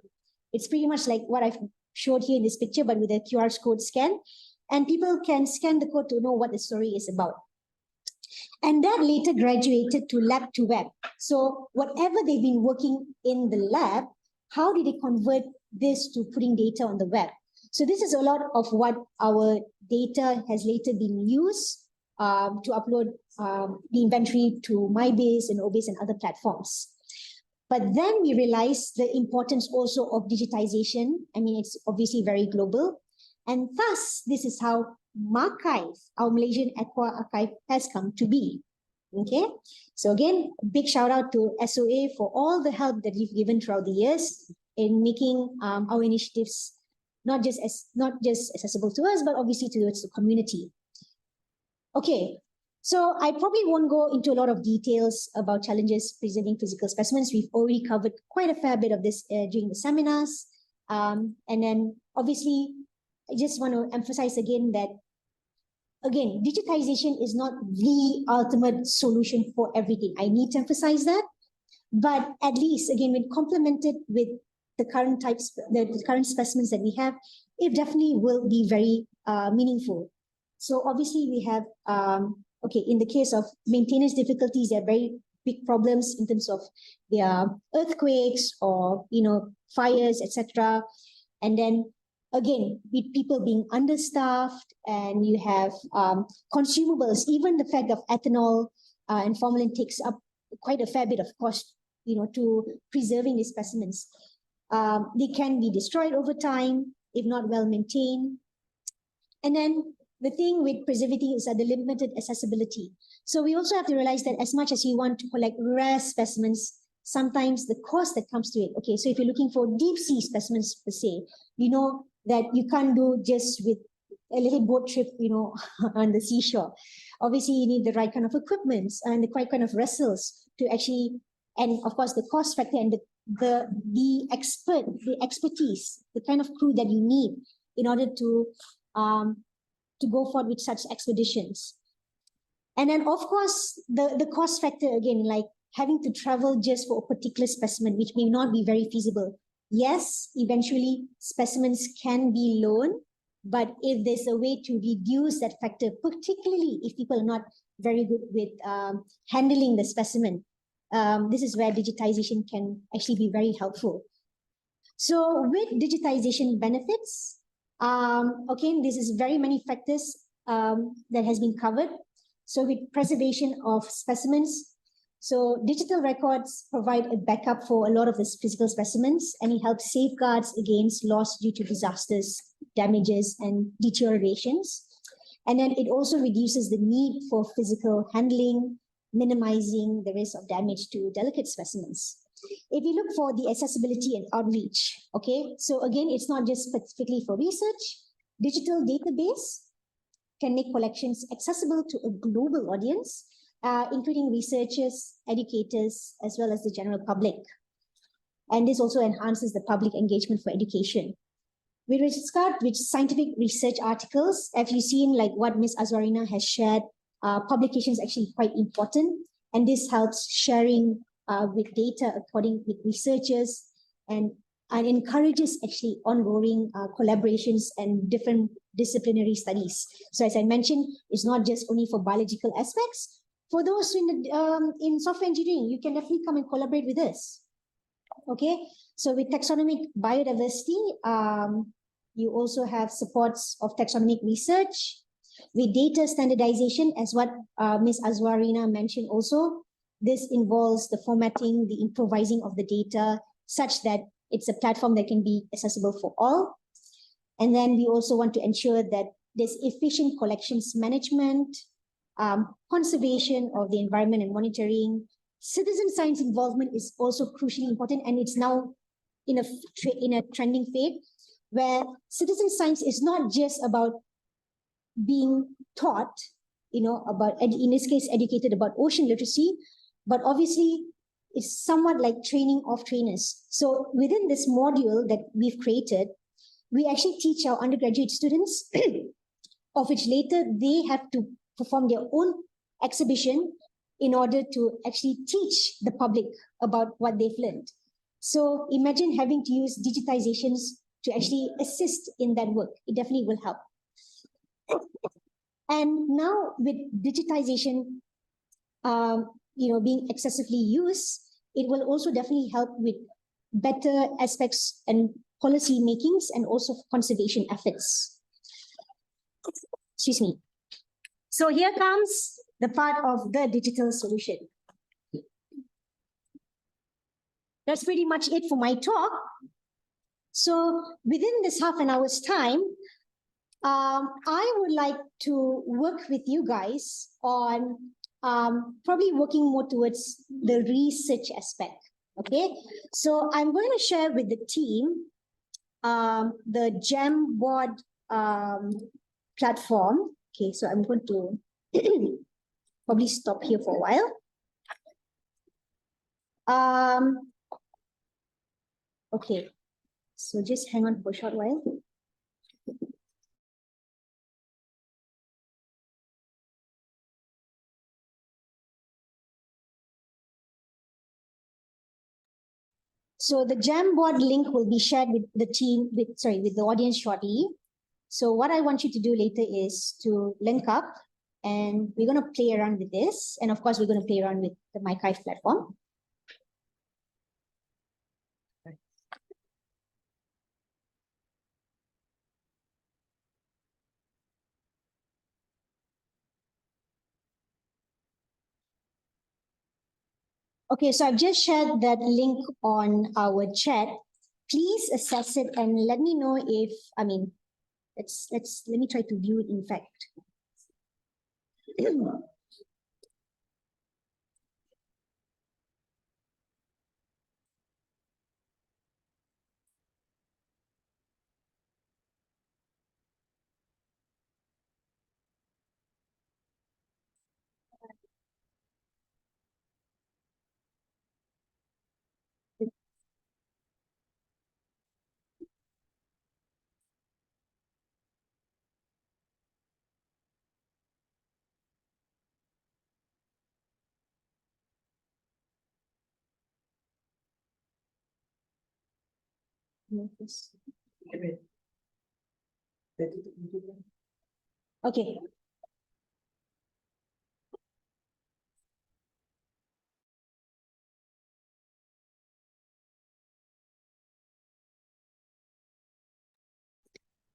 It's pretty much like what I've showed here in this picture, but with a QR code scan. And people can scan the code to know what the story is about. And that later graduated to lab to web. So whatever they've been working in the lab, how did they convert this to putting data on the web? So this is a lot of what our data has later been used to upload the inventory to MyBase and OBase and other platforms. But then we realized the importance also of digitization. I mean, it's obviously very global. And thus, this is how MAQIVE, our Malaysian AQUA archive, has come to be. Okay, so again, big shout out to SOA for all the help that you've given throughout the years in making our initiatives not just accessible to us, but obviously towards the community. Okay, so I probably won't go into a lot of details about challenges presenting physical specimens. We've already covered quite a fair bit of this during the seminars. And then obviously, I just want to emphasize again that, again, digitization is not the ultimate solution for everything. I need to emphasize that. But at least, again, when complemented with the current types, the current specimens that we have, it definitely will be very meaningful. So obviously we have, okay, in the case of maintenance difficulties, there are very big problems in terms of their earthquakes or, fires, etc. And then again, with people being understaffed, and you have consumables, even the fact of ethanol and formalin takes up quite a fair bit of cost, to preserving these specimens. They can be destroyed over time if not well maintained. And then the thing with preserving is that the limited accessibility. So we also have to realize that as much as you want to collect rare specimens, sometimes the cost that comes to it. Okay, so if you're looking for deep sea specimens per se, that you can't do just with a little boat trip, on the seashore. Obviously, you need the right kind of equipment and the right kind of vessels to actually, and of course, the cost factor and the expertise, the kind of crew that you need in order to go forward with such expeditions. And then, of course, the cost factor again, like having to travel just for a particular specimen, which may not be very feasible. Yes, eventually specimens can be loaned, but if there's a way to reduce that factor, particularly if people are not very good with handling the specimen, this is where digitization can actually be very helpful. So with digitization benefits, okay, this is very many factors that has been covered. So with preservation of specimens, so digital records provide a backup for a lot of these physical specimens, and it helps safeguards against loss due to disasters, damages, and deteriorations. And then it also reduces the need for physical handling, minimizing the risk of damage to delicate specimens. If you look for the accessibility and outreach, okay, so again, it's not just specifically for research. Digital database can make collections accessible to a global audience, including researchers, educators, as well as the general public. And this also enhances the public engagement for education. With regard to scientific research articles, have you seen like what Ms. Azwarina has shared? Publication is actually quite important, and this helps sharing with data according with researchers, and encourages actually ongoing collaborations and different interdisciplinary studies. So as I mentioned, it's not just only for biological aspects. For those in software engineering, you can definitely come and collaborate with us. Okay, so with taxonomic biodiversity, you also have supports of taxonomic research. With data standardization, as what Ms. Azwarina mentioned also, this involves the formatting, the improvising of the data, such that it's a platform that can be accessible for all. And then we also want to ensure that there's efficient collections management, conservation of the environment and monitoring. Citizen science involvement is also crucially important, and it's now in a trending phase where citizen science is not just about being taught, about, in this case, educated about ocean literacy, but obviously it's somewhat like training of trainers. So within this module that we've created, we actually teach our undergraduate students, of which later they have to perform their own exhibition in order to actually teach the public about what they've learned. So imagine having to use digitizations to actually assist in that work. It definitely will help. And now with digitization, being excessively used, it will also definitely help with better aspects and policy makings and also conservation efforts. Excuse me. So here comes the part of the digital solution. That's pretty much it for my talk. So within this half an hour's time, I would like to work with you guys on probably working more towards the research aspect. Okay, so I'm going to share with the team the Jamboard platform. Okay, so I'm going to probably stop here for a while. Okay, so just hang on for a short while. So the Jamboard link will be shared with the team, with the audience shortly. So what I want you to do later is to link up, and we're going to play around with this. And of course, we're going to play around with the MAQIVE platform. Okay, so I've just shared that link on our chat. Please assess it and let me know if, let me try to view it in fact. Okay.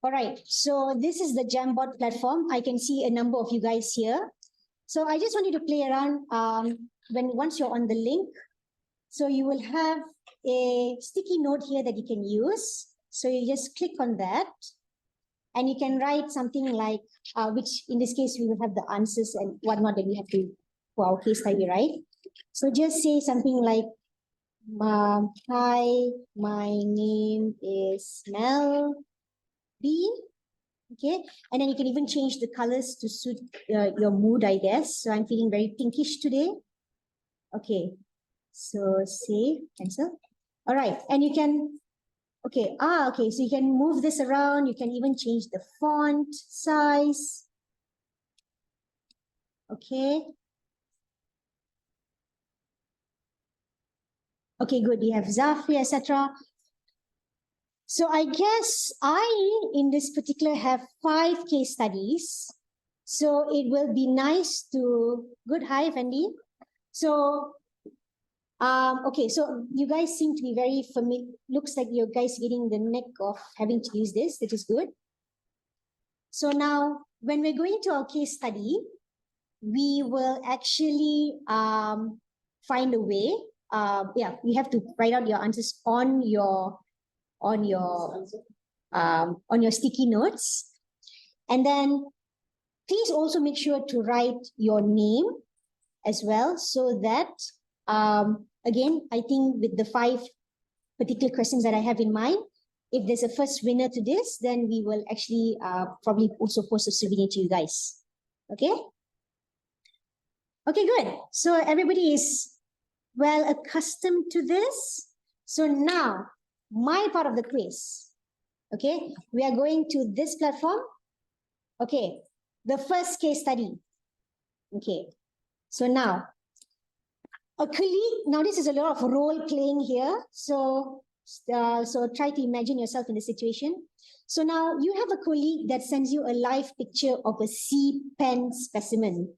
All right, so this is the Jamboard platform. I can see a number of you guys here. So I just want you to play around once you're on the link. So you will have a sticky note here that you can use. So you just click on that and you can write something like, which in this case, we will have the answers and whatnot that we have to, for our case study, right? So just say something like, hi, my name is Mel B. Okay, and then you can even change the colors to suit your mood, I guess. So I'm feeling very pinkish today. Okay, so save, cancel. All right, and you can, okay, so you can move this around. You can even change the font size. Okay. Okay, good. You have Zafri, etc. So I guess in this particular, have 5 case studies. So it will be nice to, good, hi, Fendi. So, okay, so you guys seem to be very familiar. Looks like you guys getting the neck of having to use this, which is good. So now, when we're going to our case study, we will actually find a way. Yeah, we have to write out your answers on your sticky notes, and then please also make sure to write your name as well, so that again, I think with the 5 particular questions that I have in mind, if there's a first winner to this, then we will actually probably also post a souvenir to you guys. Okay? Okay, good. So everybody is well accustomed to this. So now, my part of the quiz. Okay, we are going to this platform. Okay, the first case study. Okay, so now, a colleague, now this is a lot of role playing here. So try to imagine yourself in the situation. So now you have a colleague that sends you a live picture of a sea pen specimen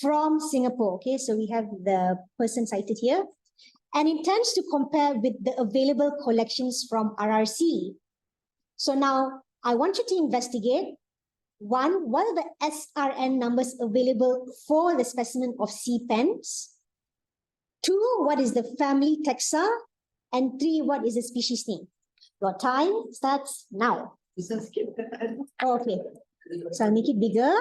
from Singapore. Okay, so we have the person cited here, and intends to compare with the available collections from RRC. So now I want you to investigate. 1, what are the SRN numbers available for the specimen of sea pens? 2, what is the family taxa? And 3, what is the species name? Your time starts now. Okay, so I'll make it bigger.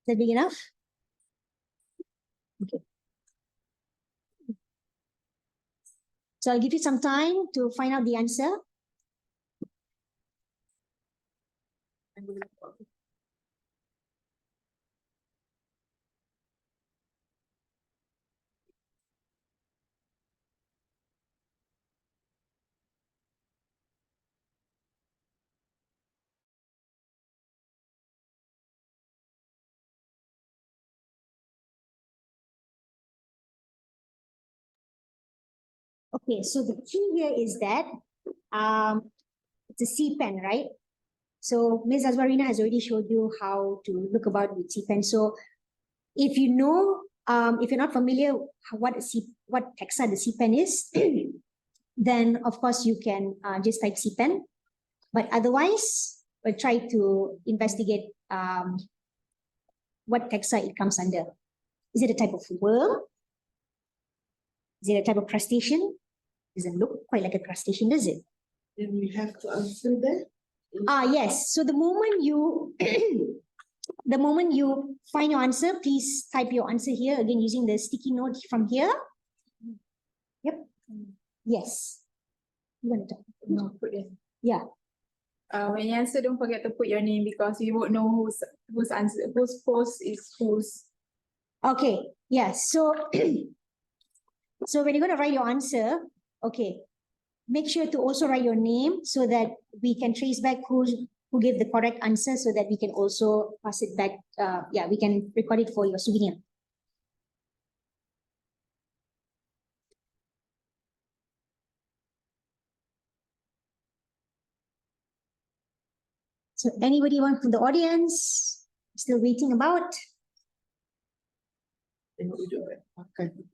Is that big enough? Okay. So I'll give you some time to find out the answer. Okay, so the key here is that it's a sea pen, right? So Ms. Azwarina has already showed you how to look about with sea pen. So if you know, if you're not familiar what taxa the sea pen is, then of course you can just type sea pen. But otherwise, we'll try to investigate what taxa it comes under. Is it a type of worm? Is it a type of crustacean? Doesn't look quite like a crustacean, does it? Then we have to answer that. Yes. So the moment you find your answer, please type your answer here again using the sticky note from here. Yep. Yes. You want to talk? No, put in. Yeah. When you answer, don't forget to put your name, because we won't know whose answer, whose post is whose. Okay. Yeah. So so when you're going to write your answer, okay, make sure to also write your name so that we can trace back who gave the correct answer, so that we can also pass it back. Yeah, we can record it for your souvenir. So anybody want from the audience still waiting about? Tengok duduk makan.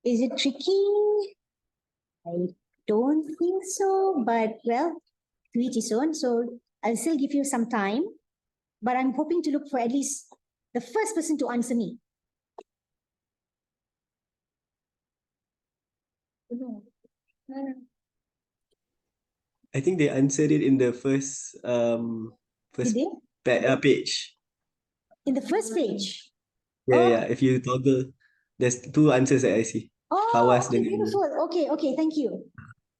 Is it tricky? I don't think so, but well, to each his own. So I'll still give you some time, but I'm hoping to look for at least the first person to answer me. No. I think they answered it in the first Did they? page. In the first page. Yeah. If you toggle, there's two answers that I see. Oh, Fawaz okay, dengan beautiful. Okay, thank you.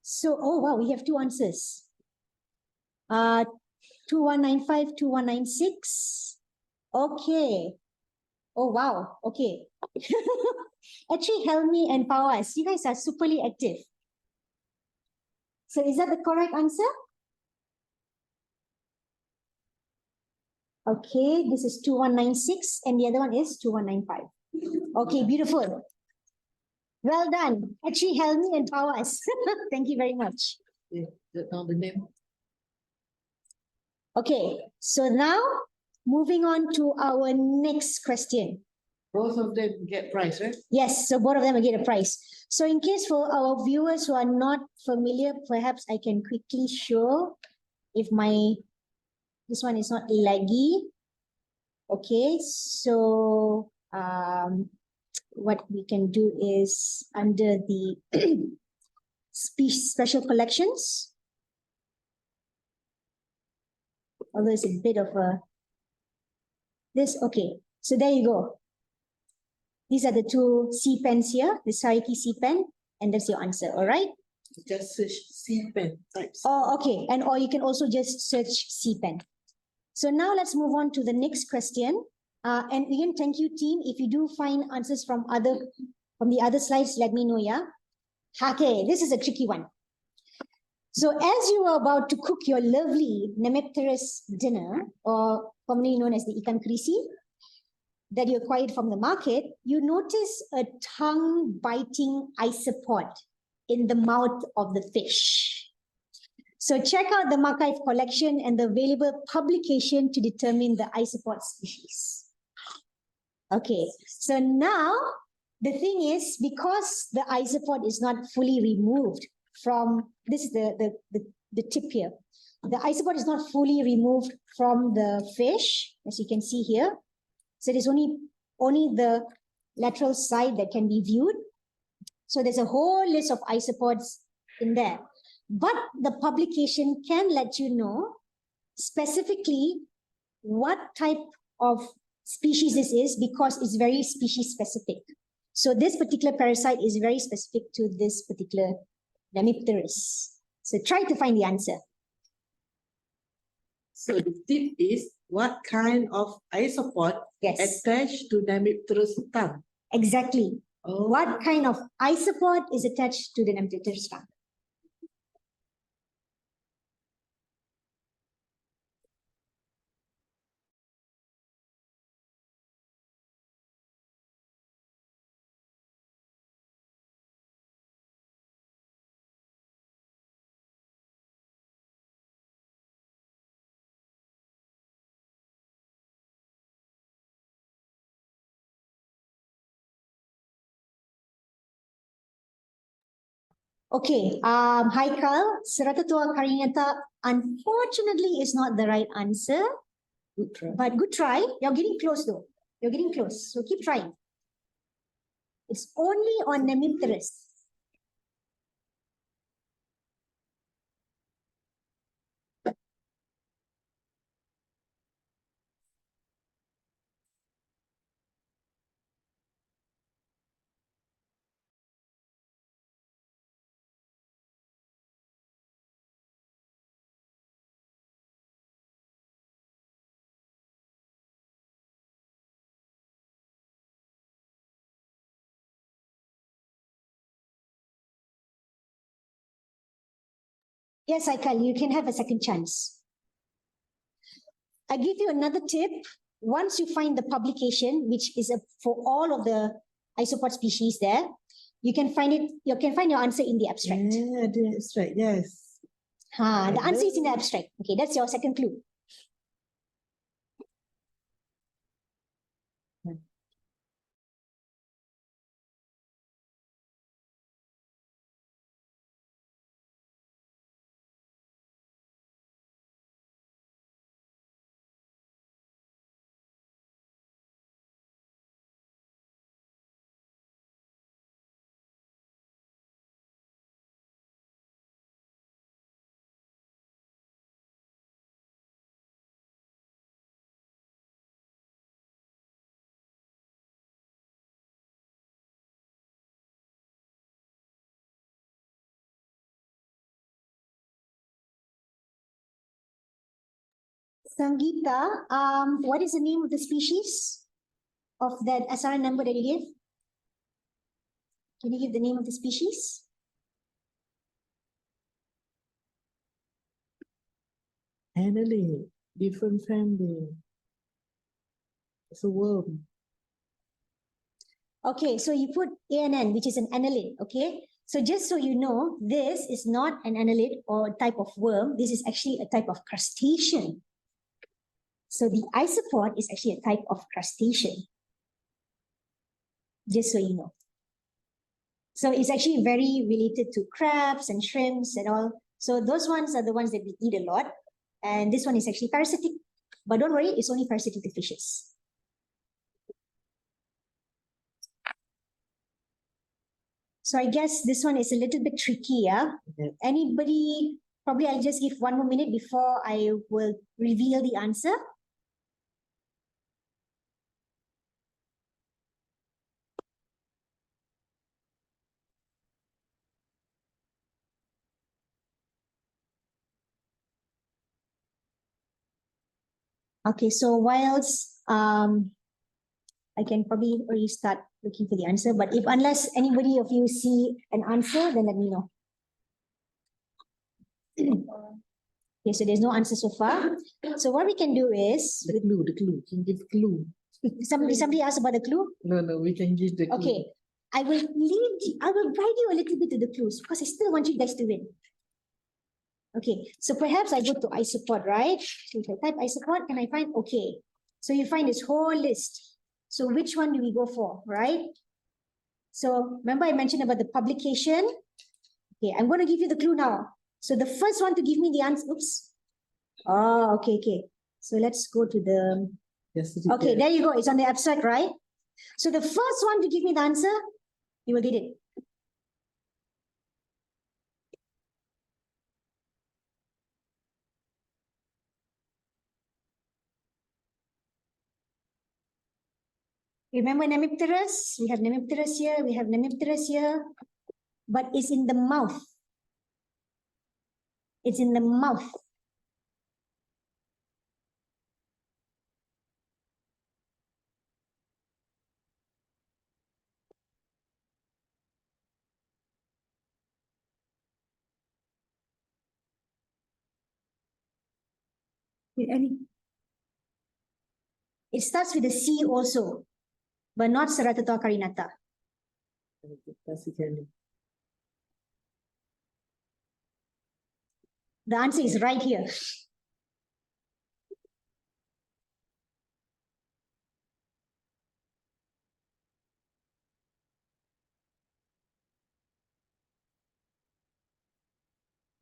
So, oh wow, we have two answers. 2195, 2196. Okay. Oh wow, okay. Actually, Helmi and Fawaz, you guys are superly active. So is that the correct answer? Okay, this is 2196 and the other one is 2195. Okay, beautiful. Well done. Actually, Helmi and Fawaz. Thank you very much. Now the name. Okay, so now moving on to our next question. Both of them get prize, right? Yes, so both of them will get a prize. So in case for our viewers who are not familiar, perhaps I can quickly show if this one is not laggy. Okay, so what we can do is under the special collections. Although it's a bit of okay. So there you go. These are the two C pens here, the Saiki C pen, and that's your answer, all right? Just search C pen types. Oh, okay. Or you can also just search C pen. So now let's move on to the next question. And again, thank you, team. If you do find answers from the other slides, let me know, yeah? Okay, this is a tricky one. So as you are about to cook your lovely Nemepterus dinner, or commonly known as the ikan kerisi, that you acquired from the market, you notice a tongue-biting isopod in the mouth of the fish. So check out the MAQIVE collection and the available publication to determine the isopod species. Okay, so now the thing is, because the isopod is not fully removed from, this is the tip here. The isopod is not fully removed from the fish, as you can see here. So there's only the lateral side that can be viewed. So there's a whole list of isopods in there. But the publication can let you know specifically what type of species this is, because it's very species specific. So this particular parasite is very specific to this particular Nemepterus. So try to find the answer. So the tip is, what kind of isopod attached to Nemepterus tongue? Exactly. Oh. What kind of isopod is attached to the Nemepterus tongue? Okay, hi Carl. Seratatua carinata unfortunately is not the right answer. Good try. But good try. You're getting close though. You're getting close. So keep trying. It's only on Nemepterus. Yes, Aikal, you can have a second chance. I give you another tip. Once you find the publication, which is for all of the isopod species there, you can find your answer in the abstract. Yeah, the abstract, yes. The answer is in the abstract. Okay, that's your second clue. Sangeeta, what is the name of the species of that SRN number that you gave? Can you give the name of the species? Annelid, different family. It's a worm. Okay, so you put ANN, which is an annelid, okay? So just so you know, this is not an annelid or type of worm. This is actually a type of crustacean. So the isopod is actually a type of crustacean. Just so you know. So it's actually very related to crabs and shrimps and all. So those ones are the ones that we eat a lot. And this one is actually parasitic. But don't worry, it's only parasitic to fishes. So I guess this one is a little bit tricky, yeah? Yeah. Anybody, probably I'll just give 1 more minute before I will reveal the answer. Okay, so whilst I can probably already start looking for the answer, but if unless anybody of you see an answer, then let me know. Okay, so there's no answer so far. So what we can do is, The clue. Can give clue. somebody asked about the clue. No, we can give the clue. Okay, I will guide you a little bit to the clues because I still want you guys to win. Okay, so perhaps I go to isopod, right? So if I type isopod, can I find, okay. So you find this whole list. So which one do we go for, right? So remember I mentioned about the publication. Okay, I'm going to give you the clue now. So the first one to give me the answer, oops. Oh, okay. So let's go to the, Yes, okay, there you go. It's on the abstract, right? So the first one to give me the answer, you will get it. Remember Nemipterus? We have Nemipterus here, we have Nemipterus here, but it's in the mouth. It's in the mouth. It starts with a C also, but not Ceratata carinata. The answer is right here.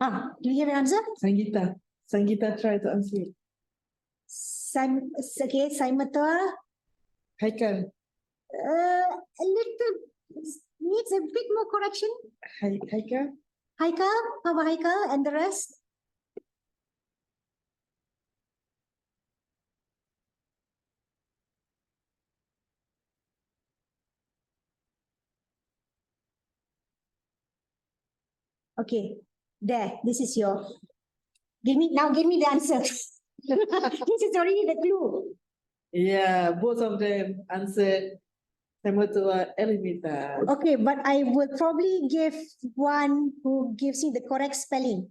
Do you have an answer? Sangeeta, try to answer it. Okay, Cymator. Haikal. A little, needs a bit more correction. Haikal. Haikal, how about Haikal and the rest? Okay, there, this is your, give me the answer. This is already the clue. Yeah, both of them answered Sematua Elimita. Okay, but I will probably give one who gives you the correct spelling.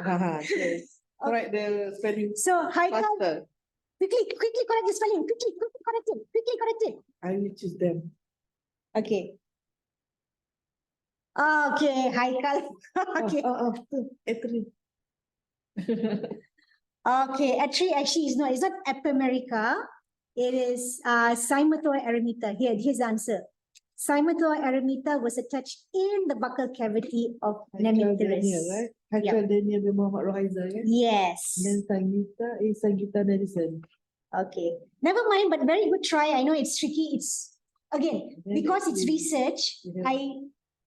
Yes. Correct the spelling. So, Haikal, faster. quickly correct the spelling. Quickly correct it. I will choose them. Okay. Okay, Haikal. Okay. Etri. Okay, actually it's not Epimerica. It is Cymatoa eremita. Here's the answer. Cymatoa eremita was attached in the buccal cavity of Nemipterus. Right? Haikal Daniel bin Muhammad Rohaiza, yeah? Yes. And then Sangeeta is Sangeeta Nelson. Okay. Never mind, but very good try. I know it's tricky. It's, again, because it's research,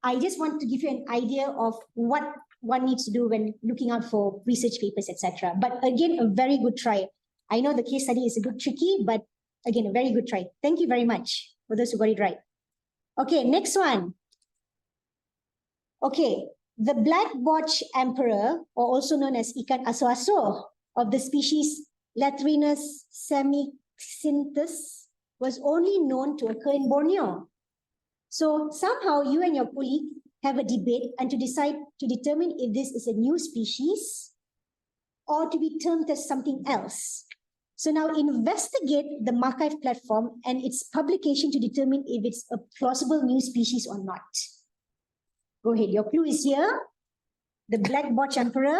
I just want to give you an idea of what one needs to do when looking out for research papers, etc. But again, a very good try. I know the case study is a bit tricky, but again, a very good try. Thank you very much for those who got it right. Okay, next one. Okay, the black botch emperor, or also known as ikan aso-aso of the species Lathrinus semicinthus was only known to occur in Borneo. So somehow you and your colleague have a debate and to determine if this is a new species or to be termed as something else. So now investigate the MAQIVE platform and its publication to determine if it's a plausible new species or not. Go ahead, your clue is here. The black botch emperor,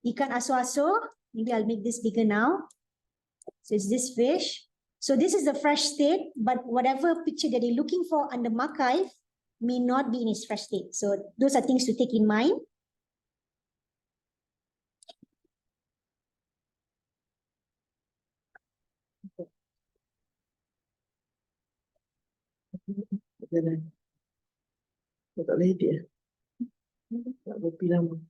ikan aso-aso. Maybe I'll make this bigger now. So it's this fish. So this is the fresh state, but whatever picture that you're looking for under MAQIVE may not be in its fresh state. So those are things to take in mind. Tak boleh dia. Tak berpi lama.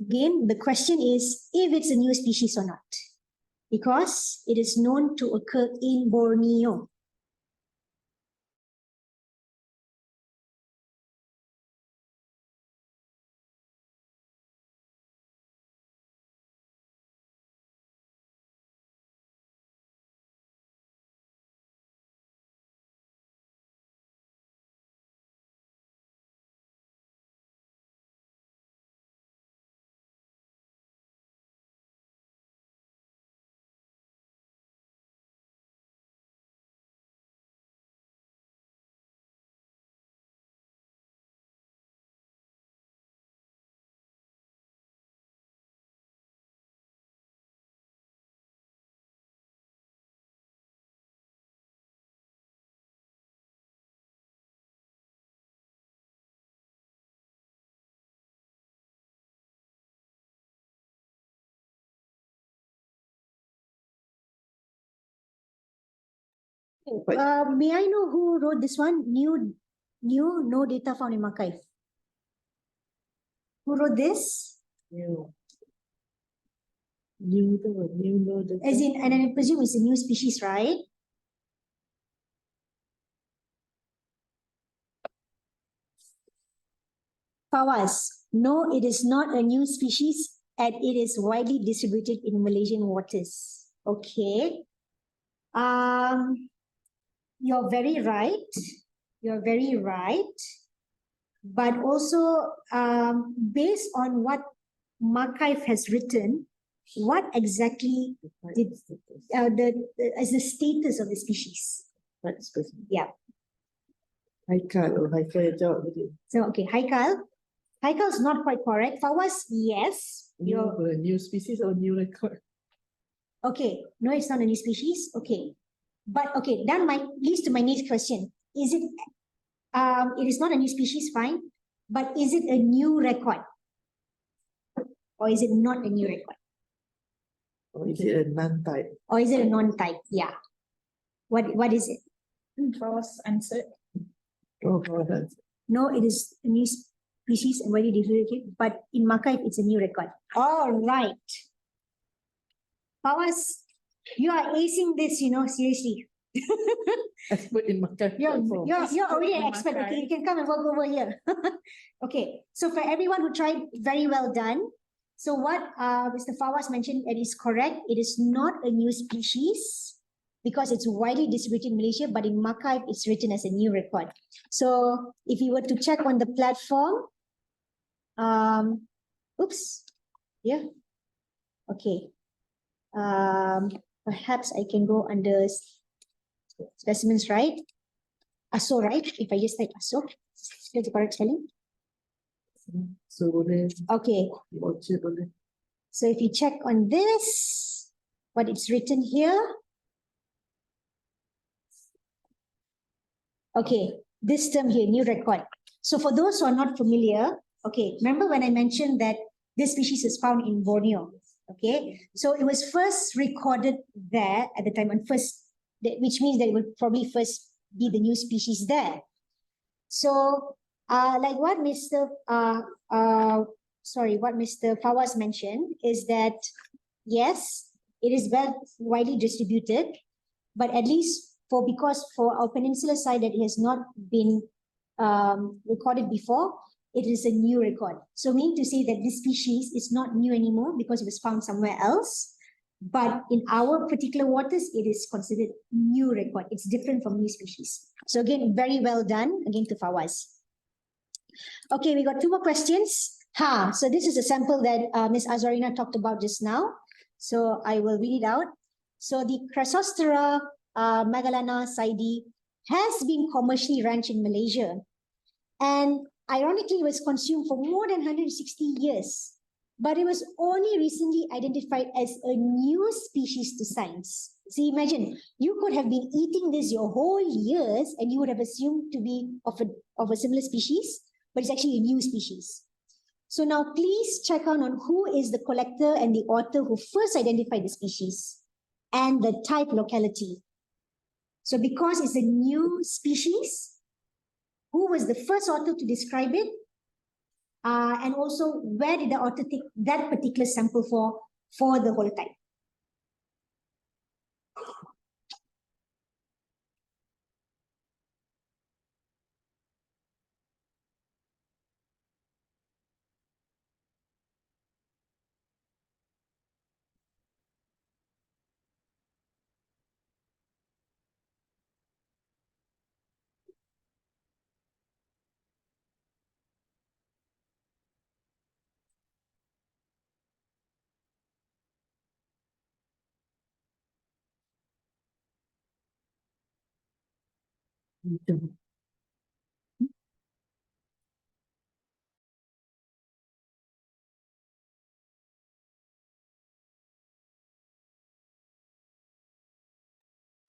Again, the question is if it's a new species or not, because it is known to occur in Borneo. May I know who wrote this one? New, no data found in MAQIVE. Who wrote this? New. New no data. As in, and I presume it's a new species, right? Fawaz, no, it is not a new species and it is widely distributed in Malaysian waters. Okay. You're very right. You're very right. But also, based on what MAQIVE has written, what exactly did is the status of the species? Yeah. Haikal jawab tadi. So okay, Haikal. Haikal is not quite correct. Fawaz, yes. New species or new record? Okay, no, it's not a new species. Okay, but okay, that leads to my next question. Is it? It is not a new species, fine. But is it a new record, or is it not a new record? Or is it a non-type? Or is it a non-type? Yeah. What is it? False answer. Oh, that's No, it is a new species and widely distributed, but in MAQIVE, it's a new record. All right. Fawaz, you are acing this, seriously. expert in MAQIVE platform. You're already an in expert. Okay, MAQIVE. you can come and work over here. Okay, so for everyone who tried, very well done. So what Mr. Fawaz mentioned, it is correct. It is not a new species because it's widely distributed in Malaysia, but in MAQIVE, it's written as a new record. So if you were to check on the platform, oops, yeah, okay. Perhaps I can go under specimens, right? ASO, right? If I just type ASO, that's the correct spelling. So boleh, Okay, orchard boleh. so if you check on this, what it's written here. Okay, this term here, new record. So for those who are not familiar, okay, remember when I mentioned that this species is found in Borneo, okay? So it was first recorded there at the time, and which means that it would probably first be the new species there. So like what Mr. Fawaz mentioned is that, yes, it is widely distributed, but at least because for our peninsular side that it has not been recorded before, it is a new record. So meaning to say that this species is not new anymore because it was found somewhere else, but in our particular waters, it is considered new record. It's different from new species. So again, very well done again to Fawaz. Okay, we got 2 more questions. So this is a sample that Ms. Azarina talked about just now. So I will read it out. So the Chrysostera Magellana saidi has been commercially ranched in Malaysia, and ironically was consumed for more than 160 years, but it was only recently identified as a new species to science. So imagine, you could have been eating this your whole years and you would have assumed to be of a similar species, but it's actually a new species. So now please check on who is the collector and the author who first identified the species and the type locality. So because it's a new species, who was the first author to describe it? And also, where did the author take that particular sample for the holotype?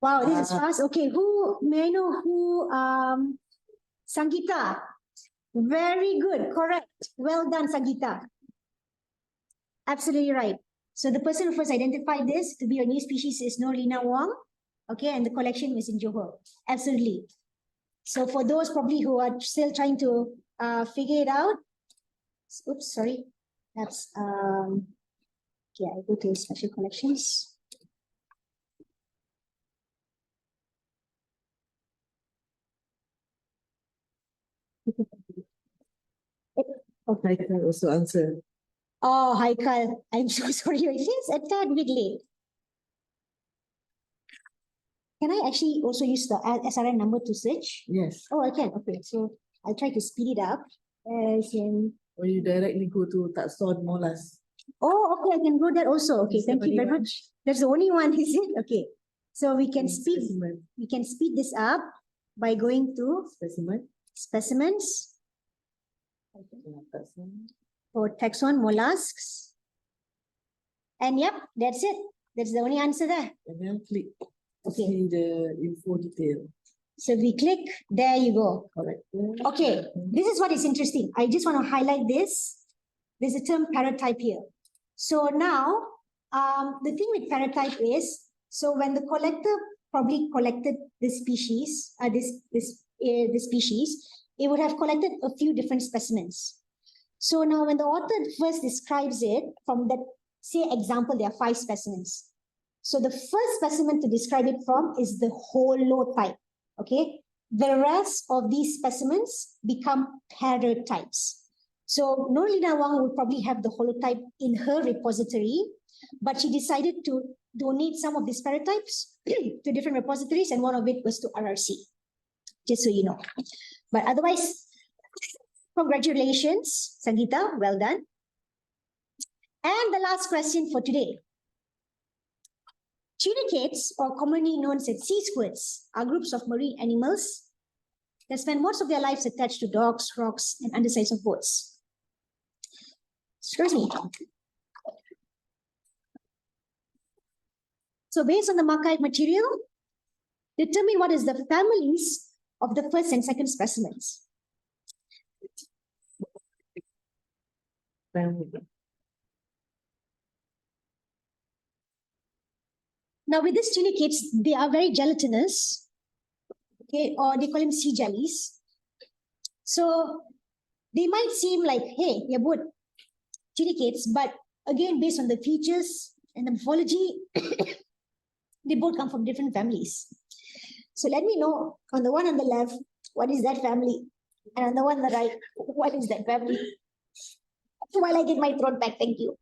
Wow, this is fast. Okay, may I know who? Sangeeta. Very good, correct. Well done, Sangeeta. Absolutely right. So the person who first identified this to be a new species is Norlina Wong. Okay, and the collection was in Johor. Absolutely. So for those probably who are still trying to figure it out, oops, sorry. That's yeah, I go to special collections. I can also answer. Oh, hi, Kyle. I'm so sorry. It is a tad bit late. Can I actually also use the SRN number to search? Yes. Oh, I can. Okay, so I'll try to speed it up. As in, Or you directly go to Takson Molas. oh, okay, I can go there also. Okay, Is the thank you only very one? much. That's the only one, is it? Okay. So we can Specimen. speed this up by going to Specimen. specimens Takson. or taxon mollusks. And yep, that's it. That's the only answer there. And then click to Okay. see the info detail. So we click, there you go. Correct. Okay, this is what is interesting. I just want to highlight this. There's a term paratype here. So now, the thing with paratype is, so when the collector probably collected this species, the species, it would have collected a few different specimens. So now when the author first describes it from that, say example, there are 5 specimens. So the first specimen to describe it from is the holotype. Okay, the rest of these specimens become paratypes. So Norlina Wang would probably have the holotype in her repository, but she decided to donate some of these paratypes to different repositories, and one of it was to RRC, just so you know. But otherwise, congratulations, Sangeeta, well done. And the last question for today. Tunicates, or commonly known as sea squirts, are groups of marine animals that spend most of their lives attached to docks, rocks, and undersides of boats. Excuse me. So based on the MAQIVE material, determine what is the families of the first and second specimens. Now with these tunicates, they are very gelatinous, okay, or they call them sea jellies. So they might seem like, hey, they're both tunicates, but again, based on the features and the morphology, they both come from different families. So let me know on the one on the left, what is that family? And on the one on the right, what is that family? While I get my throat back, thank you.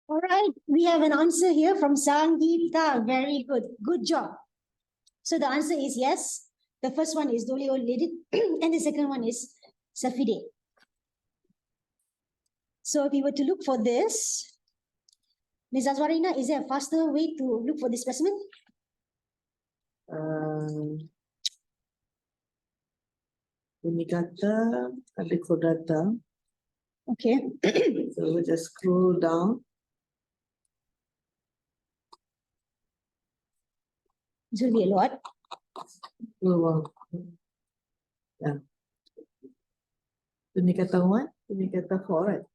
All right, we have an answer here from Sangeeta. Very good. Good job. So the answer is yes. The first one is doliolidid and the second one is Safide. So if we were to look for this, Ms. Azwarina, is there a faster way to look for this specimen? Ini kata ada kodata. Okay. So we'll just scroll down. This will be a lot. Oh, wow. Yeah. Ini kata 1, ini kata 4, right?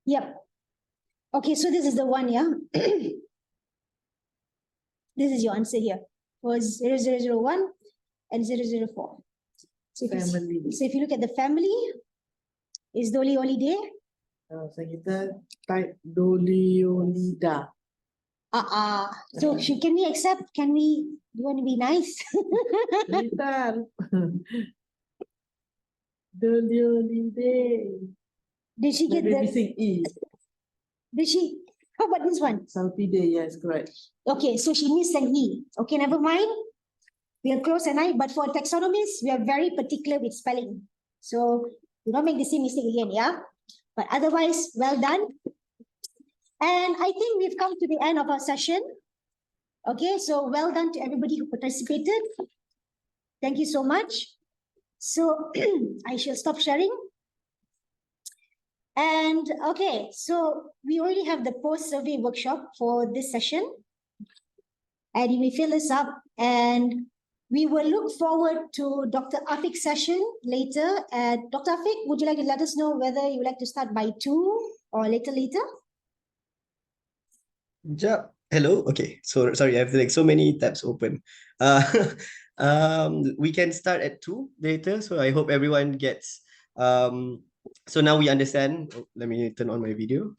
Yep. Okay, so this is the one, yeah? This is your answer here. Was 0001 and 004. So if, Family. so if you look at the family, is Doliolidae. So kita type Doliolida. So can we accept? Can we? Do you want to be nice? Sebentar. Doliolidae. Did she get Maybe the? missing E. Did she? How about this one? Salpidae, yes, correct. Okay, so she missed an E. Okay, never mind. We'll close an eye, but for taxonomists, we are very particular with spelling. So do not make the same mistake again, yeah? But otherwise, well done. And I think we've come to the end of our session. Okay, so well done to everybody who participated. Thank you so much. So I shall stop sharing. And okay, so we already have the post-survey workshop for this session. And you may fill this up, and we will look forward to Dr. Afiq's session later. Dr. Afiq, would you like to let us know whether you would like to start by 2 or later? Yeah. Hello. Okay. So sorry, I have like so many tabs open. We can start at 2 later. So I hope everyone gets. So now we understand. Oh, let me turn on my video.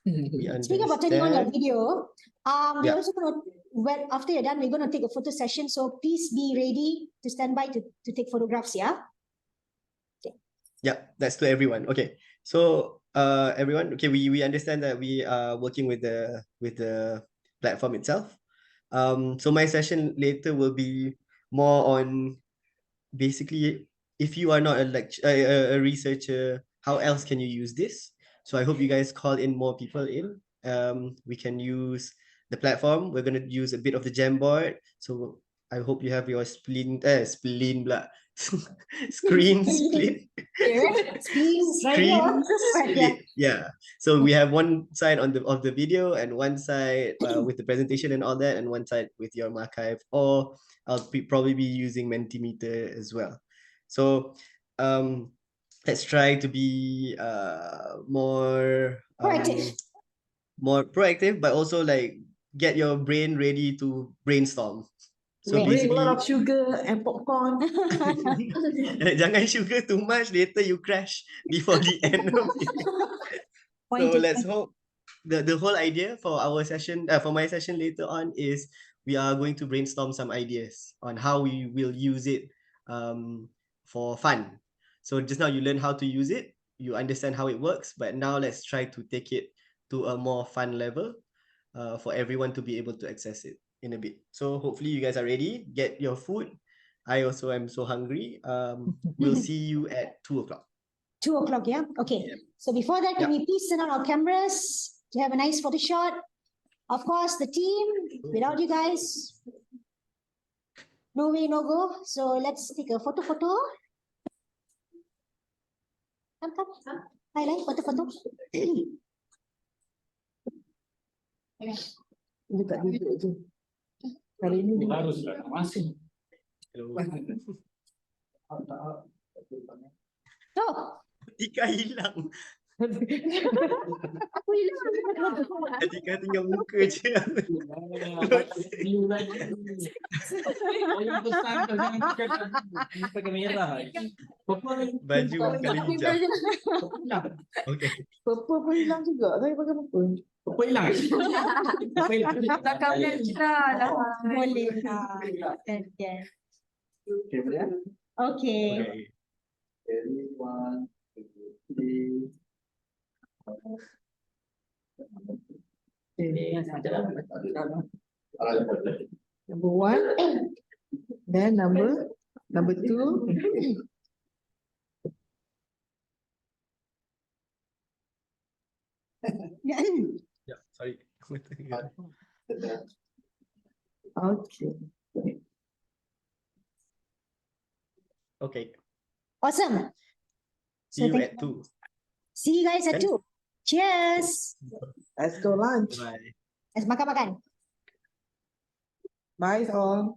We Speaking about turning on your understand. video, we're Yeah. also going to, well, after you're done, we're going to take a photo session. So please be ready to stand by to take photographs, yeah? Yeah, that's to everyone. Okay. So everyone, okay, we understand that we are working with the platform itself. So my session later will be more on basically if you are not a researcher, how else can you use this? So I hope you guys call in more people in. We can use the platform. We're gonna use a bit of the Jamboard. So I hope you have your screen split. Screen split. Yeah. So we have one side of the video and one side with the presentation and all that, and one side with your MAQIVE, or I'll probably be using Mentimeter as well. So let's try to be more proactive, but also like get your brain ready to brainstorm. So Bring a lot of basically, sugar and popcorn. jangan sugar too much, later you crash before the end of it. So let's hope the whole idea for our session, for my session later on, is we are going to brainstorm some ideas on how we will use it for fun. So just now you learn how to use it, you understand how it works, but now let's try to take it to a more fun level for everyone to be able to access it in a bit. So hopefully you guys are ready. Get your food. I also am so hungry. We'll see you at 2 o'clock. 2 o'clock, yeah? Okay. Yep. So before that, can Yep. we please turn on our cameras to have a nice photo shot? Of course, the team, without you guys, no way, no go. So let's take a photo. Come. Highlight, photo. Dia tak duduk je. Hari ni dia Haruslah masing. Hello. So, Tika hilang. aku hilang. Tika tinggal muka je. Yang besar tu jangan pakai kamera. Baju kali hijau. Okay. purple pun hilang juga. Saya pakai purple. Apa hilang? Apa hilang? Tak kamera lah. Boleh lah. Kan. Okay. Okay. One, two, three. Number 1. Then number 2. Yeah, sorry. Okay. Okay. Awesome. See you thank at 2. See you guys at 2. Cheers. Let's go lunch. Bye. Let's makan. Bye all.